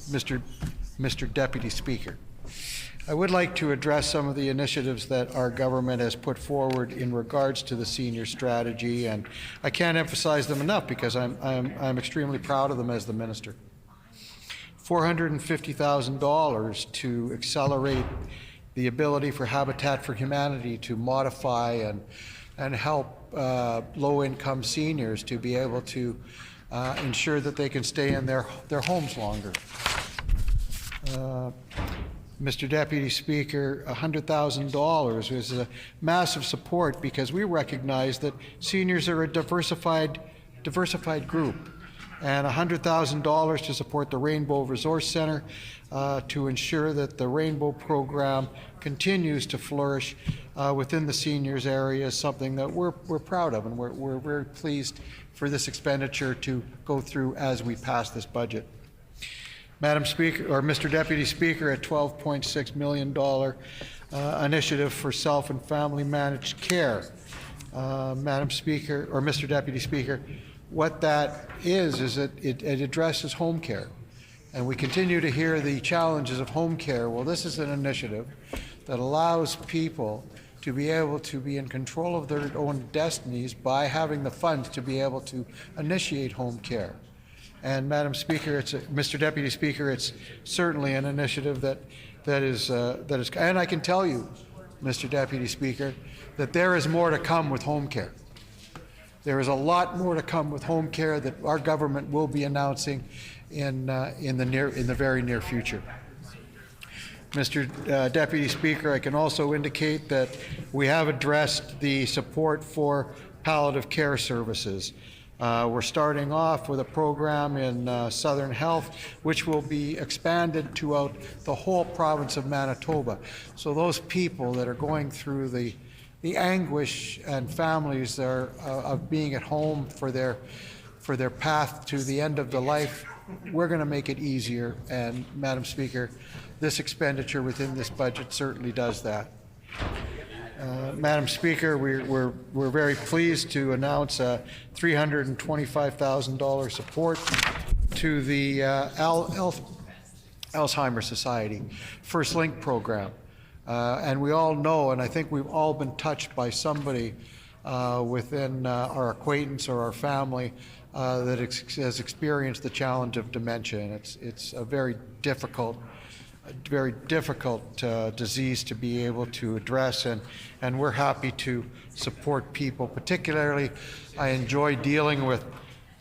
Mr. Deputy Speaker, I would like to address some of the initiatives that our government has put forward in regards to the senior strategy, and I can't emphasize them enough because I'm extremely proud of them as the minister. $450,000 to accelerate the ability for Habitat for Humanity to modify and help low-income seniors to be able to ensure that they can stay in their homes longer. Mr. Deputy Speaker, $100,000 is a massive support because we recognize that seniors are a diversified diversified group, and $100,000 to support the Rainbow Resource Center to ensure that the Rainbow program continues to flourish within the seniors area is something that we're proud of, and we're very pleased for this expenditure to go through as we pass this budget. Madam Speaker, or Mr. Deputy Speaker, a $12.6 million initiative for self and family managed care. Madam Speaker, or Mr. Deputy Speaker, what that is that it addresses home care. And we continue to hear the challenges of home care. Well, this is an initiative that allows people to be able to be in control of their own destinies by having the funds to be able to initiate home care. And Madam Speaker, Mr. Deputy Speaker, it's certainly an initiative that is, and I can tell you, Mr. Deputy Speaker, that there is more to come with home care. There is a lot more to come with home care that our government will be announcing in the very near future. Mr. Deputy Speaker, I can also indicate that we have addressed the support for palliative care services. We're starting off with a program in Southern Health, which will be expanded throughout the whole province of Manitoba. So those people that are going through the anguish and families of being at home for their path to the end of the life, we're going to make it easier. And Madam Speaker, this expenditure within this budget certainly does that. Madam Speaker, we're very pleased to announce a $325,000 support to the Alzheimer's Society First Link program. And we all know, and I think we've all been touched by somebody within our acquaintance or our family that has experienced the challenge of dementia. And it's a very difficult disease to be able to address, and we're happy to support people. Particularly, I enjoy dealing with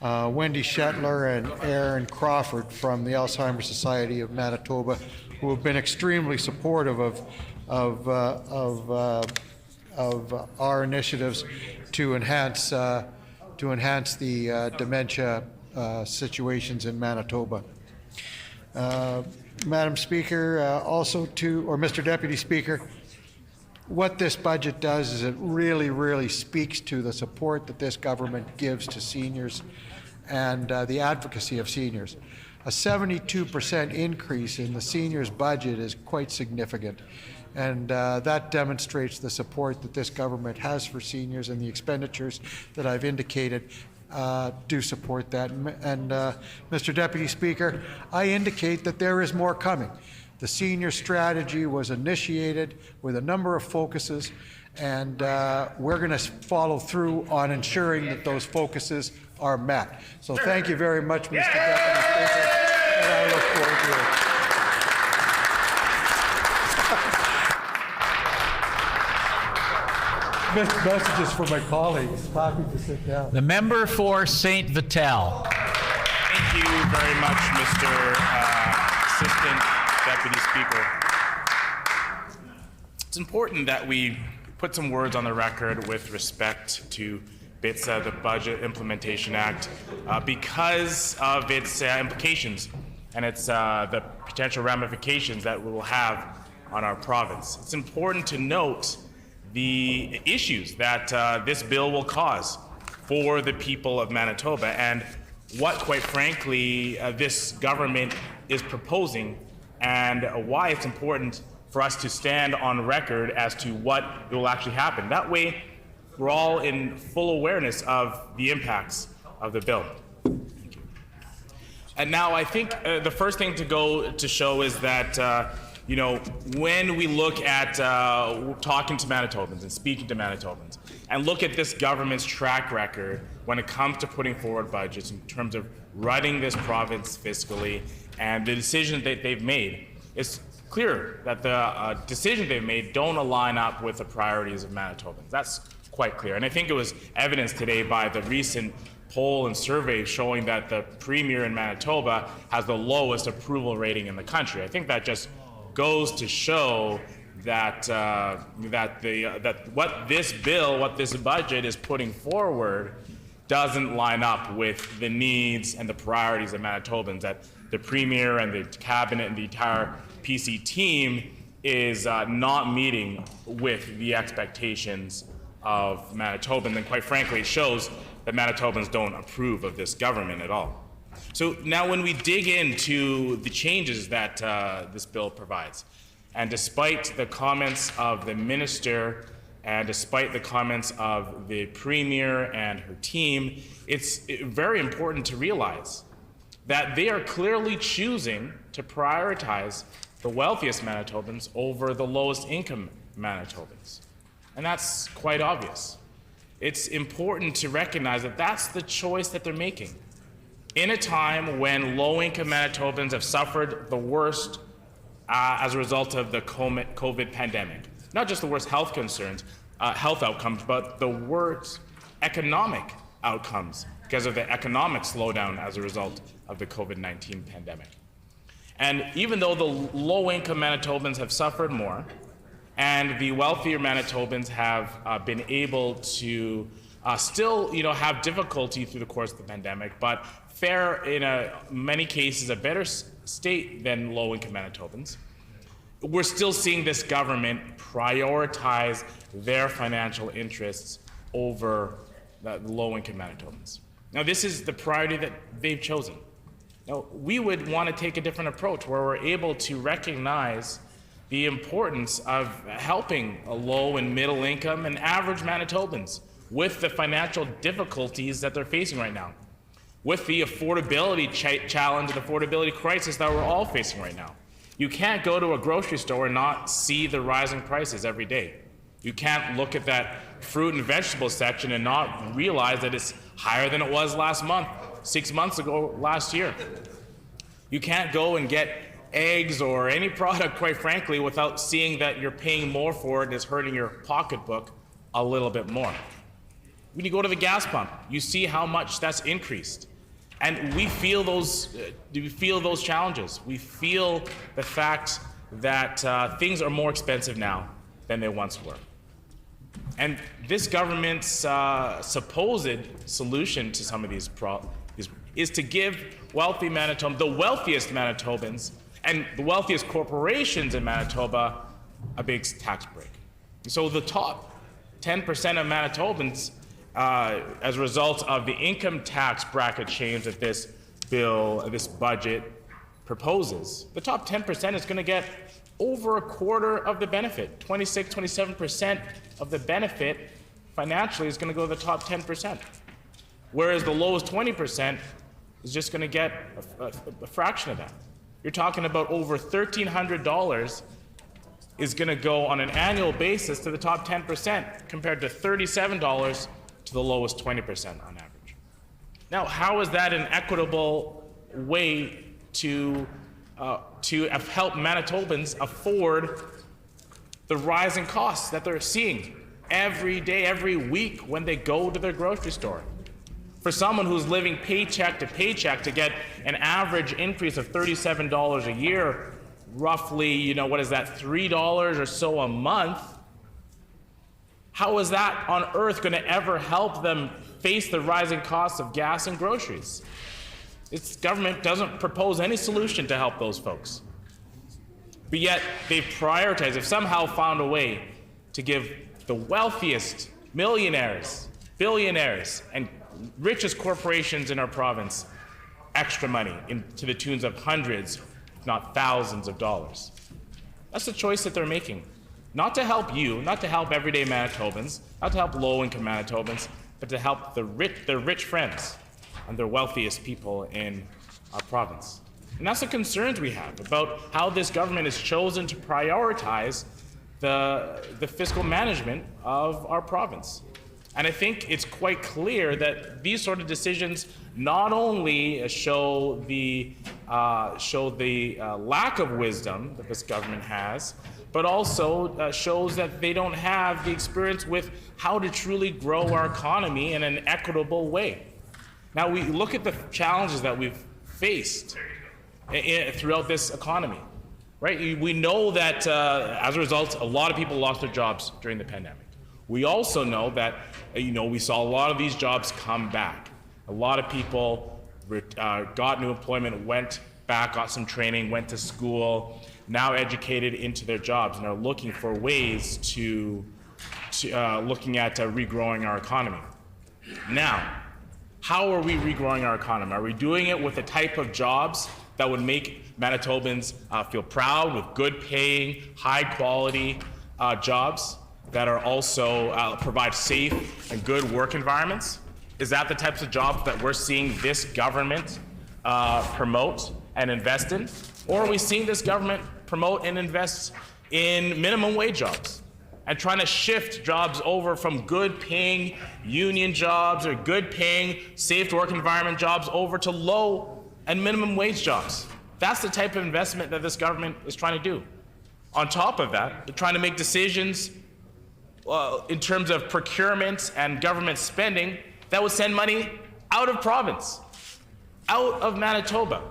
Wendy Shetler and Aaron Crawford from the Alzheimer's Society of Manitoba, who have been extremely supportive of our initiatives to enhance the dementia situations in Manitoba. Madam Speaker, Mr. Deputy Speaker, what this budget does is it really speaks to the support that this government gives to seniors and the advocacy of seniors. A 72% increase in the seniors' budget is quite significant, and that demonstrates the support that this government has for seniors, and the expenditures that I've indicated do support that. And Mr. Deputy Speaker, I indicate that there is more coming. The senior strategy was initiated with a number of focuses, and we're going to follow through on ensuring that those focuses are met. So thank you very much, Mr. Deputy Speaker, and I look forward to it. Messages for my colleagues. Happy to sit down. The member for St. Vital. Thank you very much, Mr. Assistant Deputy Speaker. It's important that we put some words on the record with respect to BITSA, the Budget Implementation Act, because of its implications and its the potential ramifications that we will have on our province. It's important to note the issues that this bill will cause for the people of Manitoba, and what, quite frankly, this government is proposing, and why it's important for us to stand on record as to what will actually happen. That way, we're all in full awareness of the impacts of the bill. Thank you. And now, I think the first thing to show is that you know, when we look at talking to Manitobans and speaking to Manitobans and look at this government's track record when it comes to putting forward budgets in terms of running this province fiscally and the decisions that they've made, it's clear that the decisions they've made don't align up with the priorities of Manitobans. That's quite clear. And I think it was evidenced today by the recent poll and survey showing that the Premier in Manitoba has the lowest approval rating in the country. I think that just goes to show that what this bill, what this budget is putting forward, doesn't line up with the needs and the priorities of Manitobans, that the Premier and the Cabinet and the entire PC team is not meeting with the expectations of Manitobans, and quite frankly, it shows that Manitobans don't approve of this government at all. So now when we dig into the changes that this bill provides, and despite the comments of the minister and despite the comments of the Premier and her team, it's very important to realize that they are clearly choosing to prioritize the wealthiest Manitobans over the lowest income Manitobans. And that's quite obvious. It's important to recognize that that's the choice that they're making. In a time when low-income Manitobans have suffered the worst as a result of the COVID pandemic, not just the worst health outcomes, but the worst economic outcomes because of the economic slowdown as a result of the COVID-19 pandemic. And even though the low-income Manitobans have suffered more, and the wealthier Manitobans have been able to still, have difficulty through the course of the pandemic, but fare in many cases a better state than low-income Manitobans, we're still seeing this government prioritize their financial interests over the low-income Manitobans. Now, this is the priority that they've chosen. Now, we would want to take a different approach where we're able to recognize the importance of helping a low and middle income and average Manitobans with the financial difficulties that they're facing right now, with the affordability challenge and affordability crisis that we're all facing right now. You can't go to a grocery store and not see the rising prices every day. You can't look at that fruit and vegetable section and not realize that it's higher than it was last month, 6 months ago, last year. You can't go and get eggs or any product, quite frankly, without seeing that you're paying more for it and it's hurting your pocketbook a little bit more. When you go to the gas pump, you see how much that's increased. And we feel those challenges. We feel the fact that things are more expensive now than they once were. And this government's supposed solution to some of these problems is to give wealthy Manitobans, the wealthiest Manitobans, and the wealthiest corporations in Manitoba, a big tax break. So the top 10% of Manitobans, as a result of the income tax bracket change that this budget proposes, the top 10% is going to get over a quarter of the benefit. 27% of the benefit financially is going to go to the top 10%, whereas the lowest 20% is just going to get a fraction of that. You're talking about over $1,300 is going to go on an annual basis to the top 10% compared to $37 to the lowest 20% on average. Now, how is that an equitable way to help Manitobans afford the rising costs that they're seeing every day, every week when they go to their grocery store? For someone who's living paycheck to paycheck to get an average increase of $37 a year, roughly, what is that, $3 or so a month, how is that on earth going to ever help them face the rising costs of gas and groceries? This government doesn't propose any solution to help those folks. But yet they've prioritized, they've somehow found a way to give the wealthiest millionaires, billionaires, and richest corporations in our province extra money to the tunes of hundreds, if not thousands of dollars. That's the choice that they're making. Not to help you, not to help everyday Manitobans, not to help low-income Manitobans, but to help their rich friends and their wealthiest people in our province. And that's the concerns we have about how this government has chosen to prioritize the fiscal management of our province. And I think it's quite clear that these sort of decisions not only show the lack of wisdom that this government has, but also shows that they don't have the experience with how to truly grow our economy in an equitable way. Now, we look at the challenges that we've faced throughout this economy, right? We know that as a result, a lot of people lost their jobs during the pandemic. We also know that, we saw a lot of these jobs come back. A lot of people got new employment, went back, got some training, went to school, now educated into their jobs, and are looking for ways to looking at regrowing our economy. Now, how are we regrowing our economy? Are we doing it with the type of jobs that would make Manitobans feel proud, with good paying, high quality jobs that are also provide safe and good work environments? Is that the types of jobs that we're seeing this government promote and invest in? Or are we seeing this government promote and invest in minimum wage jobs and trying to shift jobs over from good paying union jobs or good paying safe work environment jobs over to low and minimum wage jobs? That's the type of investment that this government is trying to do. On top of that, they're trying to make decisions in terms of procurement and government spending that would send money out of province, out of Manitoba.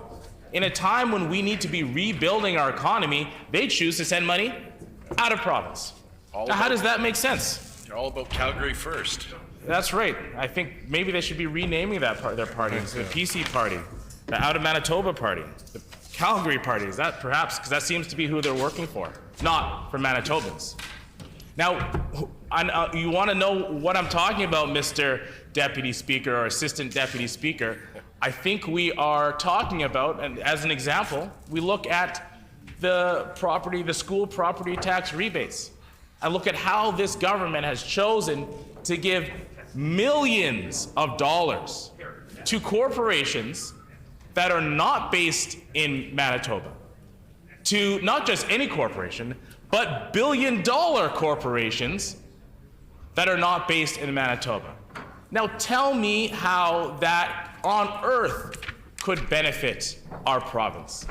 In a time when we need to be rebuilding our economy, they choose to send money out of province. Now, how does that make sense? They're all about Calgary first. That's right. I think maybe they should be renaming their party to the PC Party, the Out of Manitoba Party, the Calgary Party. Is that perhaps, because that seems to be who they're working for, not for Manitobans. Now, you want to know what I'm talking about, Mr. Deputy Speaker or Assistant Deputy Speaker. I think we are talking about, and as an example, we look at the school property tax rebates. I look at how this government has chosen to give millions of dollars to corporations that are not based in Manitoba, to not just any corporation, but billion-dollar corporations that are not based in Manitoba. Now tell me how that on earth could benefit our province.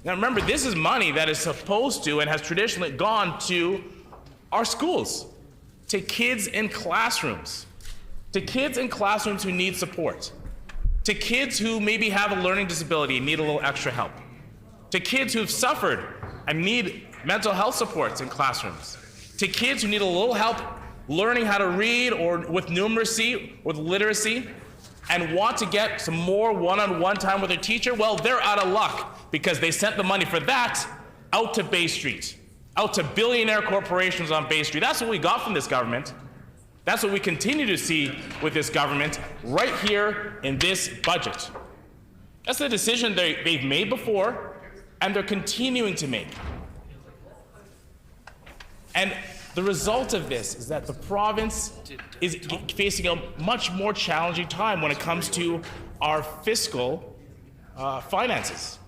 Now remember, this is money that is supposed to and has traditionally gone to our schools, to kids in classrooms, who need support, to kids who maybe have a learning disability and need a little extra help, to kids who've suffered and need mental health supports in classrooms, to kids who need a little help learning how to read or with numeracy or with literacy and want to get some more one-on-one time with their teacher. Well, they're out of luck because they sent the money for that out to Bay Street, out to billionaire corporations on Bay Street. That's what we got from this government. That's what we continue to see with this government right here in this budget. That's the decision they've made before and they're continuing to make. And the result of this is that the province is facing a much more challenging time when it comes to our fiscal finances.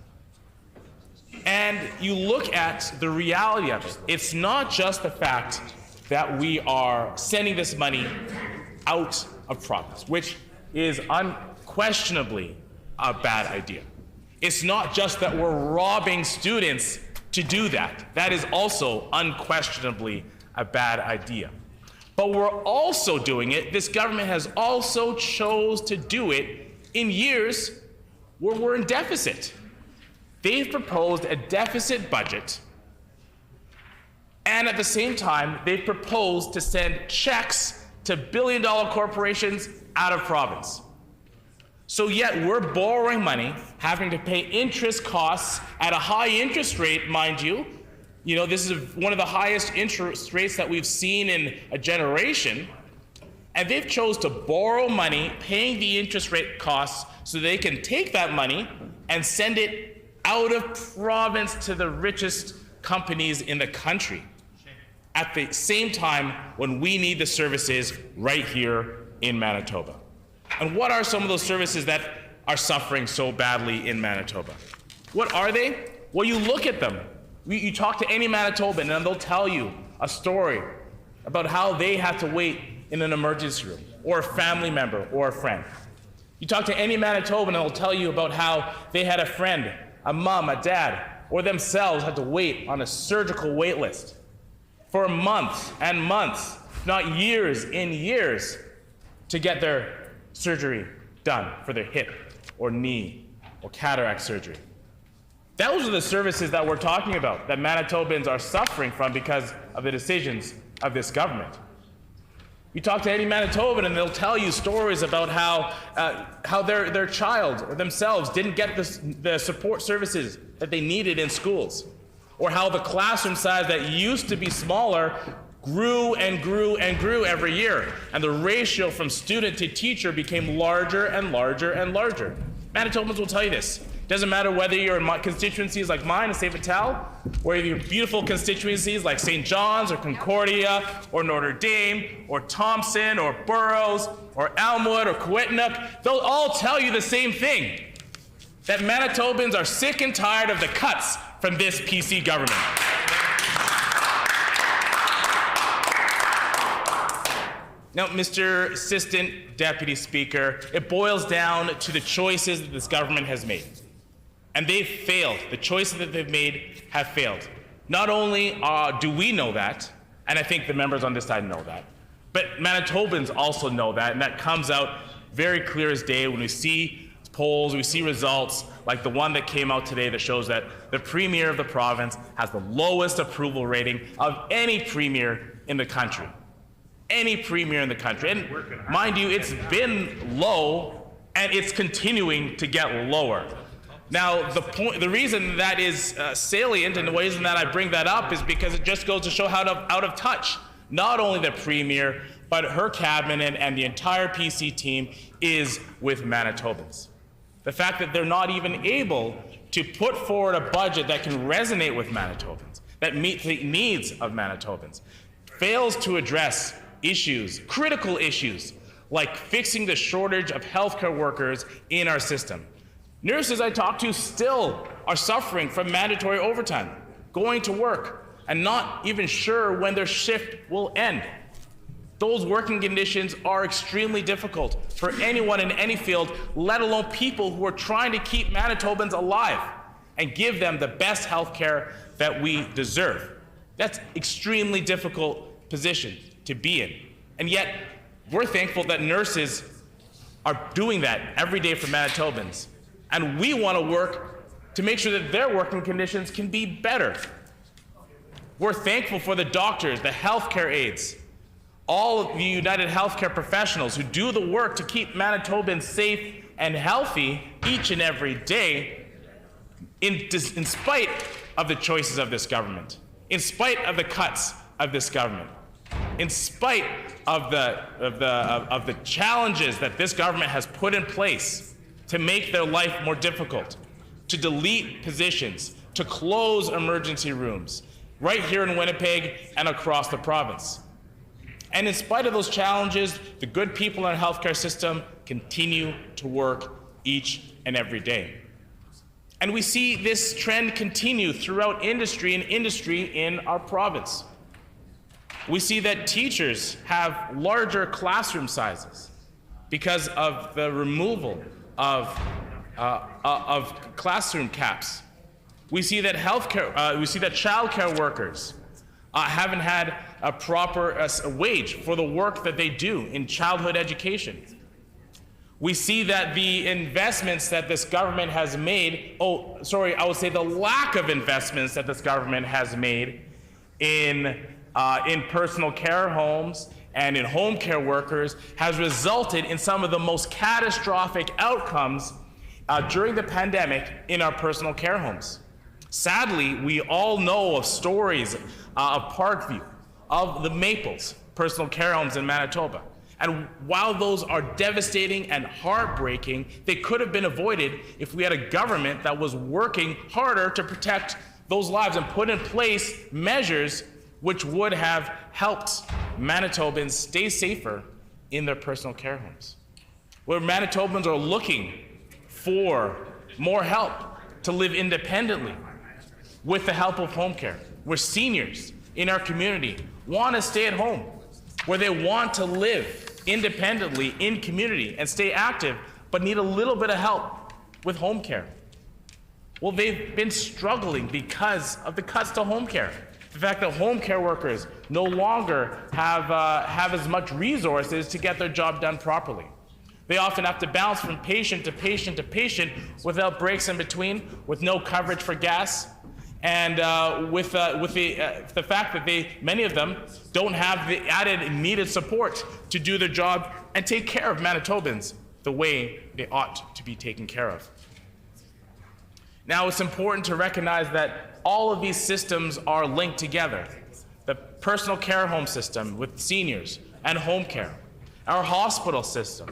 And you look at the reality of it. It's not just the fact that we are sending this money out of province, which is unquestionably a bad idea. It's not just that we're robbing students to do that. That is also unquestionably a bad idea. But we're also doing it, this government has also chose to do it in years where we're in deficit. They've proposed a deficit budget, and at the same time, they've proposed to send checks to billion-dollar corporations out of province. So yet we're borrowing money, having to pay interest costs at a high interest rate, mind you. You know, this is one of the highest interest rates that we've seen in a generation. And they've chose to borrow money, paying the interest rate costs, so they can take that money and send it out of province to the richest companies in the country at the same time when we need the services right here in Manitoba. And what are some of those services that are suffering so badly in Manitoba? What are they? Well, you look at them. You talk to any Manitoban and they'll tell you a story about how they had to wait in an emergency room, or a family member or a friend. You talk to any Manitoban and they'll tell you about how they had a friend, a mom, a dad, or themselves had to wait on a surgical wait list for months and months, if not years and years, to get their surgery done for their hip or knee or cataract surgery. Those are the services that we're talking about, that Manitobans are suffering from because of the decisions of this government. You talk to any Manitoban and they'll tell you stories about how their child or themselves didn't get the support services that they needed in schools, or how the classroom size that used to be smaller grew and grew and grew every year, and the ratio from student to teacher became larger and larger and larger. Manitobans will tell you this. Doesn't matter whether you're in constituencies like mine in St. Vital, or you're in beautiful constituencies like St. John's or Concordia or Notre Dame or Thompson or Burroughs or Elmwood or Coetnook, they'll all tell you the same thing, that Manitobans are sick and tired of the cuts from this PC government. Now, Mr. Assistant Deputy Speaker, it boils down to the choices that this government has made. And they've failed. The choices that they've made have failed. Not only do we know that, and I think the members on this side know that, but Manitobans also know that, and that comes out very clear as day when we see polls, we see results like the one that came out today that shows that the Premier of the province has the lowest approval rating of any Premier in the country. Any Premier in the country. And mind you, it's been low, and it's continuing to get lower. Now, the reason that is salient, and the reason that I bring that up, is because it just goes to show how out of touch not only the Premier, but her cabinet and the entire PC team is with Manitobans. The fact that they're not even able to put forward a budget that can resonate with Manitobans, that meets the needs of Manitobans, fails to address issues, critical issues, like fixing the shortage of healthcare workers in our system. Nurses I talk to still are suffering from mandatory overtime, going to work, and not even sure when their shift will end. Those working conditions are extremely difficult for anyone in any field, let alone people who are trying to keep Manitobans alive and give them the best health care that we deserve. That's extremely difficult position to be in. And yet, we're thankful that nurses are doing that every day for Manitobans. And we want to work to make sure that their working conditions can be better. We're thankful for the doctors, the healthcare aides, all of the United Healthcare professionals who do the work to keep Manitobans safe and healthy each and every day, in spite of the choices of this government, in spite of the cuts of this government, in spite of the challenges that this government has put in place to make their life more difficult, to delete positions, to close emergency rooms, right here in Winnipeg and across the province. And in spite of those challenges, the good people in our healthcare system continue to work each and every day. And we see this trend continue throughout industry in our province. We see that teachers have larger classroom sizes because of the removal of classroom caps. We see that childcare workers haven't had a proper wage for the work that they do in childhood education. We see that the investments that this government has made, I would say the lack of investments that this government has made in personal care homes and in home care workers has resulted in some of the most catastrophic outcomes during the pandemic in our personal care homes. Sadly, we all know of stories of Parkview, of the Maples personal care homes in Manitoba. And while those are devastating and heartbreaking, they could have been avoided if we had a government that was working harder to protect those lives and put in place measures which would have helped Manitobans stay safer in their personal care homes. Where Manitobans are looking for more help to live independently with the help of home care, where seniors in our community want to stay at home, where they want to live independently in community and stay active, but need a little bit of help with home care. Well, they've been struggling because of the cuts to home care. The fact that home care workers no longer have as much resources to get their job done properly. They often have to bounce from patient to patient to patient without breaks in between, with no coverage for gas. And with the fact that many of them don't have the added needed support to do their job and take care of Manitobans the way they ought to be taken care of. Now, it's important to recognize that all of these systems are linked together. The personal care home system with seniors and home care, our hospital system,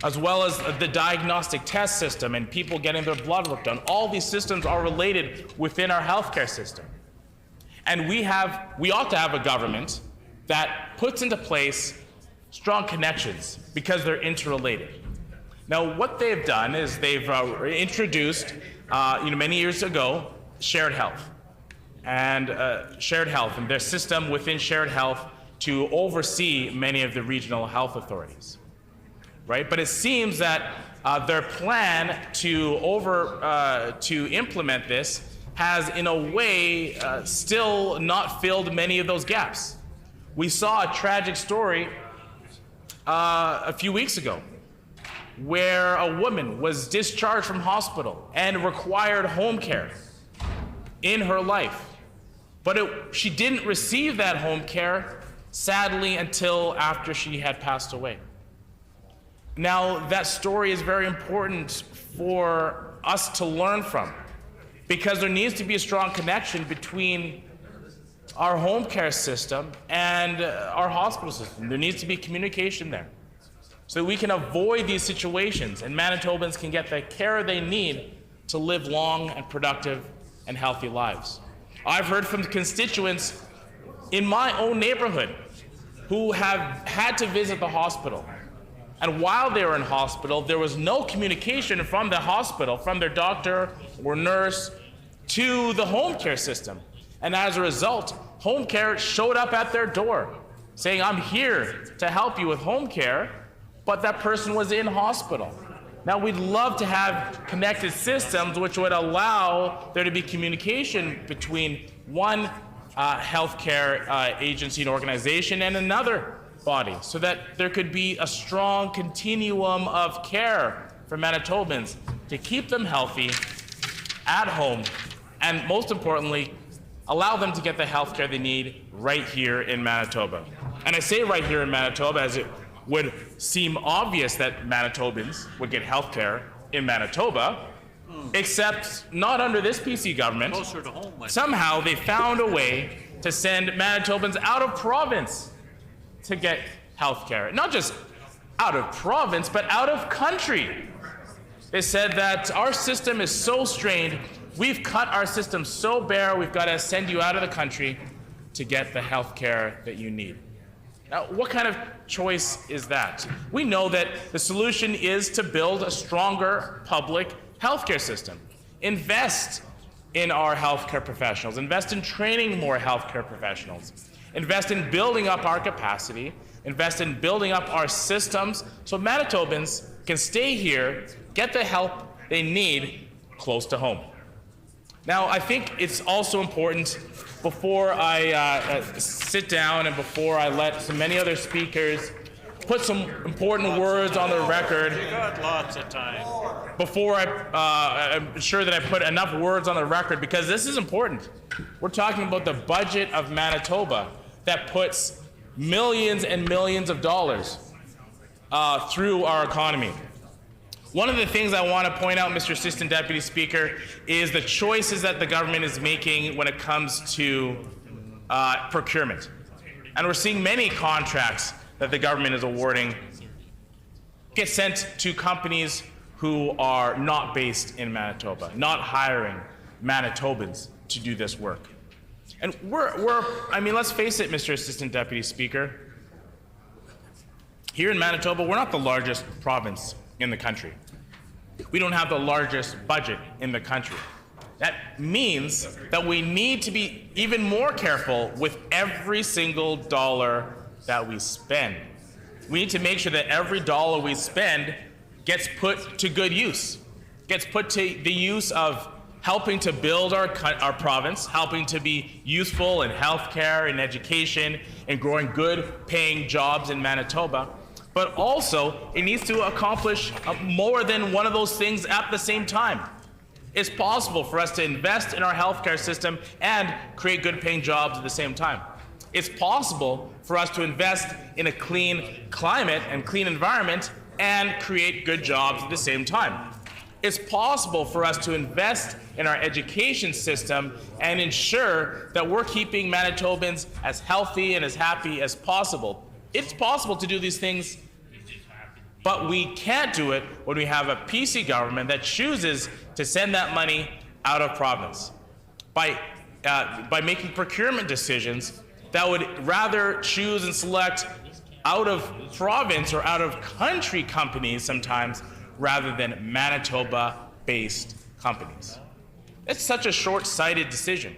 as well as the diagnostic test system and people getting their blood work done. All these systems are related within our healthcare system. And we ought to have a government that puts into place strong connections because they're interrelated. Now, what they've done is they've introduced, many years ago, shared health and their system within shared health to oversee many of the regional health authorities. Right? But it seems that their plan to implement this has, in a way, still not filled many of those gaps. We saw a tragic story a few weeks ago where a woman was discharged from hospital and required home care in her life. But she didn't receive that home care, sadly, until after she had passed away. Now, that story is very important for us to learn from, because there needs to be a strong connection between our home care system and our hospital system. There needs to be communication there so that we can avoid these situations and Manitobans can get the care they need to live long and productive and healthy lives. I've heard from constituents in my own neighborhood who have had to visit the hospital. And while they were in hospital, there was no communication from the hospital, from their doctor or nurse, to the home care system. And as a result, home care showed up at their door saying, I'm here to help you with home care, but that person was in hospital. Now, we'd love to have connected systems which would allow there to be communication between one healthcare agency and organization and another body, so that there could be a strong continuum of care for Manitobans to keep them healthy at home, and most importantly, allow them to get the health care they need right here in Manitoba. And I say right here in Manitoba as it would seem obvious that Manitobans would get health care in Manitoba, except not under this PC government. Closer to home, somehow they found a way to send Manitobans out of province to get health care. Not just out of province, but out of country. They said that our system is so strained, we've cut our system so bare, we've got to send you out of the country to get the health care that you need. Now, what kind of choice is that? We know that the solution is to build a stronger public healthcare system. Invest in our healthcare professionals. Invest in training more healthcare professionals. Invest in building up our capacity. Invest in building up our systems so Manitobans can stay here, get the help they need close to home. Now, I think it's also important, before I sit down and before I let so many other speakers put some important words on the record, You got lots of time. before I'm sure that I put enough words on the record, because this is important. We're talking about the budget of Manitoba that puts millions and millions of dollars through our economy. One of the things I want to point out, Mr. Assistant Deputy Speaker, is the choices that the government is making when it comes to procurement. And we're seeing many contracts that the government is awarding get sent to companies who are not based in Manitoba, not hiring Manitobans to do this work. And let's face it, Mr. Assistant Deputy Speaker, here in Manitoba, we're not the largest province in the country. We don't have the largest budget in the country. That means that we need to be even more careful with every single dollar that we spend. We need to make sure that every dollar we spend gets put to good use, gets put to the use of helping to build our province, helping to be useful in healthcare and education and growing good paying jobs in Manitoba. But also, it needs to accomplish more than one of those things at the same time. It's possible for us to invest in our healthcare system and create good paying jobs at the same time. It's possible for us to invest in a clean climate and clean environment and create good jobs at the same time. It's possible for us to invest in our education system and ensure that we're keeping Manitobans as healthy and as happy as possible. It's possible to do these things, but we can't do it when we have a PC government that chooses to send that money out of province by making procurement decisions that would rather choose and select out of province or out of country companies sometimes rather than Manitoba-based companies. It's such a short-sighted decision.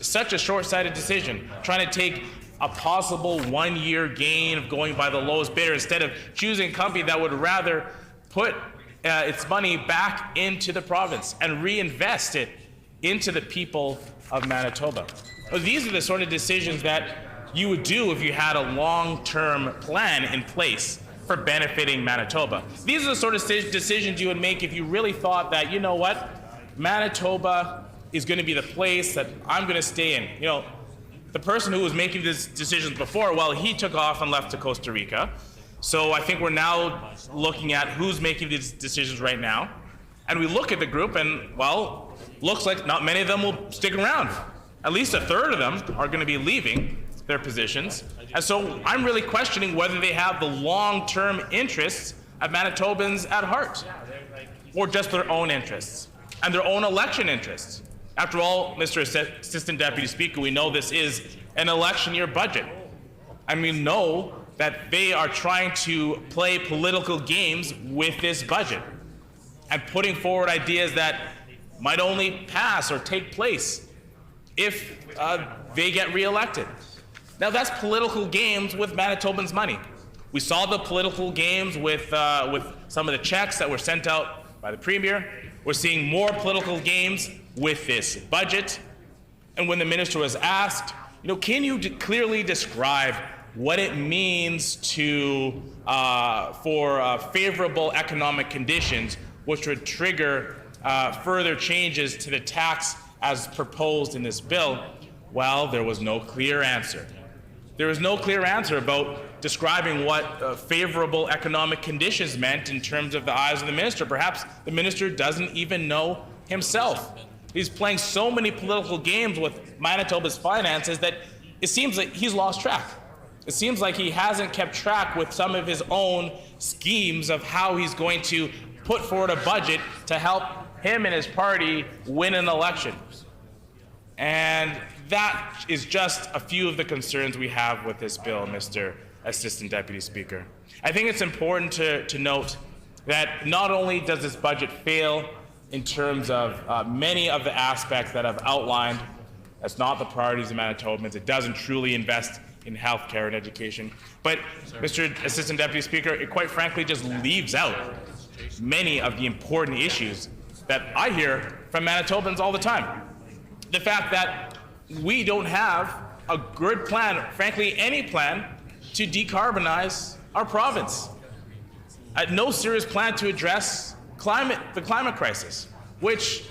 Such a short-sighted decision, trying to take a possible one-year gain of going by the lowest bidder instead of choosing a company that would rather put its money back into the province and reinvest it into the people of Manitoba. These are the sort of decisions that you would do if you had a long-term plan in place for benefiting Manitoba. These are the sort of decisions you would make if you really thought that, you know what, Manitoba is going to be the place that I'm going to stay in. You know, the person who was making these decisions before, well, he took off and left to Costa Rica. So I think we're now looking at who's making these decisions right now. And we look at the group and, well, looks like not many of them will stick around. At least a third of them are going to be leaving their positions. And so I'm really questioning whether they have the long-term interests of Manitobans at heart, or just their own interests and their own election interests. After all, Mr. Assistant Deputy Speaker, we know this is an election year budget. And we know that they are trying to play political games with this budget and putting forward ideas that might only pass or take place if they get reelected. Now that's political games with Manitobans' money. We saw the political games with some of the checks that were sent out by the Premier. We're seeing more political games with this budget. And when the minister was asked, you know, can you clearly describe what it means to for favorable economic conditions, which would trigger further changes to the tax as proposed in this bill? Well, there was no clear answer. There was no clear answer about describing what favorable economic conditions meant in terms of the eyes of the minister. Perhaps the minister doesn't even know himself. He's playing so many political games with Manitoba's finances that it seems like he's lost track. It seems like he hasn't kept track with some of his own schemes of how he's going to put forward a budget to help him and his party win an election. And that is just a few of the concerns we have with this bill, Mr. Assistant Deputy Speaker. I think it's important to note that not only does this budget fail in terms of many of the aspects that I've outlined, that's not the priorities of Manitobans. It doesn't truly invest in healthcare and education. But, Mr. Assistant Deputy Speaker, it quite frankly just leaves out many of the important issues that I hear from Manitobans all the time. The fact that we don't have a good plan, frankly, any plan, to decarbonize our province. No serious plan to address the climate crisis, which,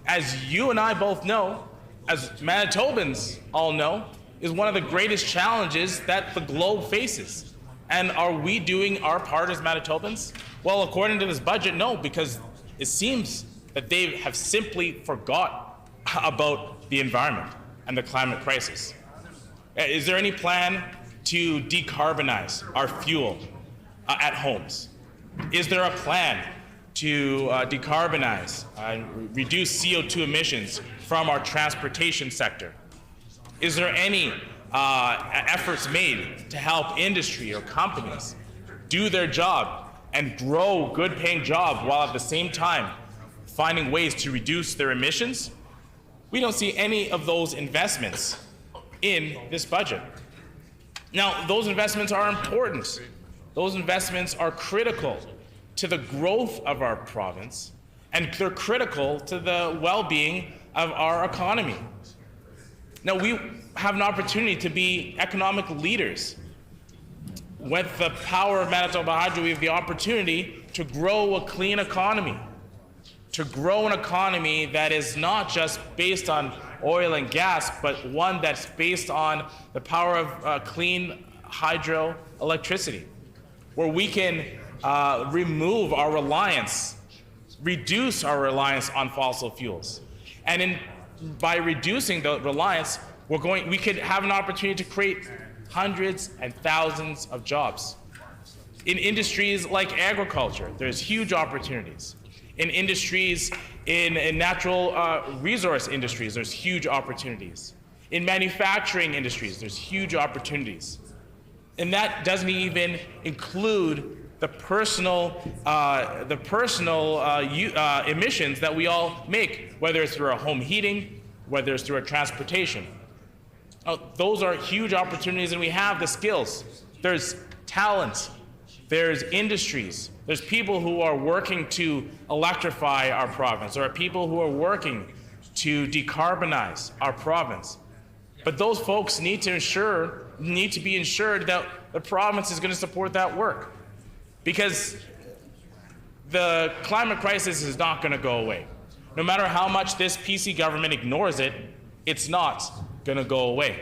as you and I both know, as Manitobans all know, is one of the greatest challenges that the globe faces. And are we doing our part as Manitobans? Well, according to this budget, no, because it seems that they have simply forgot about the environment and the climate crisis. Is there any plan to decarbonize our fuel at homes? Is there a plan to decarbonize and reduce CO2 emissions from our transportation sector? Is there any efforts made to help industry or companies do their job and grow good-paying jobs while at the same time finding ways to reduce their emissions? We don't see any of those investments in this budget. Now, those investments are important. Those investments are critical to the growth of our province, and they're critical to the well-being of our economy. Now, we have an opportunity to be economic leaders. With the power of Manitoba Hydro, we have the opportunity to grow a clean economy, to grow an economy that is not just based on oil and gas, but one that's based on the power of clean hydroelectricity, where we can remove our reliance, reduce our reliance on fossil fuels. And by reducing the reliance, we could have an opportunity to create hundreds and thousands of jobs. In industries like agriculture, there's huge opportunities. In industries, in natural resource industries, there's huge opportunities. In manufacturing industries, there's huge opportunities. And that doesn't even include the personal emissions that we all make, whether it's through our home heating, whether it's through our transportation. Those are huge opportunities, and we have the skills. There's talent. There's industries. There's people who are working to electrify our province. There are people who are working to decarbonize our province. But those folks need to be ensured that the province is going to support that work. Because the climate crisis is not going to go away. No matter how much this PC government ignores it, it's not going to go away.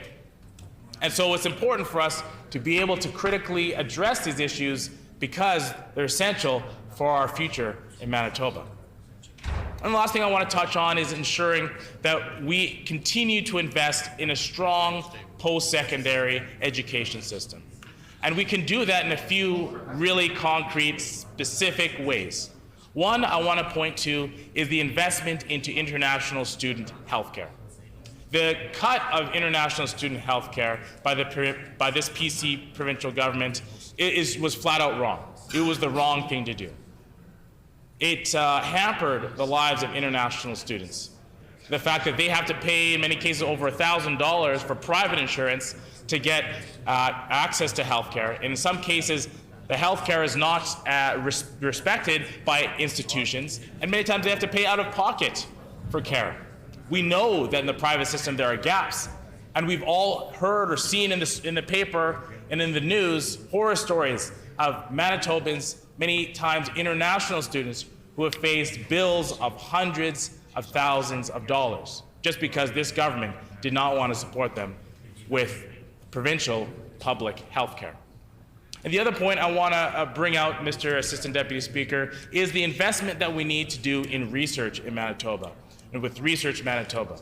And so it's important for us to be able to critically address these issues because they're essential for our future in Manitoba. And the last thing I want to touch on is ensuring that we continue to invest in a strong post-secondary education system. And we can do that in a few really concrete, specific ways. One I want to point to is the investment into international student healthcare. The cut of international student healthcare by this PC provincial government was flat out wrong. It was the wrong thing to do. It hampered the lives of international students. The fact that they have to pay, in many cases, over $1,000 for private insurance to get access to healthcare. In some cases, the healthcare is not respected by institutions, and many times they have to pay out of pocket for care. We know that in the private system there are gaps, and we've all heard or seen in the paper and in the news horror stories of Manitobans, many times international students, who have faced bills of hundreds of thousands of dollars just because this government did not want to support them with provincial public health care. And the other point I want to bring out, Mr. Assistant Deputy Speaker, is the investment that we need to do in research in Manitoba and with Research Manitoba.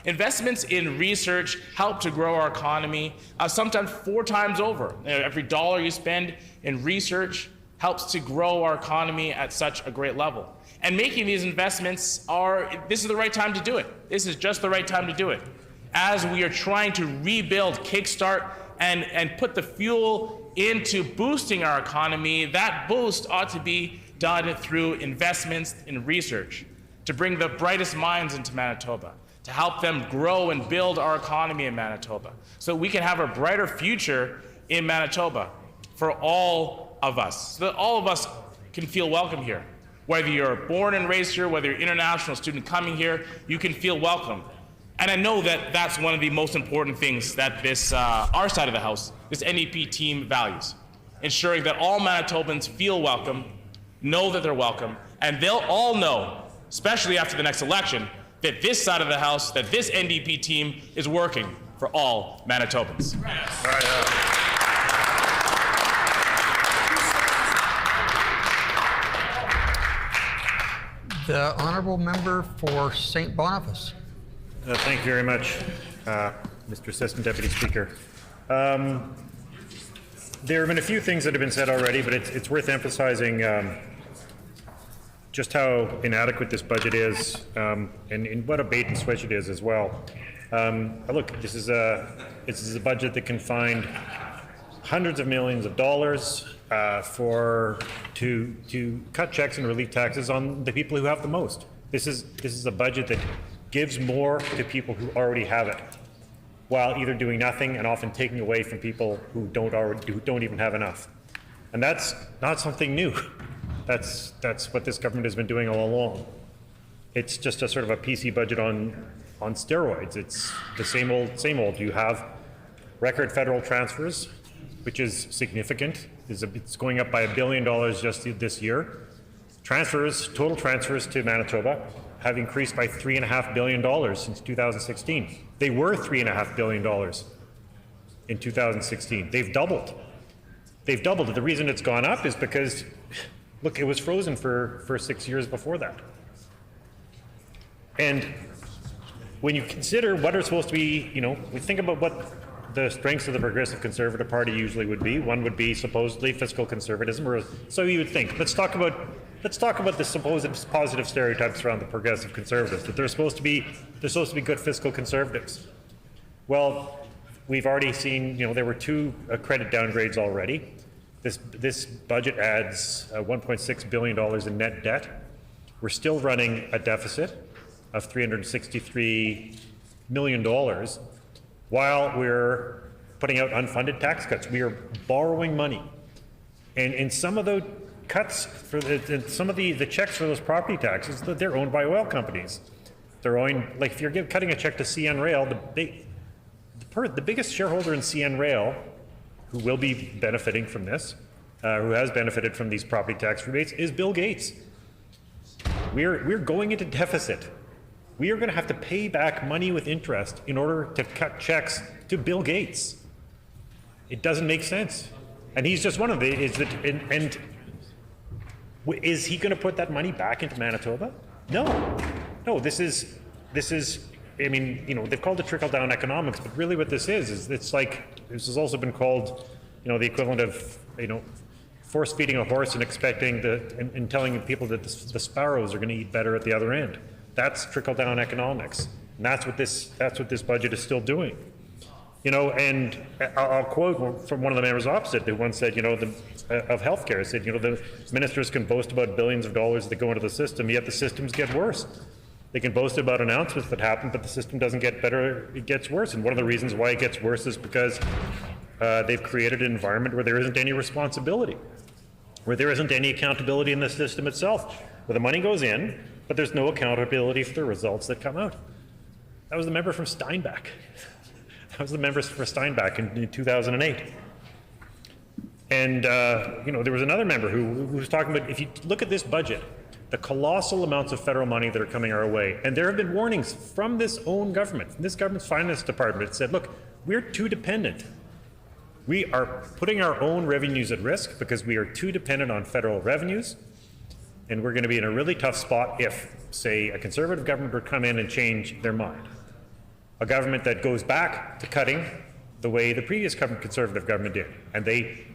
Investments in research help to grow our economy sometimes 4 times over. Every dollar you spend in research helps to grow our economy at such a great level. And making these investments this is the right time to do it. This is just the right time to do it. As we are trying to rebuild, kickstart, and put the fuel into boosting our economy, that boost ought to be done through investments in research, to bring the brightest minds into Manitoba, to help them grow and build our economy in Manitoba, so we can have a brighter future in Manitoba for all of us, so that all of us can feel welcome here. Whether you're born and raised here, whether you're an international student coming here, you can feel welcome. And I know that that's one of the most important things that our side of the House, this NDP team values, ensuring that all Manitobans feel welcome, know that they're welcome, and they'll all know, especially after the next election, that this side of the House, that this NDP team is working for all Manitobans. The honourable member for St. Boniface. Thank you very much, Mr. Assistant Deputy Speaker. There have been a few things that have been said already, but it's worth emphasizing just how inadequate this budget is, and what a bait and switch it is as well. Look, this is a budget that can find hundreds of millions of dollars to cut checks and relieve taxes on the people who have the most. This is a budget that gives more to people who already have it, while either doing nothing and often taking away from people who don't even have enough. And that's not something new. That's what this government has been doing all along. It's just a sort of a PC budget on steroids. It's the same old. You have record federal transfers, which is significant. It's going up by $1 billion just this year. Total transfers to Manitoba have increased by $3.5 billion since 2016. They were $3.5 billion in 2016. They've doubled. They've doubled. The reason it's gone up is because, look, it was frozen for 6 years before that. And when you consider what are supposed to be, we think about what the strengths of the Progressive Conservative Party usually would be. One would be supposedly fiscal conservatism, or so you would think. Let's talk about the supposed positive stereotypes around the Progressive Conservatives, that they're supposed to be good fiscal conservatives. Well, we've already seen, there were 2 credit downgrades already. This budget adds $1.6 billion in net debt. We're still running a deficit of $363 million while we're putting out unfunded tax cuts. We are borrowing money. And some of the cuts, some of the checks for those property taxes, they're owned by oil companies. They're owned, like if you're cutting a check to CN Rail, the biggest shareholder in CN Rail, who will be benefiting from this, who has benefited from these property tax rebates, is Bill Gates. We're going into deficit. We are going to have to pay back money with interest in order to cut checks to Bill Gates. It doesn't make sense. And he's just one of the, is he going to put that money back into Manitoba? No, this is, I mean, they've called it trickle-down economics, but really what this is it's like, this has also been called, the equivalent of, force-feeding a horse and expecting and telling people that the sparrows are going to eat better at the other end. That's trickle-down economics, and that's what this budget is still doing. And I'll quote from one of the members opposite who once said, of healthcare, said, the ministers can boast about billions of dollars that go into the system, yet the systems get worse. They can boast about announcements that happen, but the system doesn't get better, it gets worse. And one of the reasons why it gets worse is because they've created an environment where there isn't any responsibility, where there isn't any accountability in the system itself, where the money goes in, but there's no accountability for the results that come out. That was the member from Steinbach. That was the member for Steinbach in 2008. And, there was another member who was talking about, if you look at this budget, the colossal amounts of federal money that are coming our way, and there have been warnings from this own government, from this government's finance department, that said, look, we're too dependent. We are putting our own revenues at risk because we are too dependent on federal revenues, and we're going to be in a really tough spot if, say, a Conservative government would come in and change their mind. A government that goes back to cutting the way the previous Conservative government did, and they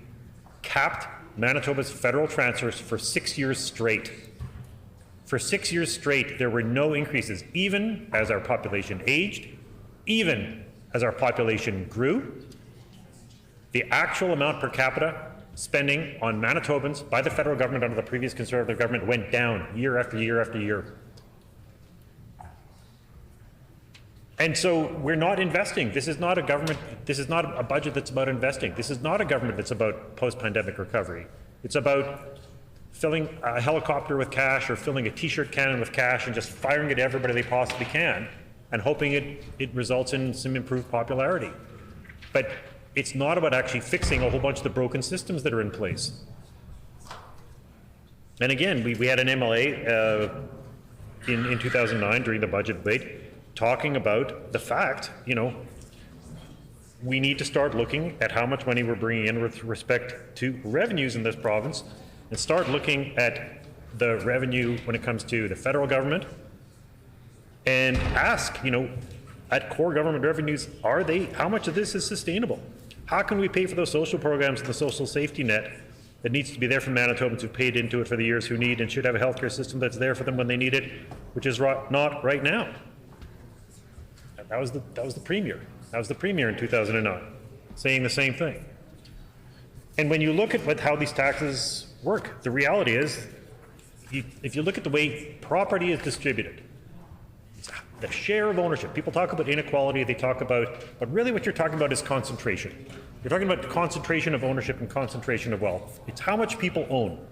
capped Manitoba's federal transfers for 6 years straight. For 6 years straight, there were no increases, even as our population aged, even as our population grew. The actual amount per capita spending on Manitobans by the federal government under the previous Conservative government went down year after year after year. And so we're not investing. This is not a government, this is not a budget that's about investing. This is not a government that's about post-pandemic recovery. It's about filling a helicopter with cash or filling a t-shirt cannon with cash and just firing it at everybody they possibly can and hoping it results in some improved popularity. But it's not about actually fixing a whole bunch of the broken systems that are in place. And again, we had an MLA in 2009 during the budget debate talking about the fact, we need to start looking at how much money we're bringing in with respect to revenues in this province and start looking at the revenue when it comes to the federal government and ask, at core government revenues, how much of this is sustainable? How can we pay for those social programs and the social safety net that needs to be there for Manitobans who've paid into it for the years who need and should have a healthcare system that's there for them when they need it, which is not right now. That was the premier. That was the premier in 2009, saying the same thing. And when you look at how these taxes work, the reality is, if you look at the way property is distributed, the share of ownership. People talk about inequality, but really what you're talking about is concentration. You're talking about concentration of ownership and concentration of wealth. It's how much people own.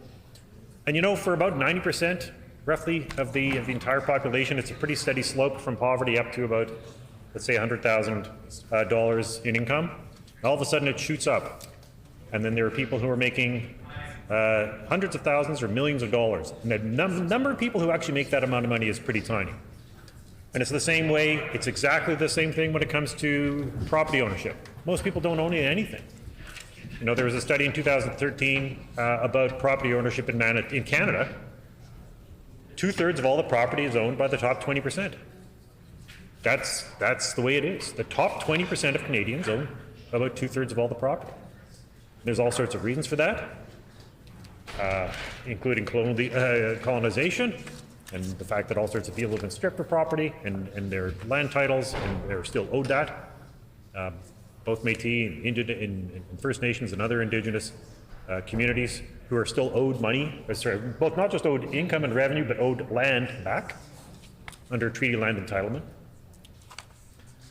And for about 90%, roughly, of the entire population, it's a pretty steady slope from poverty up to about, let's say, $100,000 in income. All of a sudden it shoots up. And then there are people who are making hundreds of thousands or millions of dollars. And the number of people who actually make that amount of money is pretty tiny. And it's the same way, it's exactly the same thing when it comes to property ownership. Most people don't own anything. You know, there was a study in 2013 about property ownership in Canada. 2/3 of all the property is owned by the top 20%. That's the way it is. The top 20% of Canadians own about 2/3 of all the property. There's all sorts of reasons for that, including colonization, and the fact that all sorts of people have been stripped of property and their land titles, and they're still owed that. Both Métis and First Nations and other Indigenous communities who are still owed money, both not just owed income and revenue, but owed land back under treaty land entitlement.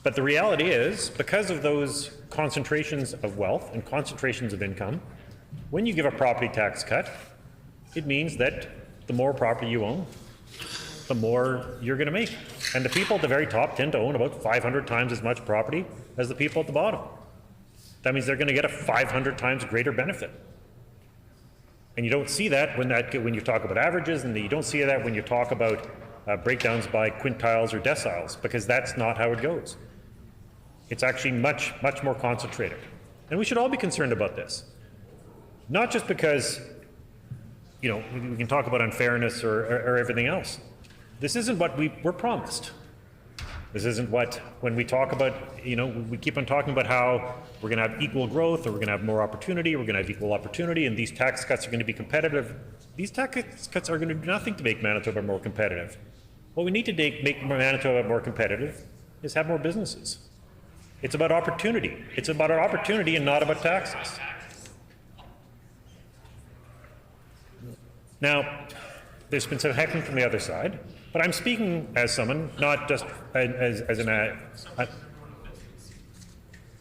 But the reality is, because of those concentrations of wealth and concentrations of income, when you give a property tax cut, it means that the more property you own, the more you're going to make. And the people at the very top tend to own about 500 times as much property as the people at the bottom. That means they're going to get a 500 times greater benefit. And you don't see that when you talk about averages, and you don't see that when you talk about breakdowns by quintiles or deciles, because that's not how it goes. It's actually much, much more concentrated. And we should all be concerned about this. Not just because, you know, we can talk about unfairness or everything else. This isn't what we were promised. This isn't what, when we talk about, you know, we keep on talking about how we're going to have equal growth, or we're going to have more opportunity, we're going to have equal opportunity, and these tax cuts are going to be competitive. These tax cuts are going to do nothing to make Manitoba more competitive. What we need to make Manitoba more competitive is have more businesses. It's about opportunity. It's about opportunity and not about taxes. Now, there's been some heckling from the other side, but I'm speaking as someone, not just as an...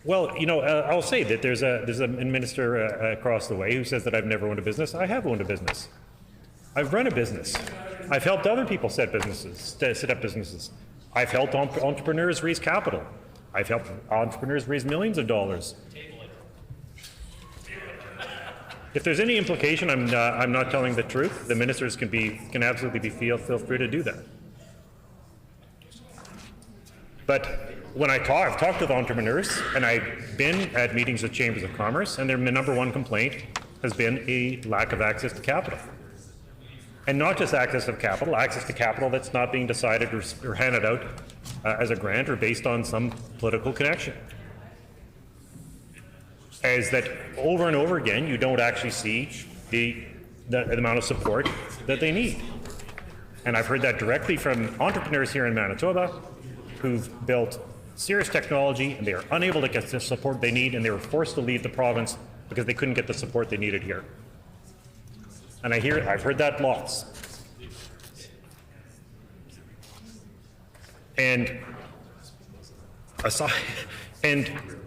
well, you know, I'll say that there's a minister across the way who says that I've never owned a business. I have owned a business. I've run a business. I've helped other people set up businesses. I've helped entrepreneurs raise capital. I've helped entrepreneurs raise millions of dollars. If there's any implication I'm not telling the truth, the ministers can absolutely feel free to do that. But when I've talked with entrepreneurs, and I've been at meetings with chambers of commerce, and their number one complaint has been a lack of access to capital. And not just access to capital that's not being decided or handed out as a grant or based on some political connection. Is that over and over again, you don't actually see the amount of support that they need. And I've heard that directly from entrepreneurs here in Manitoba who've built serious technology, and they are unable to get the support they need, and they were forced to leave the province because they couldn't get the support they needed here. And I've heard that lots. And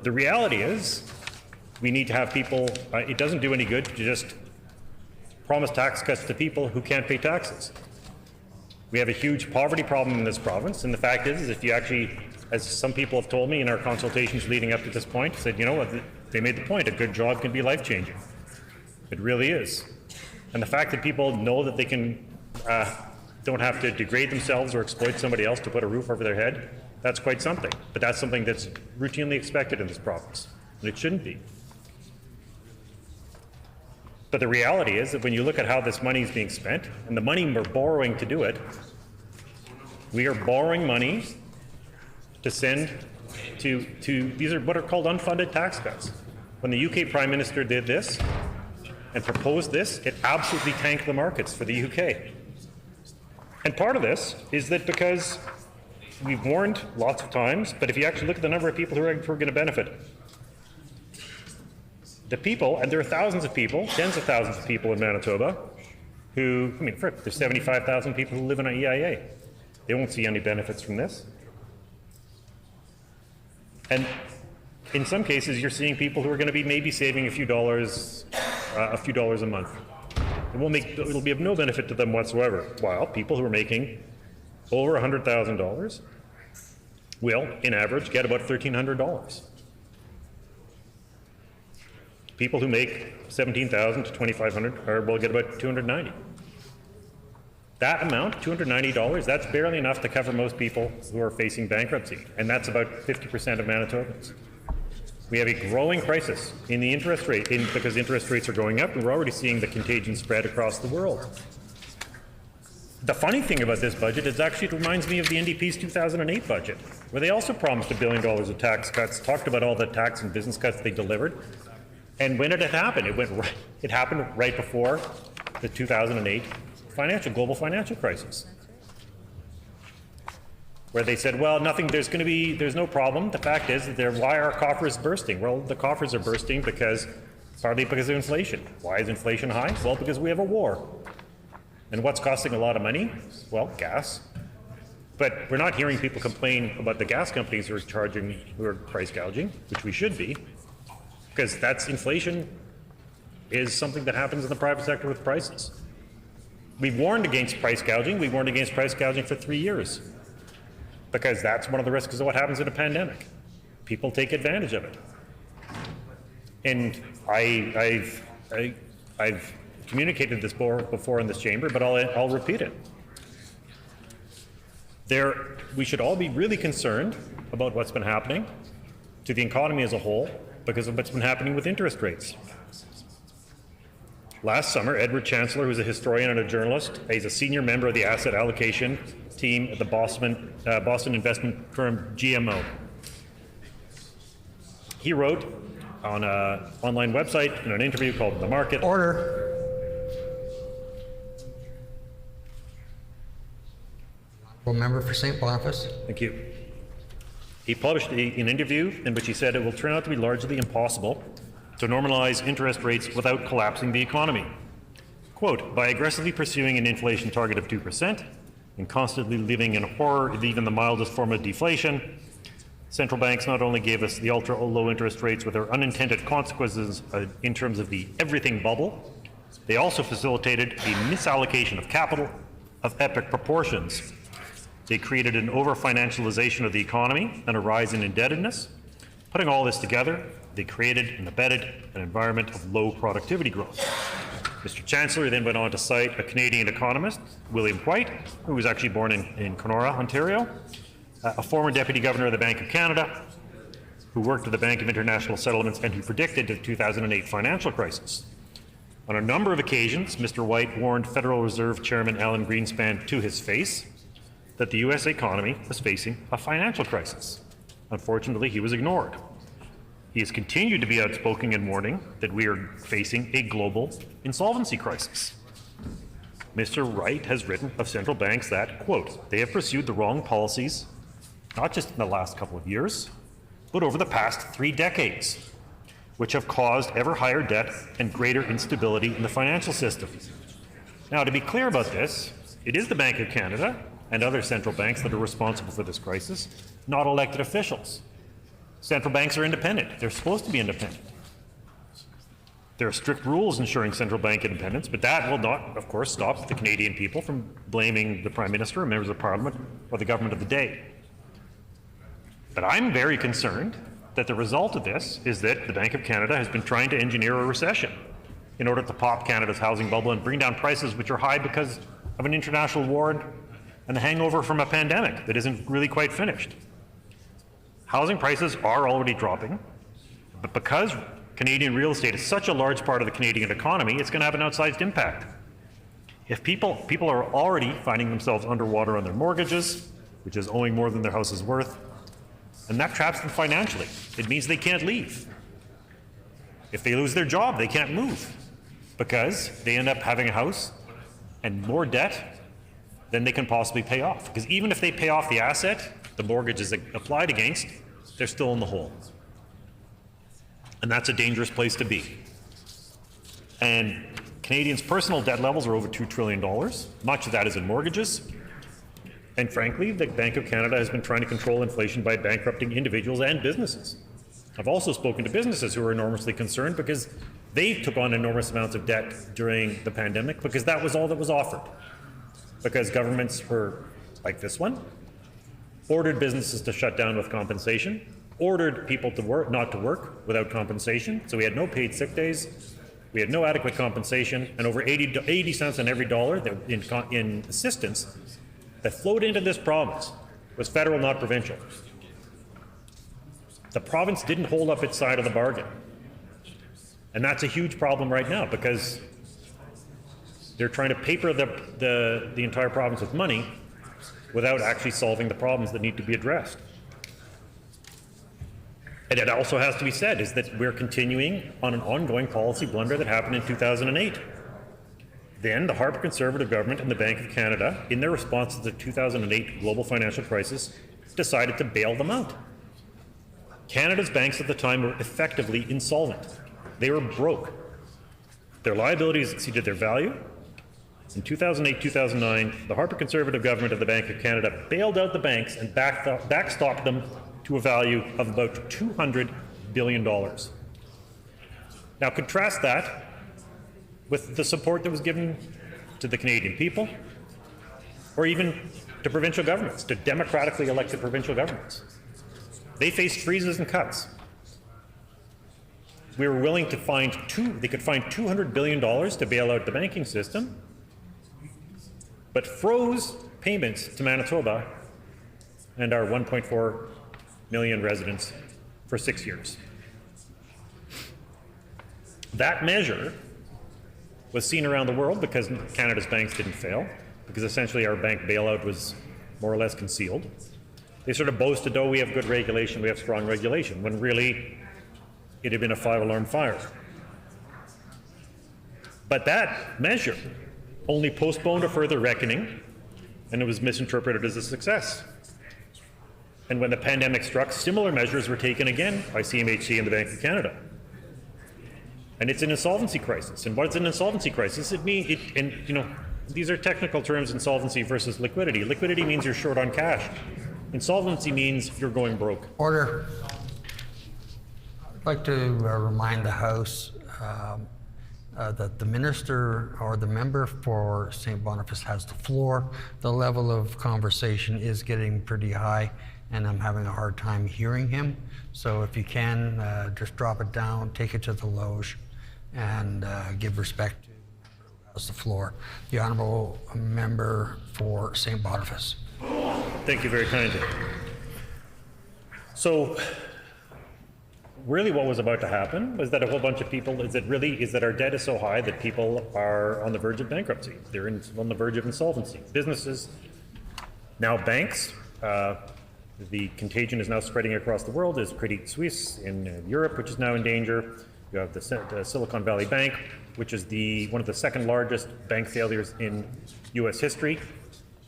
the reality is, we need to have people, it doesn't do any good to just promise tax cuts to people who can't pay taxes. We have a huge poverty problem in this province, and the fact is if you actually, as some people have told me in our consultations leading up to this point, said, you know what, they made the point, a good job can be life-changing. It really is. And the fact that people know that they can, don't have to degrade themselves or exploit somebody else to put a roof over their head, that's quite something. But that's something that's routinely expected in this province, and it shouldn't be. But the reality is that when you look at how this money is being spent, and the money we're borrowing to do it, we are borrowing money to send to these are what are called unfunded tax cuts. When the UK Prime Minister did this and proposed this, it absolutely tanked the markets for the UK. And part of this is that because we've warned lots of times, but if you actually look at the number of people who are going to benefit, the people, and there are thousands of people, tens of thousands of people in Manitoba who, I mean, there's 75,000 people who live in an EIA. They won't see any benefits from this. And in some cases, you're seeing people who are going to be maybe saving a few dollars a month. It'll be of no benefit to them whatsoever, while people who are making over $100,000 will, in average, get about $1,300. People who make 17,000 to 2,500 will get about 290. That amount, $290, that's barely enough to cover most people who are facing bankruptcy, and that's about 50% of Manitobans. We have a growing crisis in the interest rate because interest rates are going up, and we're already seeing the contagion spread across the world. The funny thing about this budget is actually it reminds me of the NDP's 2008 budget, where they also promised $1 billion of tax cuts, talked about all the tax and business cuts they delivered, and when did it happen? It happened right before the 2008 global financial crisis, where they said, well, there's no problem. The fact is that why are coffers bursting? Well, the coffers are bursting partly because of inflation. Why is inflation high? Well, because we have a war. And what's costing a lot of money? Well, gas. But we're not hearing people complain about the gas companies who are price gouging, which we should be, because inflation is something that happens in the private sector with prices. We've warned against price gouging. We've warned against price gouging for 3 years, because that's one of the risks of what happens in a pandemic. People take advantage of it. And I've communicated this before in this chamber, but I'll repeat it. We should all be really concerned about what's been happening to the economy as a whole because of what's been happening with interest rates. Last summer, Edward Chancellor, who's a historian and a journalist, he's a senior member of the asset allocation team at the Boston investment firm GMO. He wrote on an online website in an interview called The Market. Order. Member for St. Boniface. Thank you. He published an interview in which he said it will turn out to be largely impossible to normalize interest rates without collapsing the economy. Quote, by aggressively pursuing an inflation target of 2% and constantly living in horror of even the mildest form of deflation, central banks not only gave us the ultra-low interest rates with their unintended consequences in terms of the everything bubble, they also facilitated a misallocation of capital of epic proportions. They created an over-financialization of the economy and a rise in indebtedness. Putting all this together, they created and abetted an environment of low productivity growth. Mr. Chancellor then went on to cite a Canadian economist, William White, who was actually born in Kenora, Ontario, a former Deputy Governor of the Bank of Canada, who worked at the Bank of International Settlements and who predicted the 2008 financial crisis. On a number of occasions, Mr. White warned Federal Reserve Chairman Alan Greenspan to his face that the U.S. economy was facing a financial crisis. Unfortunately, he was ignored. He has continued to be outspoken in warning that we are facing a global insolvency crisis. Mr. Wright has written of central banks that, quote, they have pursued the wrong policies, not just in the last couple of years, but over the past 3 decades, which have caused ever higher debt and greater instability in the financial system. Now, to be clear about this, it is the Bank of Canada and other central banks that are responsible for this crisis, not elected officials. Central banks are independent. They're supposed to be independent. There are strict rules ensuring central bank independence, but that will not, of course, stop the Canadian people from blaming the Prime Minister or members of Parliament or the government of the day. But I'm very concerned that the result of this is that the Bank of Canada has been trying to engineer a recession in order to pop Canada's housing bubble and bring down prices which are high because of an international war and the hangover from a pandemic that isn't really quite finished. Housing prices are already dropping, but because Canadian real estate is such a large part of the Canadian economy, it's going to have an outsized impact. If people are already finding themselves underwater on their mortgages, which is owing more than their house is worth, and that traps them financially. It means they can't leave. If they lose their job, they can't move because they end up having a house and more debt than they can possibly pay off. Because even if they pay off the asset the mortgage is applied against, they're still in the hole. And that's a dangerous place to be. And Canadians' personal debt levels are over $2 trillion. Much of that is in mortgages. And frankly, the Bank of Canada has been trying to control inflation by bankrupting individuals and businesses. I've also spoken to businesses who are enormously concerned because they took on enormous amounts of debt during the pandemic because that was all that was offered. Because governments were, like this one, ordered businesses to shut down with compensation, ordered people to work, not to work without compensation. So we had no paid sick days. We had no adequate compensation, and over 80 cents on every dollar that in assistance that flowed into this province was federal, not provincial. The province didn't hold up its side of the bargain. And that's a huge problem right now because they're trying to paper the entire province with money without actually solving the problems that need to be addressed. And it also has to be said is that we're continuing on an ongoing policy blunder that happened in 2008. Then the Harper Conservative government and the Bank of Canada, in their response to the 2008 global financial crisis, decided to bail them out. Canada's banks at the time were effectively insolvent. They were broke. Their liabilities exceeded their value. In 2008-2009, the Harper Conservative government of the Bank of Canada bailed out the banks and backstopped them to a value of about $200 billion. Now contrast that with the support that was given to the Canadian people, or even to provincial governments, to democratically elected provincial governments. They faced freezes and cuts. We were willing to find they could find $200 billion to bail out the banking system, but froze payments to Manitoba and our 1.4 million residents for 6 years. That measure was seen around the world because Canada's banks didn't fail, because essentially our bank bailout was more or less concealed. They sort of boasted, oh, we have good regulation, we have strong regulation, when really it had been a 5-alarm fire. But that measure only postponed a further reckoning, and it was misinterpreted as a success. And when the pandemic struck, similar measures were taken again by CMHC and the Bank of Canada. And it's an insolvency crisis. And what's an insolvency crisis? These are technical terms, insolvency versus liquidity. Liquidity means you're short on cash. Insolvency means you're going broke. Order. I'd like to remind the House that the minister or the member for St. Boniface has the floor. The level of conversation is getting pretty high, and I'm having a hard time hearing him. So if you can, just drop it down, take it to the loge, and give respect to the member who has the floor. The honourable member for St. Boniface. Thank you very kindly. So, really what was about to happen was that a whole bunch of people, is that our debt is so high that people are on the verge of bankruptcy. They're on the verge of insolvency. Businesses, now banks, the contagion is now spreading across the world. There's Credit Suisse in Europe, which is now in danger. You have the Silicon Valley Bank, which is one of the second largest bank failures in U.S. history.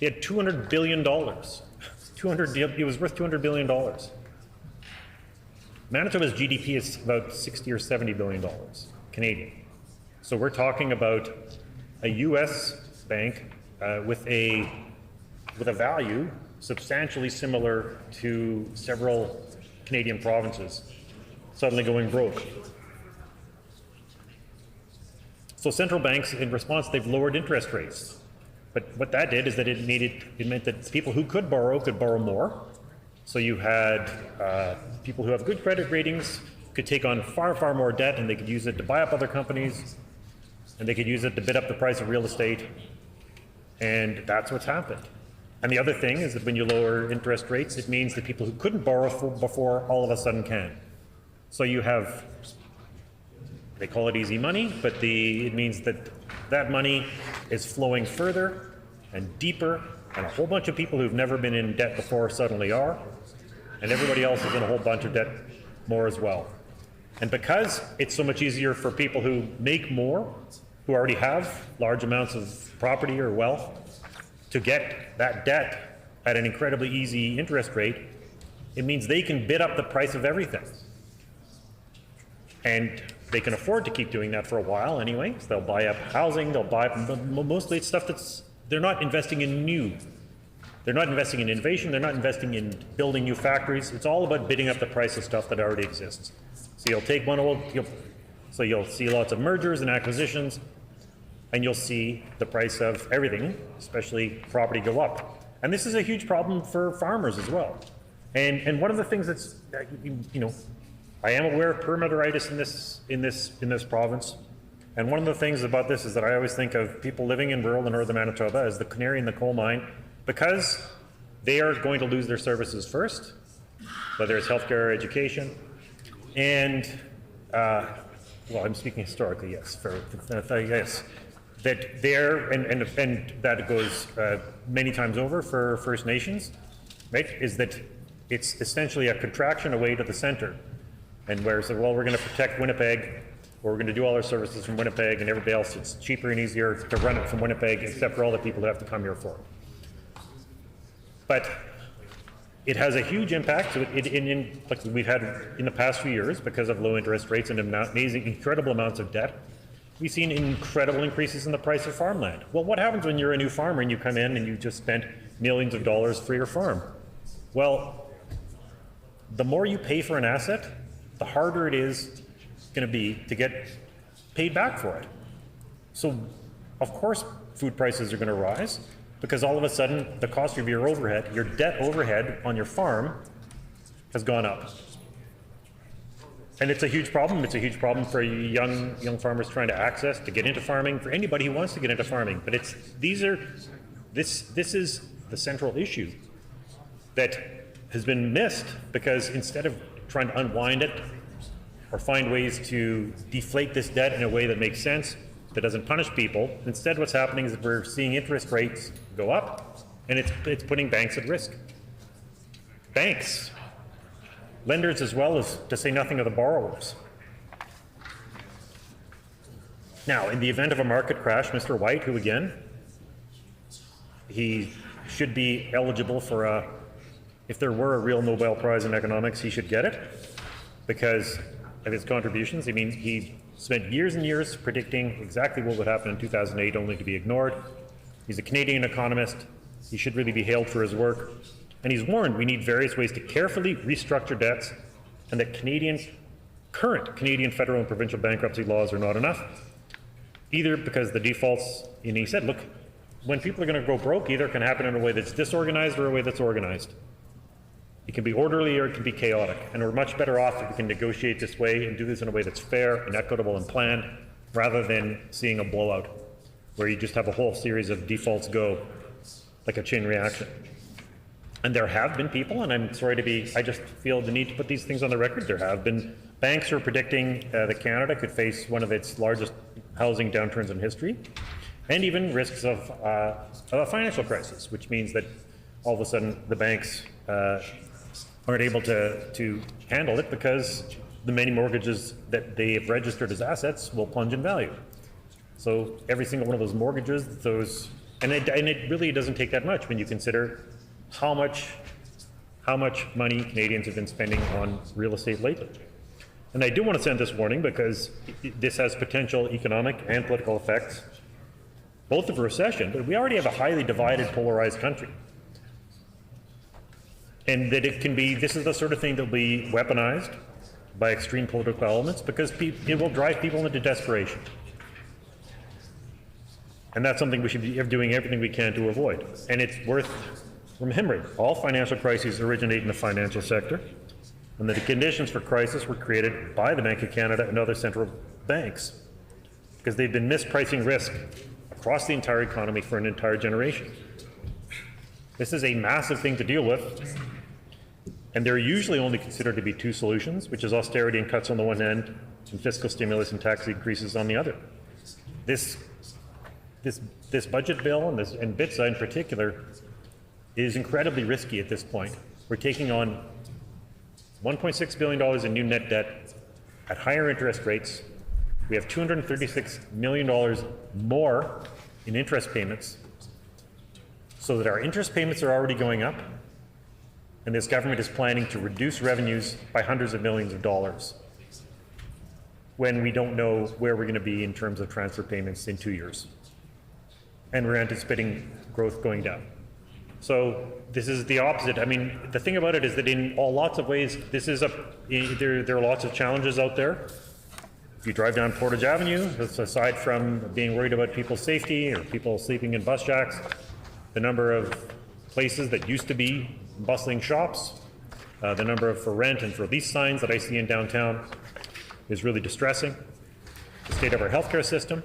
They had $200 billion. It was worth $200 billion. Manitoba's GDP is about 60 or 70 billion dollars Canadian. So we're talking about a U.S. bank with a value substantially similar to several Canadian provinces suddenly going broke. So central banks, in response, they've lowered interest rates. But what that did is that it meant that people who could borrow more. So you had people who have good credit ratings could take on far, far more debt, and they could use it to buy up other companies, and they could use it to bid up the price of real estate. And that's what's happened. And the other thing is that when you lower interest rates, it means that people who couldn't borrow before all of a sudden can. So you have, they call it easy money, but it means that money is flowing further and deeper, and a whole bunch of people who've never been in debt before suddenly are, and everybody else is in a whole bunch of debt more as well. And because it's so much easier for people who make more, who already have large amounts of property or wealth, to get that debt at an incredibly easy interest rate, it means they can bid up the price of everything. And they can afford to keep doing that for a while anyway. So they'll buy up housing, mostly it's stuff they're not investing in new. They're not investing in innovation, they're not investing in building new factories. It's all about bidding up the price of stuff that already exists. So you'll take you'll see lots of mergers and acquisitions, and you'll see the price of everything, especially property, go up. And this is a huge problem for farmers as well. And one of the things that's, I am aware of permitteritis in this province. And one of the things about this is that I always think of people living in rural and northern Manitoba as the canary in the coal mine, because they are going to lose their services first, whether it's healthcare or education. And, well, I'm speaking historically, yes, yes, that there, and that goes many times over for First Nations, right, is that it's essentially a contraction away to the center. And whereas, well, we're going to protect Winnipeg, or we're going to do all our services from Winnipeg, and everybody else, it's cheaper and easier to run it from Winnipeg, except for all the people that have to come here for it. But it has a huge impact. So like we've had in the past few years, because of low interest rates and amazing, incredible amounts of debt, we've seen incredible increases in the price of farmland. Well, what happens when you're a new farmer and you come in and you just spent millions of dollars for your farm? Well, the more you pay for an asset, the harder it is going to be to get paid back for it. So, of course, food prices are going to rise, because all of a sudden the cost of your overhead, your debt overhead on your farm, has gone up. And it's a huge problem. It's a huge problem for young farmers trying to access, to get into farming, for anybody who wants to get into farming. But this is the central issue that has been missed, because instead of trying to unwind it or find ways to deflate this debt in a way that makes sense, that doesn't punish people, instead what's happening is that we're seeing interest rates go up, and it's putting banks at risk. Banks, lenders, as well as, to say nothing of the borrowers. Now, in the event of a market crash, Mr. White, who again, he should be eligible for if there were a real Nobel Prize in economics, he should get it, because of his contributions. I mean, he spent years and years predicting exactly what would happen in 2008, only to be ignored. He's a Canadian economist. He should really be hailed for his work. And he's warned we need various ways to carefully restructure debts, and that current Canadian federal and provincial bankruptcy laws are not enough, either because the defaults, and he said, look, when people are going to go broke, either it can happen in a way that's disorganized or a way that's organized. It can be orderly or it can be chaotic, and we're much better off if we can negotiate this way and do this in a way that's fair and equitable and planned, rather than seeing a blowout where you just have a whole series of defaults go like a chain reaction. And there have been people, and I'm sorry to be, I just feel the need to put these things on the record, there have been banks who are predicting that Canada could face one of its largest housing downturns in history, and even risks of a financial crisis, which means that all of a sudden the banks aren't able to handle it, because the many mortgages that they have registered as assets will plunge in value. So every single one of those mortgages, and it really doesn't take that much when you consider how much money Canadians have been spending on real estate lately. And I do want to send this warning, because this has potential economic and political effects, both of a recession, but we already have a highly divided, polarized country. And that this is the sort of thing that will be weaponized by extreme political elements, because it will drive people into desperation. And that's something we should be doing everything we can to avoid. And it's worth remembering, all financial crises originate in the financial sector, and that the conditions for crisis were created by the Bank of Canada and other central banks, because they've been mispricing risk across the entire economy for an entire generation. This is a massive thing to deal with, and there are usually only considered to be two solutions, which is austerity and cuts on the one hand, and fiscal stimulus and tax increases on the other. This budget bill, and BITSA in particular, is incredibly risky at this point. We're taking on $1.6 billion in new net debt at higher interest rates. We have $236 million more in interest payments, so that our interest payments are already going up, and this government is planning to reduce revenues by hundreds of millions of dollars when we don't know where we're going to be in terms of transfer payments in 2 years. And we're anticipating growth going down. So this is the opposite. I mean, the thing about it is that in lots of ways, there are lots of challenges out there. If you drive down Portage Avenue, aside from being worried about people's safety or people sleeping in bus jacks, the number of places that used to be bustling shops The number for rent and for lease signs that I see in downtown is really distressing. The state of our healthcare system,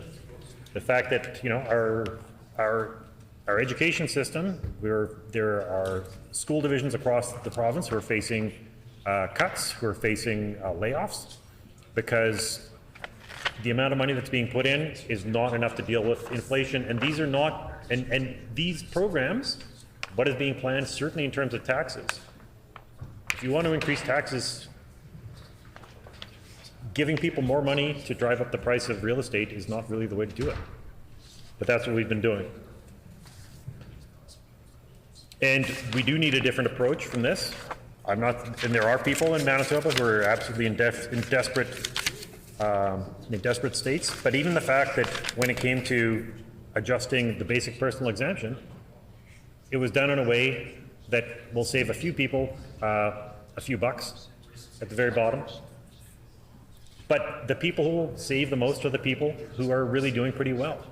the fact that our education system, there are school divisions across the province who are facing cuts, who are facing layoffs, because the amount of money that's being put in is not enough to deal with inflation. And these are not, and these programs, what is being planned, certainly in terms of taxes. If you want to increase taxes, giving people more money to drive up the price of real estate is not really the way to do it. But that's what we've been doing. And we do need a different approach from this. And there are people in Manitoba who are absolutely in desperate states. But even the fact that when it came to adjusting the basic personal exemption, it was done in a way that will save a few people a few bucks at the very bottom. But the people who will save the most are the people who are really doing pretty well.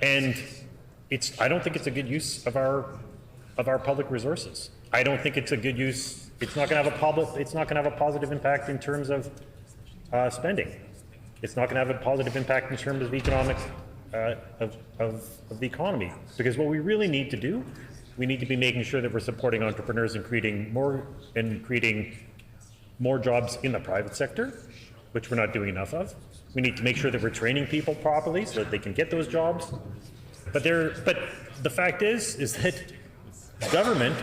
And I don't think it's a good use of our public resources. I don't think it's a good use. It's not going to have a positive impact in terms of spending. It's not going to have a positive impact in terms of economic of the economy. Because what we really need to do, we need to be making sure that we're supporting entrepreneurs and creating more jobs in the private sector, which we're not doing enough of. We need to make sure that we're training people properly so that they can get those jobs. But the fact is that government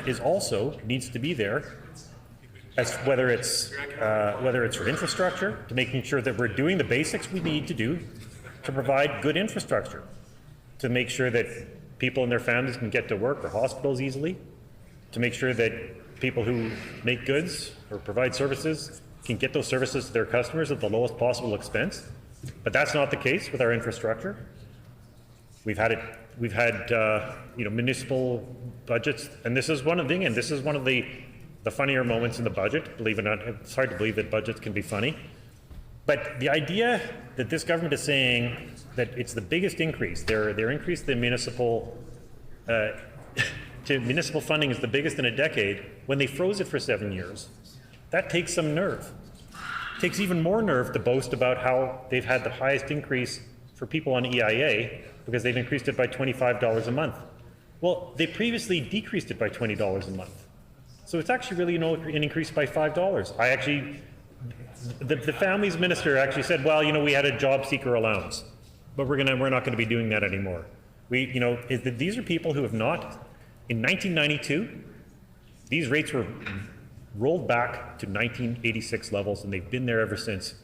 needs to be there, as whether it's for infrastructure, to making sure that we're doing the basics we need to do to provide good infrastructure, to make sure that people and their families can get to work or hospitals easily, to make sure that people who make goods or provide services can get those services to their customers at the lowest possible expense. But that's not the case with our infrastructure. We've had municipal budgets, and this is one of the funnier moments in the budget. Believe it or not, it's hard to believe that budgets can be funny. But the idea that this government is saying that it's the biggest increase, their increase to municipal funding is the biggest in a decade, when they froze it for 7 years, that takes some nerve. It takes even more nerve to boast about how they've had the highest increase for people on EIA, because they've increased it by $25 a month. Well, they previously decreased it by $20 a month. So it's actually really an increase by $5. The families minister actually said, well, we had a job seeker allowance, but we're not going to be doing that anymore. These are people who have not, in 1992, these rates were rolled back to 1986 levels, and they've been there ever since,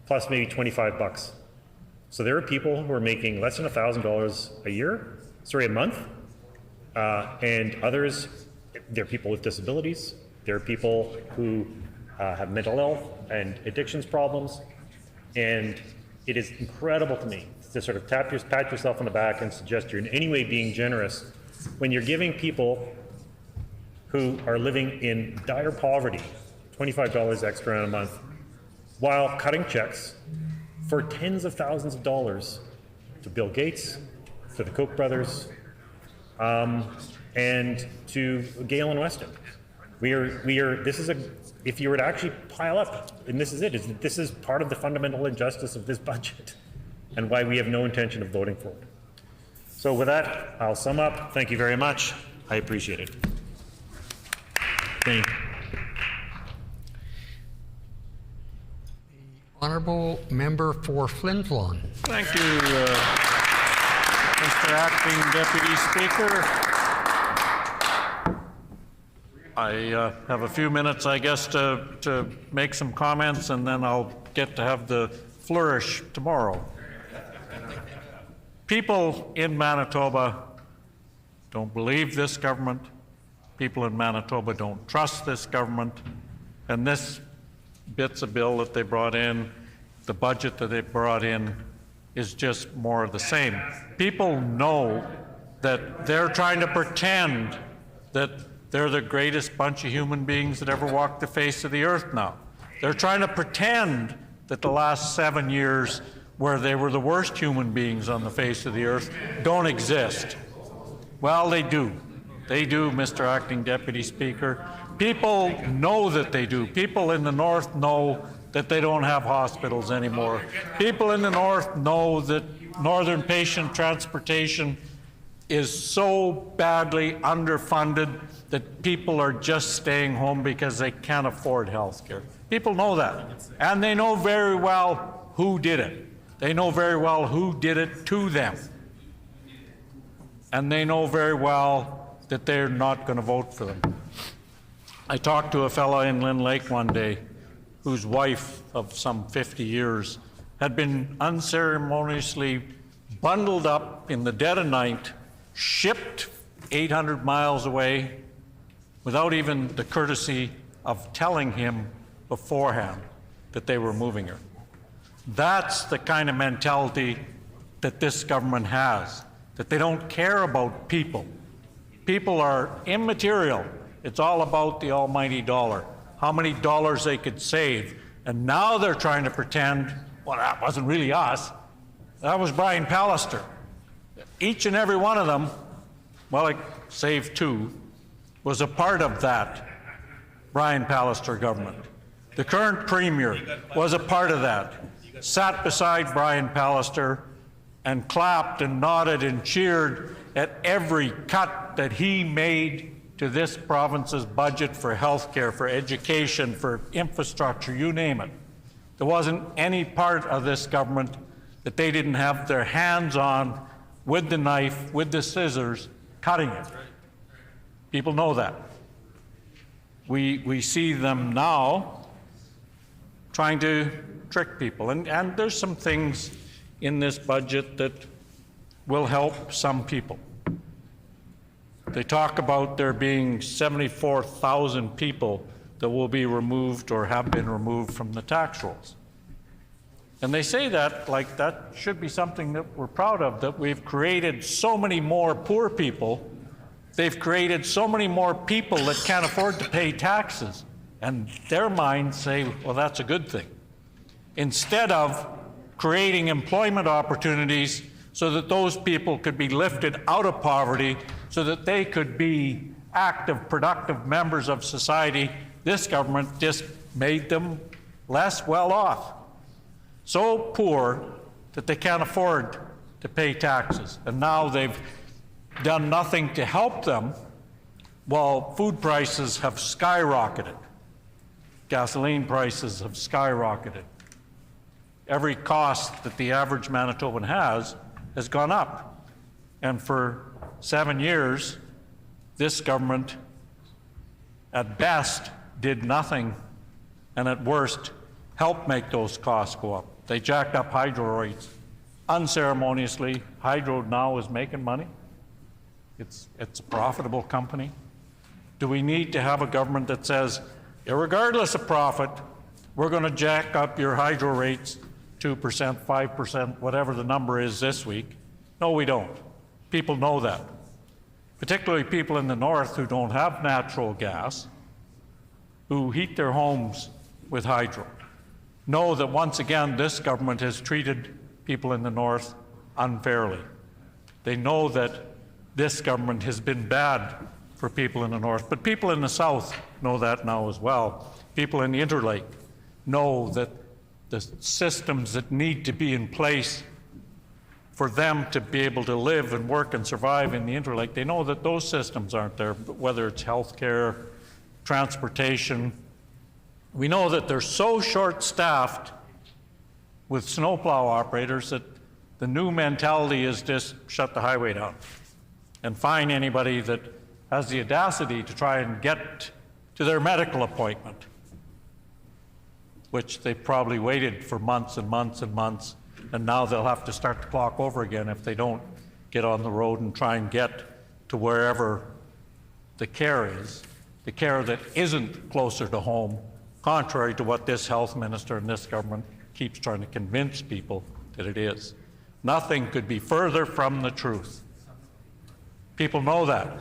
plus maybe 25 bucks. So there are people who are making less than $1,000 a month, and others, there are people with disabilities, there are people who have mental health and addictions problems, and it is incredible to me to sort of pat yourself on the back and suggest you're in any way being generous when you're giving people who are living in dire poverty $25 extra a month while cutting checks for tens of thousands of dollars to Bill Gates, to the Koch brothers, and to Gale and Weston. If you were to actually pile up, and this is part of the fundamental injustice of this budget and why we have no intention of voting for it. So with that, I'll sum up. Thank you very much. I appreciate it. Thank you. Honourable Member for Flin Flon. Thank you, Mr. Acting Deputy Speaker. I have a few minutes, I guess, to make some comments, and then I'll get to have the flourish tomorrow. People in Manitoba don't believe this government. People in Manitoba don't trust this government. And this bits of bill that they brought in, the budget that they brought in, is just more of the same. People know that they're trying to pretend that they're the greatest bunch of human beings that ever walked the face of the earth now. They're trying to pretend that the last 7 years, where they were the worst human beings on the face of the earth, don't exist. Well, they do. They do, Mr. Acting Deputy Speaker. People know that they do. People in the North know that they don't have hospitals anymore. People in the North know that Northern patient transportation is so badly underfunded that people are just staying home because they can't afford health care. People know that. And they know very well who did it. They know very well who did it to them. And they know very well that they're not going to vote for them. I talked to a fellow in Lynn Lake one day whose wife of some 50 years had been unceremoniously bundled up in the dead of night, shipped 800 miles away without even the courtesy of telling him beforehand that they were moving her. That's the kind of mentality that this government has, that they don't care about people. People are immaterial. It's all about the almighty dollar, how many dollars they could save. And now they're trying to pretend, well, that wasn't really us. That was Brian Pallister. Each and every one of them, well, like save two, was a part of that Brian Pallister government. The current premier was a part of that, sat beside Brian Pallister and clapped and nodded and cheered at every cut that he made to this province's budget for health care, for education, for infrastructure, you name it. There wasn't any part of this government that they didn't have their hands on with the knife, with the scissors, cutting it. People know that. We see them now trying to trick people. And there's some things in this budget that will help some people. They talk about there being 74,000 people that will be removed or have been removed from the tax rolls. And they say that like that should be something that we're proud of, that we've created so many more poor people. They've created so many more people that can't afford to pay taxes. And their minds say, well, that's a good thing. Instead of creating employment opportunities so that those people could be lifted out of poverty, so that they could be active, productive members of society, this government just made them less well off. So poor that they can't afford to pay taxes. And now they've done nothing to help them while food prices have skyrocketed. Gasoline prices have skyrocketed. Every cost that the average Manitoban has gone up. And for 7 years, this government, at best, did nothing, and at worst, helped make those costs go up. They jacked up hydro rates unceremoniously. Hydro now is making money. It's a profitable company. Do we need to have a government that says, irregardless of profit, we're going to jack up your hydro rates 2%, 5%, whatever the number is this week? No, we don't. People know that. Particularly people in the north who don't have natural gas, who heat their homes with hydro, know that once again this government has treated people in the north unfairly. They know that this government has been bad for people in the north, but people in the south know that now as well. People in the Interlake know that the systems that need to be in place for them to be able to live and work and survive in the Interlake, they know that those systems aren't there, whether it's healthcare, transportation. We know that they're so short-staffed with snowplow operators that the new mentality is just shut the highway down and fine anybody that has the audacity to try and get to their medical appointment, which they probably waited for months and months and months, and now they'll have to start the clock over again if they don't get on the road and try and get to wherever the care is, the care that isn't closer to home, contrary to what this health minister and this government keeps trying to convince people that it is. Nothing could be further from the truth. People know that.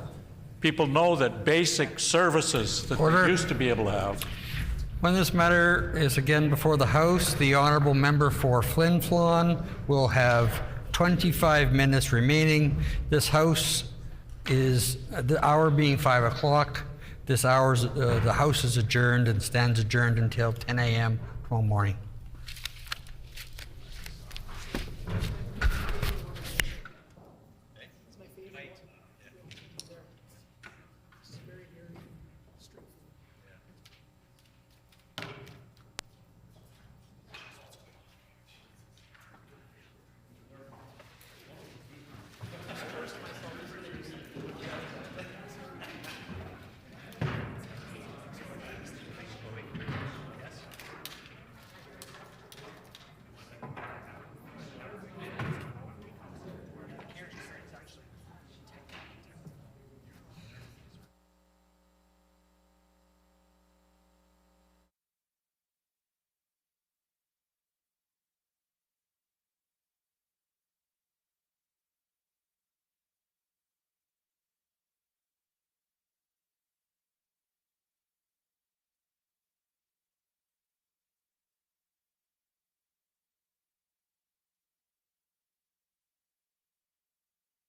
People know that basic services that they used to be able to have. When this matter is again before the House, the honourable member for Flin Flon will have 25 minutes remaining. This House is the hour being 5 o'clock. This hour's, the House is adjourned and stands adjourned until 10 a.m. tomorrow morning.